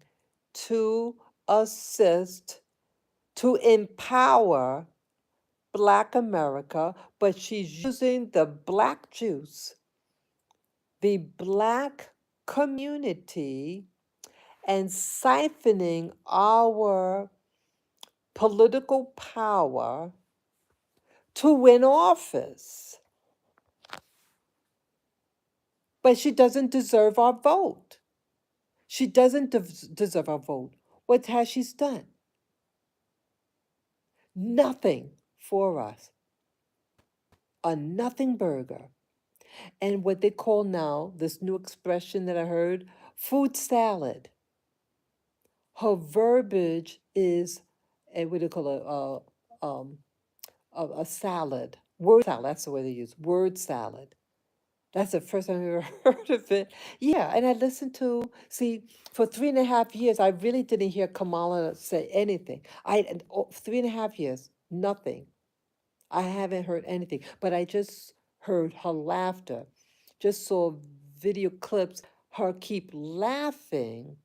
to assist, to empower Black America, but she's using the Black juice, the Black community, and siphoning our political power to win office. But she doesn't deserve our vote. She doesn't deserve our vote. What has she done? Nothing for us. A nothing burger. And what they call now, this new expression that I heard, food salad. Her verbiage is what do you call a salad. Word salad, that's the way they use word salad. That's the first time I've ever heard of it. Yeah, and I listened to, see, for 3.5 years, I really didn't hear Kamala say anything. 3.5 years, nothing. I haven't heard anything, but I just heard her laughter. Just saw video clips, her keep laughing,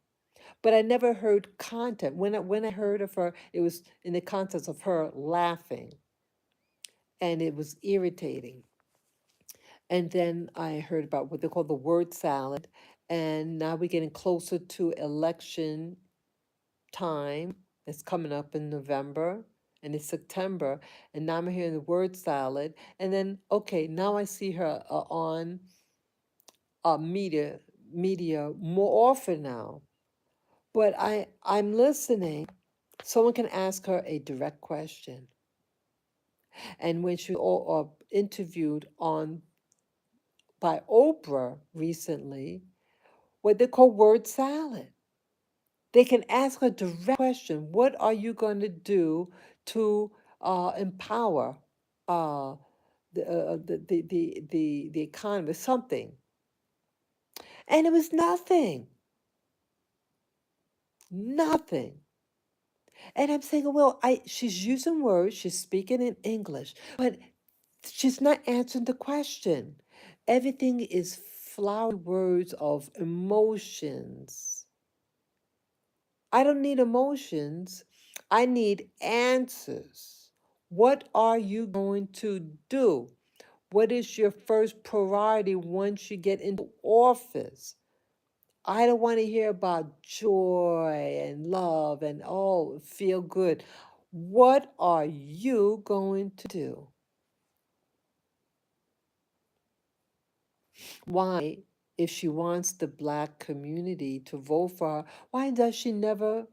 but I never heard content. When I heard of her, it was in the context of her laughing, and it was irritating. And then I heard about what they call the word salad. And now we're getting closer to election time. It's coming up in November and it's September. And now I'm hearing the word salad. And then, okay, now I see her on media more often now. But I'm listening. Someone can ask her a direct question. And when she interviewed on by Oprah recently what they call word salad. They can ask a direct question. What are you going to do to empower uh, the economy? Something. And it was nothing. Nothing. And I'm saying, well, she's using words, she's speaking in English, but she's not answering the question. Everything is flowery words of emotions. I don't need emotions. I need answers. What are you going to do? What is your first priority once you get into office? I don't want to hear about joy and love and oh, feel good. What are you going to do? Why, if she wants the black community to vote for her, why does she never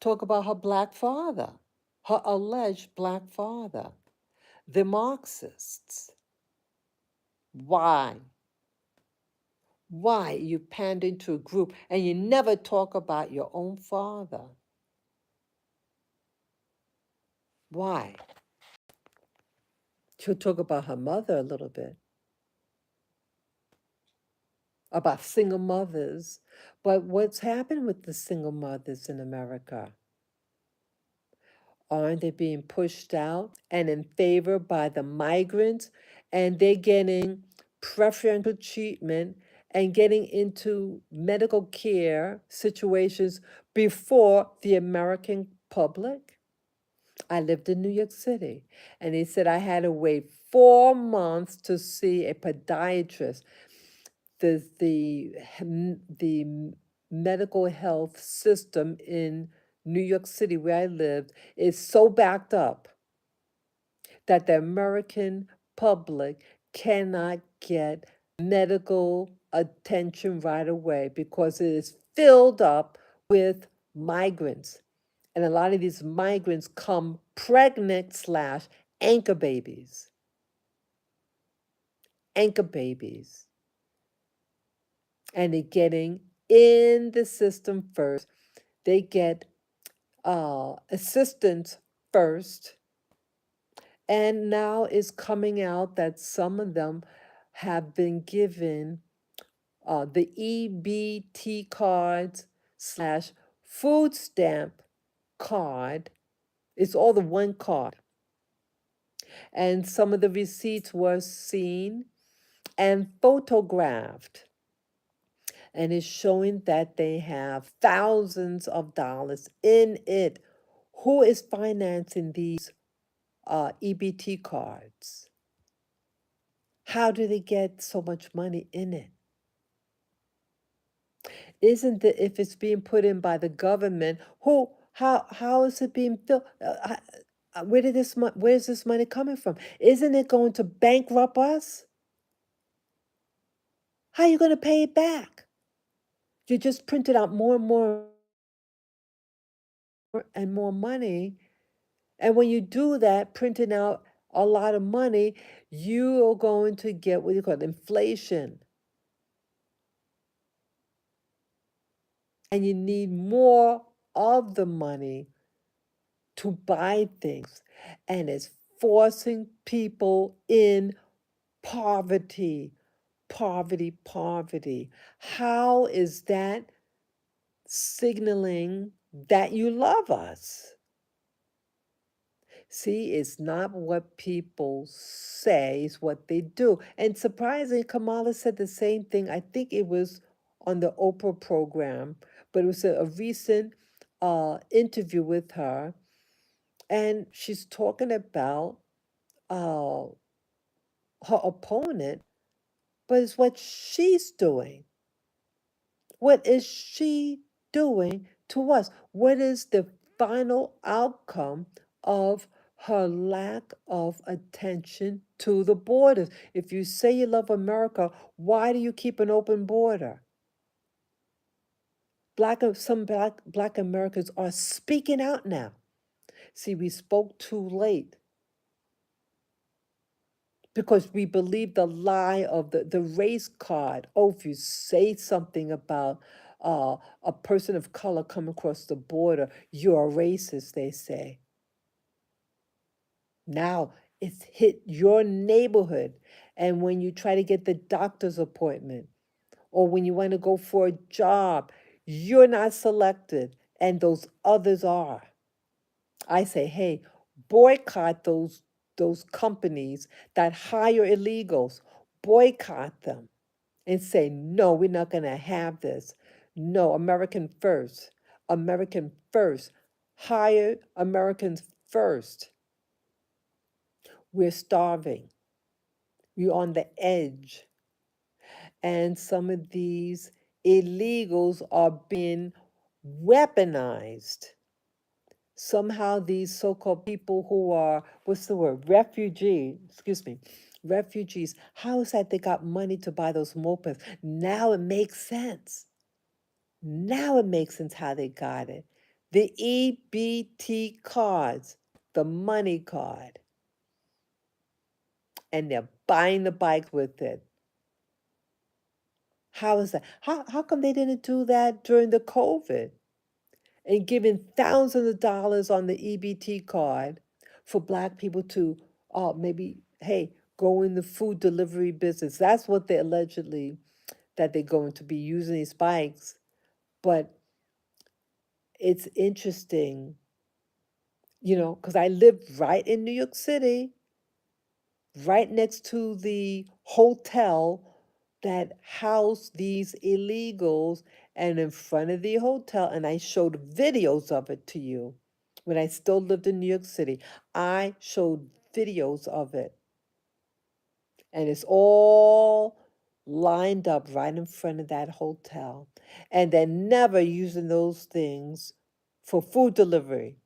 talk about her black father, her alleged black father, the Marxists? Why? Why you pander to a group and you never talk about your own father? Why? She'll talk about her mother a little bit, about single mothers. But what's happened with the single mothers in America? Aren't they being pushed out and in favor by the migrants? And they're getting preferential treatment and getting into medical care situations before the American public? I lived in New York City, and they said I had to wait 4 months to see a podiatrist. The medical health system in New York City, where I lived, is so backed up that the American public cannot get medical attention right away because it is filled up with migrants. And a lot of these migrants come pregnant slash anchor babies. Anchor babies. And they're getting in the system first. They get assistance first. And now it's coming out that some of them have been given the EBT cards slash food stamp card. It's all the one card. And some of the receipts were seen and photographed. And it's showing that they have thousands of dollars in it. Who is financing these EBT cards? How do they get so much money in it? Isn't it, if it's being put in by the government, how is it being filled? Where's this money coming from? Isn't it going to bankrupt us? How are you going to pay it back? You just printed out more and more and more money. And when you do that, printing out a lot of money, you are going to get what you call inflation. And you need more of the money to buy things. And it's forcing people in poverty, poverty, poverty. How is that signaling that you love us? See, it's not what people say, it's what they do. And surprisingly, Kamala said the same thing. I think it was on the Oprah program, but it was a recent interview with her. And she's talking about uh, her opponent, but it's what she's doing. What is she doing to us? What is the final outcome of her lack of attention to the borders? If you say you love America, why do you keep an open border? Some black Americans are speaking out now. See, we spoke too late. because we believe the lie of the race card. Oh, if you say something about a person of color coming across the border, you're a racist, they say. Now it's hit your neighborhood. And when you try to get the doctor's appointment or when you want to go for a job, you're not selected and those others are. I say, hey, boycott those companies that hire illegals. Boycott them and say, no, we're not going to have this. No, American first. American first. Hire Americans first. We're starving. We're on the edge. And some of these illegals are being weaponized. Somehow these so-called people who are, what's the word, refugees, how is that they got money to buy those mopeds? Now it makes sense. Now it makes sense how they got it. The EBT cards, the money card, and they're buying the bike with it. How is that? How come they didn't do that during the COVID? And giving thousands of dollars on the EBT card for Black people to maybe, hey, go in the food delivery business. That's what they allegedly, that they're going to be using these bikes. But it's interesting, because I live right in New York City, right next to the hotel that housed these illegals, and in front of the hotel, and I showed videos of it to you when I still lived in New York City. I showed videos of it, and it's all lined up right in front of that hotel. And they're never using those things for food delivery.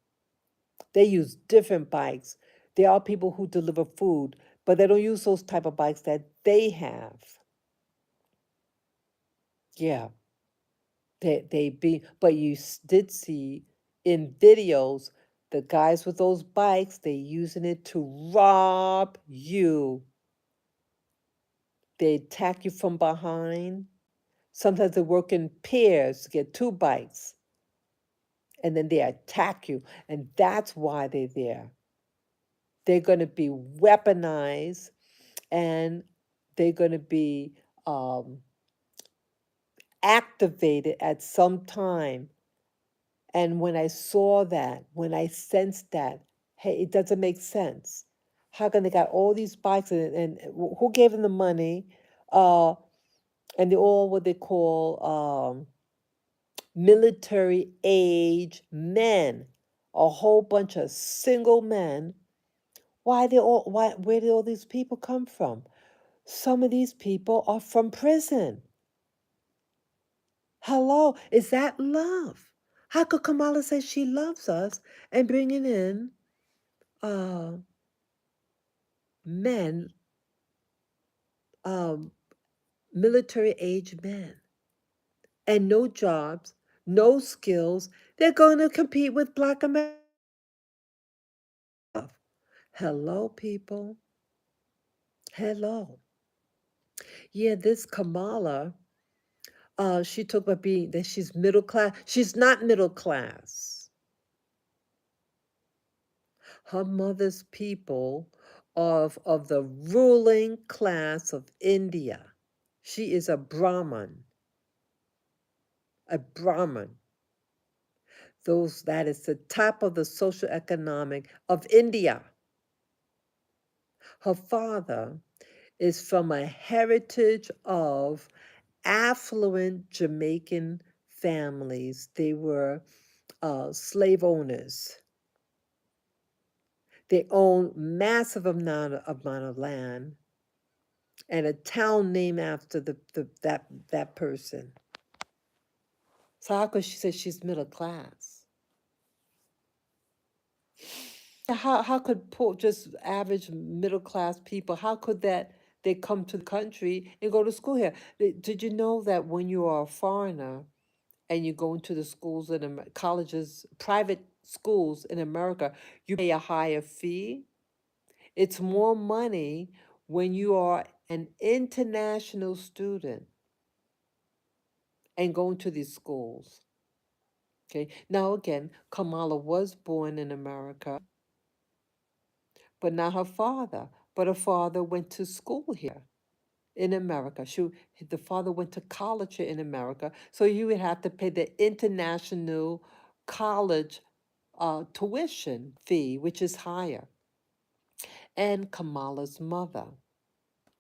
They use different bikes. There are people who deliver food, but they don't use those type of bikes that they have. Yeah, but you did see in videos the guys with those bikes, they using it to rob you. They attack you from behind. Sometimes they work in pairs to get two bikes, and then they attack you, and that's why they're there. They're going to be weaponized, and they're going to be um, activated at some time. And when I saw that, when I sensed that, hey, it doesn't make sense. How come they got all these bikes and who gave them the money? Uh, and they're all what they call military age men, a whole bunch of single men. Where did all these people come from? Some of these people are from prison. Hello, is that love? How could Kamala say she loves us and bringing in uh, men, um, military age men, and no jobs, no skills? They're going to compete with Black America. Hello, people. Hello. Yeah, this Kamala, she talked about being that she's middle class. She's not middle class. Her mother's people of the ruling class of India. She is a Brahmin. A Brahmin. That is the top of the social economic of India. Her father is from a heritage of affluent Jamaican families. They were slave owners. They own massive amount of land and a town named after that person. So how could she say she's middle class? How could poor, just average middle class people, how could that they come to the country and go to school here? Did you know that when you are a foreigner and you go into the schools and colleges, private schools in America, you pay a higher fee? It's more money when you are an international student and going to these schools. Okay. Now again, Kamala was born in America, but not her father. But her father went to school here in America. The father went to college here in America, so you would have to pay the international college tuition fee, which is higher. And Kamala's mother.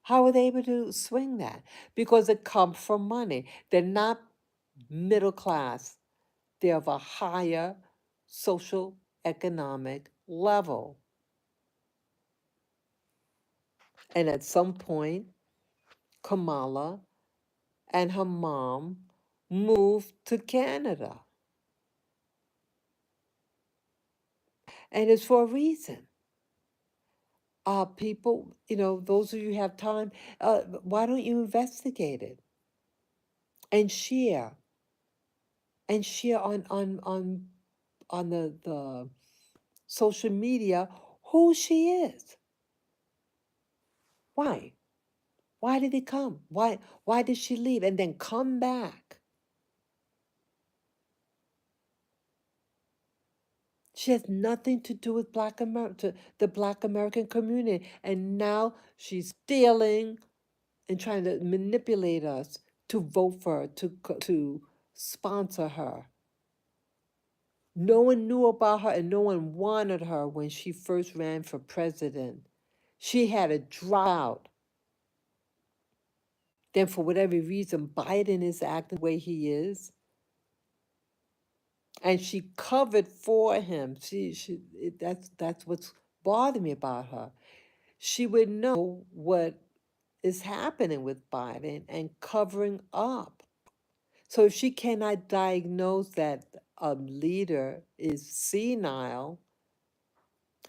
How are they able to swing that? Because it comes from money. They're not middle class. They're of a higher social economic level. And at some point, Kamala and her mom moved to Canada. And it's for a reason. People, those of you who have time, why don't you investigate it and share on the social media who she is. Why? Why did it come? Why did she leave and then come back? She has nothing to do with the Black American community. And now she's stealing and trying to manipulate us to vote for her, to sponsor her. No one knew about her and no one wanted her when she first ran for president. She had a drought. Then, for whatever reason, Biden is acting the way he is, and she covered for him. That's what's bothering me about her. She would know what is happening with Biden and covering up. So if she cannot diagnose that a leader is senile,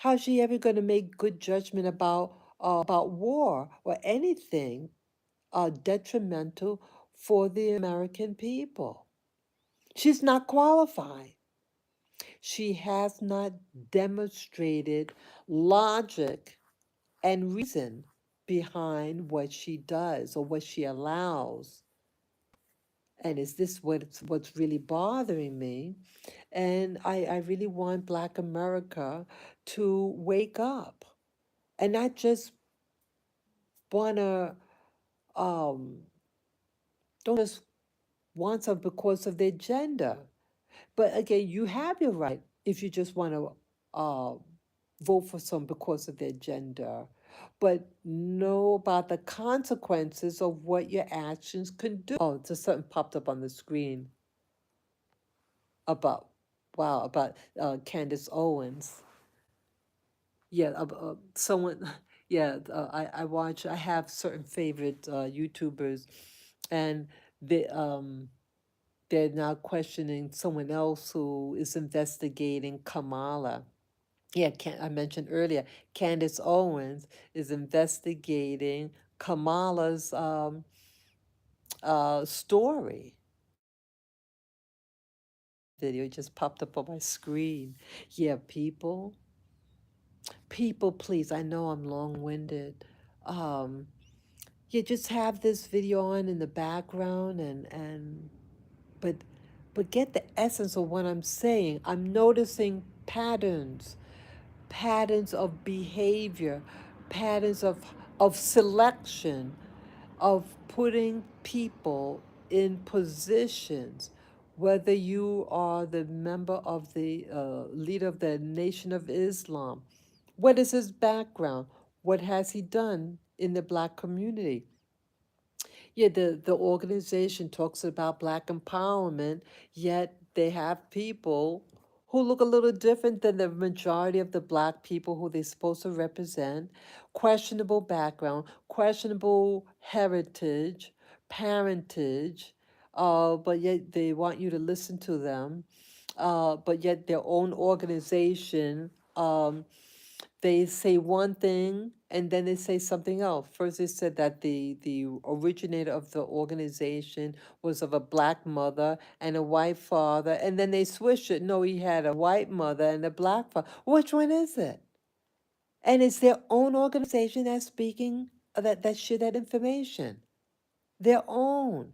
how's she ever going to make good judgment about war or anything detrimental for the American people? She's not qualified. She has not demonstrated logic and reason behind what she does or what she allows. And is this what's really bothering me? And I really want Black America to wake up and not just want to, um, don't just want some because of their gender. But again, you have your right if you just want to vote for some because of their gender. But know about the consequences of what your actions can do. Oh, just something popped up on the screen about, wow, about Candace Owens. Yeah, someone, yeah, I have certain favorite YouTubers, and they, they're now questioning someone else who is investigating Kamala. Yeah, I mentioned earlier, Candace Owens is investigating Kamala's story. Video just popped up on my screen. Yeah, people, please, I know I'm long-winded. Um, yeah, just have this video on in the background but but get the essence of what I'm saying. I'm noticing patterns of behavior, patterns of selection, of putting people in positions, whether you are the member of the leader of the Nation of Islam. What is his background? What has he done in the Black community? Yeah, the organization talks about Black empowerment, yet they have people who look a little different than the majority of the Black people who they're supposed to represent. Questionable background, questionable heritage, parentage, but yet they want you to listen to them. But yet their own organization, they say one thing and then they say something else. First, they said that the originator of the organization was of a Black mother and a white father, and then they switched it. No, he had a white mother and a Black father. Which one is it? And it's their own organization that's speaking that share that information, their own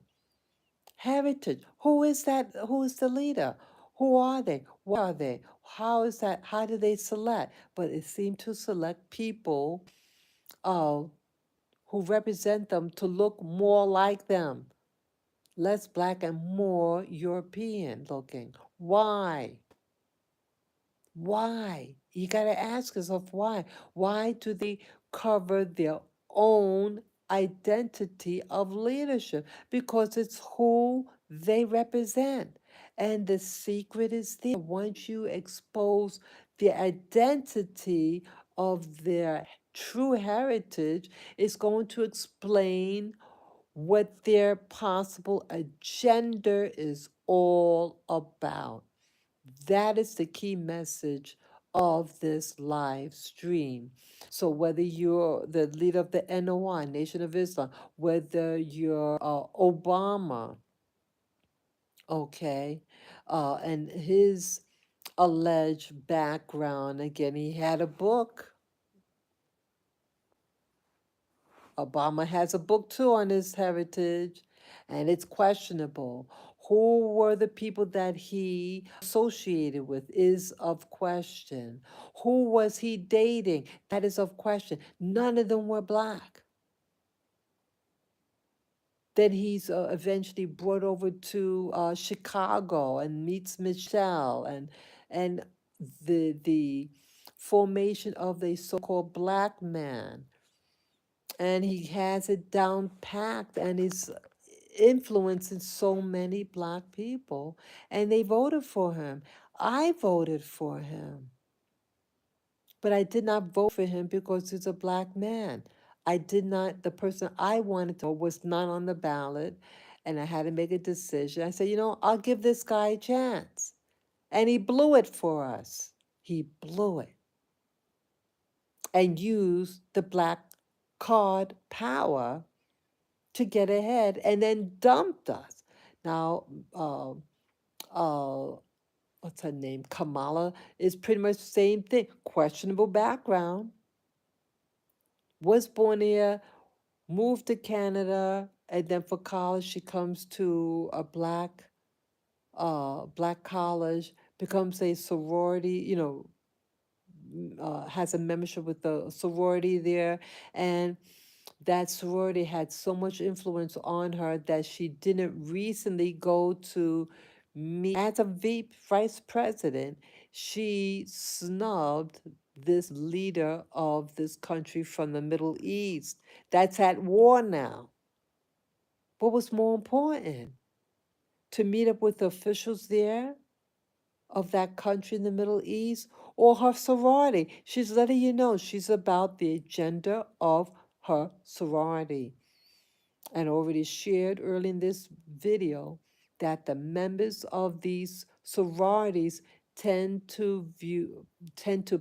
heritage. Who is that? Who is the leader? Who are they? What are they? How is that? How do they select? But it seemed to select people uh, who represent them to look more like them, less black and more European looking. Why? Why? You got to ask yourself why. Why do they cover their own identity of leadership? Because it's who they represent. And the secret is there. Once you expose the identity of their true heritage, it's going to explain what their possible agenda is all about. That is the key message of this live stream. So whether you're the leader of the NOI, Nation of Islam, whether you're Obama, okay, and his alleged background, again, he had a book. Obama has a book too on his heritage, and it's questionable. Who were the people that he associated with is of question. Who was he dating? That is of question. None of them were black. Then he's eventually brought over to Chicago and meets Michelle, and the formation of the so-called black man, and he has it down packed, and he's influencing so many black people, and they voted for him. I voted for him, but I did not vote for him because he's a black man. I did not, the person I wanted to was not on the ballot, and I had to make a decision. I said, I'll give this guy a chance. And he blew it for us. He blew it and used the black card power to get ahead and then dumped us. Now, uh, uh, what's her name? Kamala is pretty much the same thing. Questionable background, was born here, moved to Canada, and then for college she comes to a black college, becomes a sorority, has a membership with the sorority there, and that sorority had so much influence on her that she didn't recently go to meet as a vice president. She snubbed this leader of this country from the Middle East that's at war now. What was more important? To meet up with the officials there of that country in the Middle East, or her sorority? She's letting you know she's about the agenda of her sorority. And already shared early in this video that the members of these sororities tend to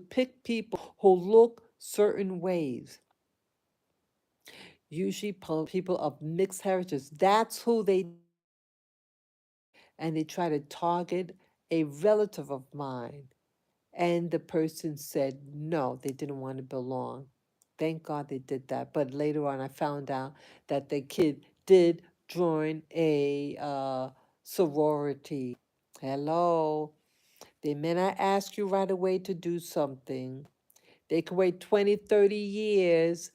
pick people who look certain ways, usually people of mixed heritage. That's who they, and they try to target a relative of mine. And the person said no, they didn't want to belong. Thank God they did that. But later on, I found out that the kid did join a sorority. Hello. They may not ask you right away to do something. They can wait 20, 30 years,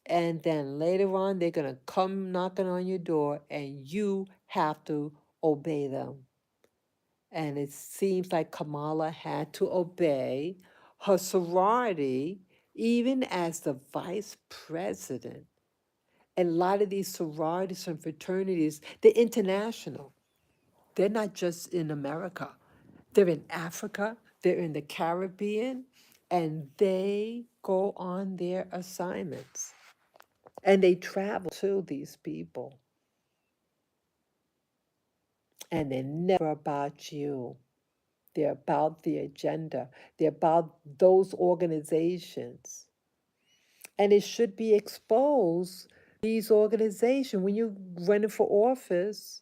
and then later on, they're going to come knocking on your door, and you have to obey them. And it seems like Kamala had to obey her sorority even as the vice president. And a lot of these sororities and fraternities, they're international. They're not just in America. They're in Africa, they're in the Caribbean, and they go on their assignments. And they travel to these people. And they're never about you. They're about the agenda. They're about those organizations. And it should be exposed, these organizations, when you're running for office.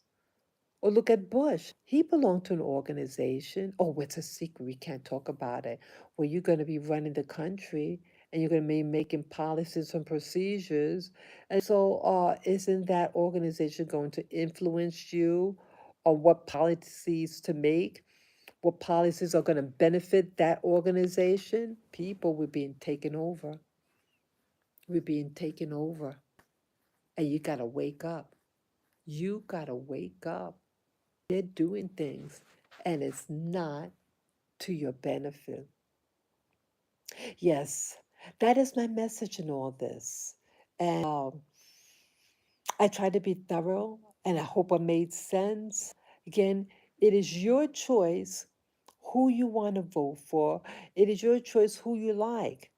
Or look at Bush. He belonged to an organization. Oh, it's a secret. We can't talk about it. Well, you're going to be running the country, and you're going to be making policies and procedures. And so, isn't that organization going to influence you on what policies to make? What policies are going to benefit that organization? People were being taken over. We're being taken over. And you got to wake up. You got to wake up. They're doing things, and it's not to your benefit. Yes, that is my message in all this. And I try to be thorough, and I hope I made sense. Again, it is your choice who you want to vote for, it is your choice who you like.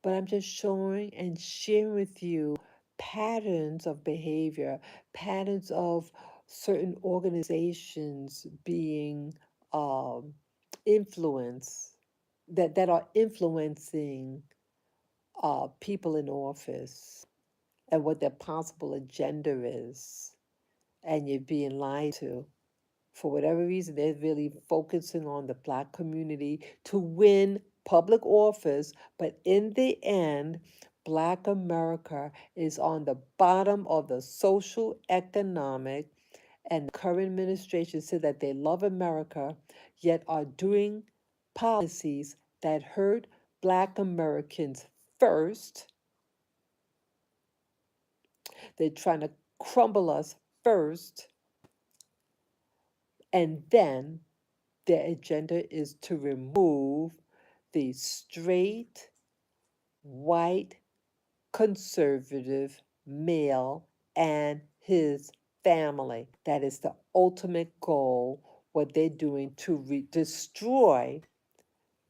But I'm just showing and sharing with you patterns of behavior, patterns of certain organizations being um, influenced, that are influencing people in office and what their possible agenda is, and you're being lied to. For whatever reason, they're really focusing on the Black community to win public office, but in the end, Black America is on the bottom of the social economic, and the current administration said that they love America, yet are doing policies that hurt Black Americans first. They're trying to crumble us first, and then their agenda is to remove the straight, white, conservative male and his family. That is the ultimate goal, what they're doing to destroy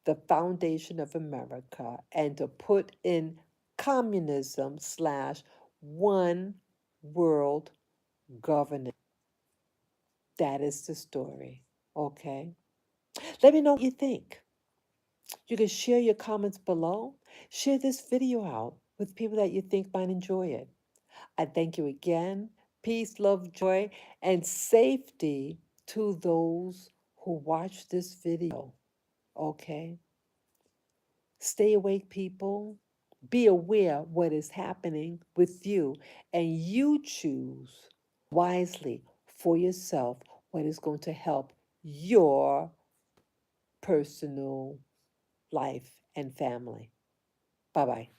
the foundation of America and to put in communism slash one world governance. That is the story. Okay. Let me know what you think. You can share your comments below. Share this video out with people that you think might enjoy it. I thank you again. Peace, love, joy, and safety to those who watch this video. Okay? Stay awake, people. Be aware what is happening with you, and you choose wisely for yourself what is going to help your personal life and family. Bye bye.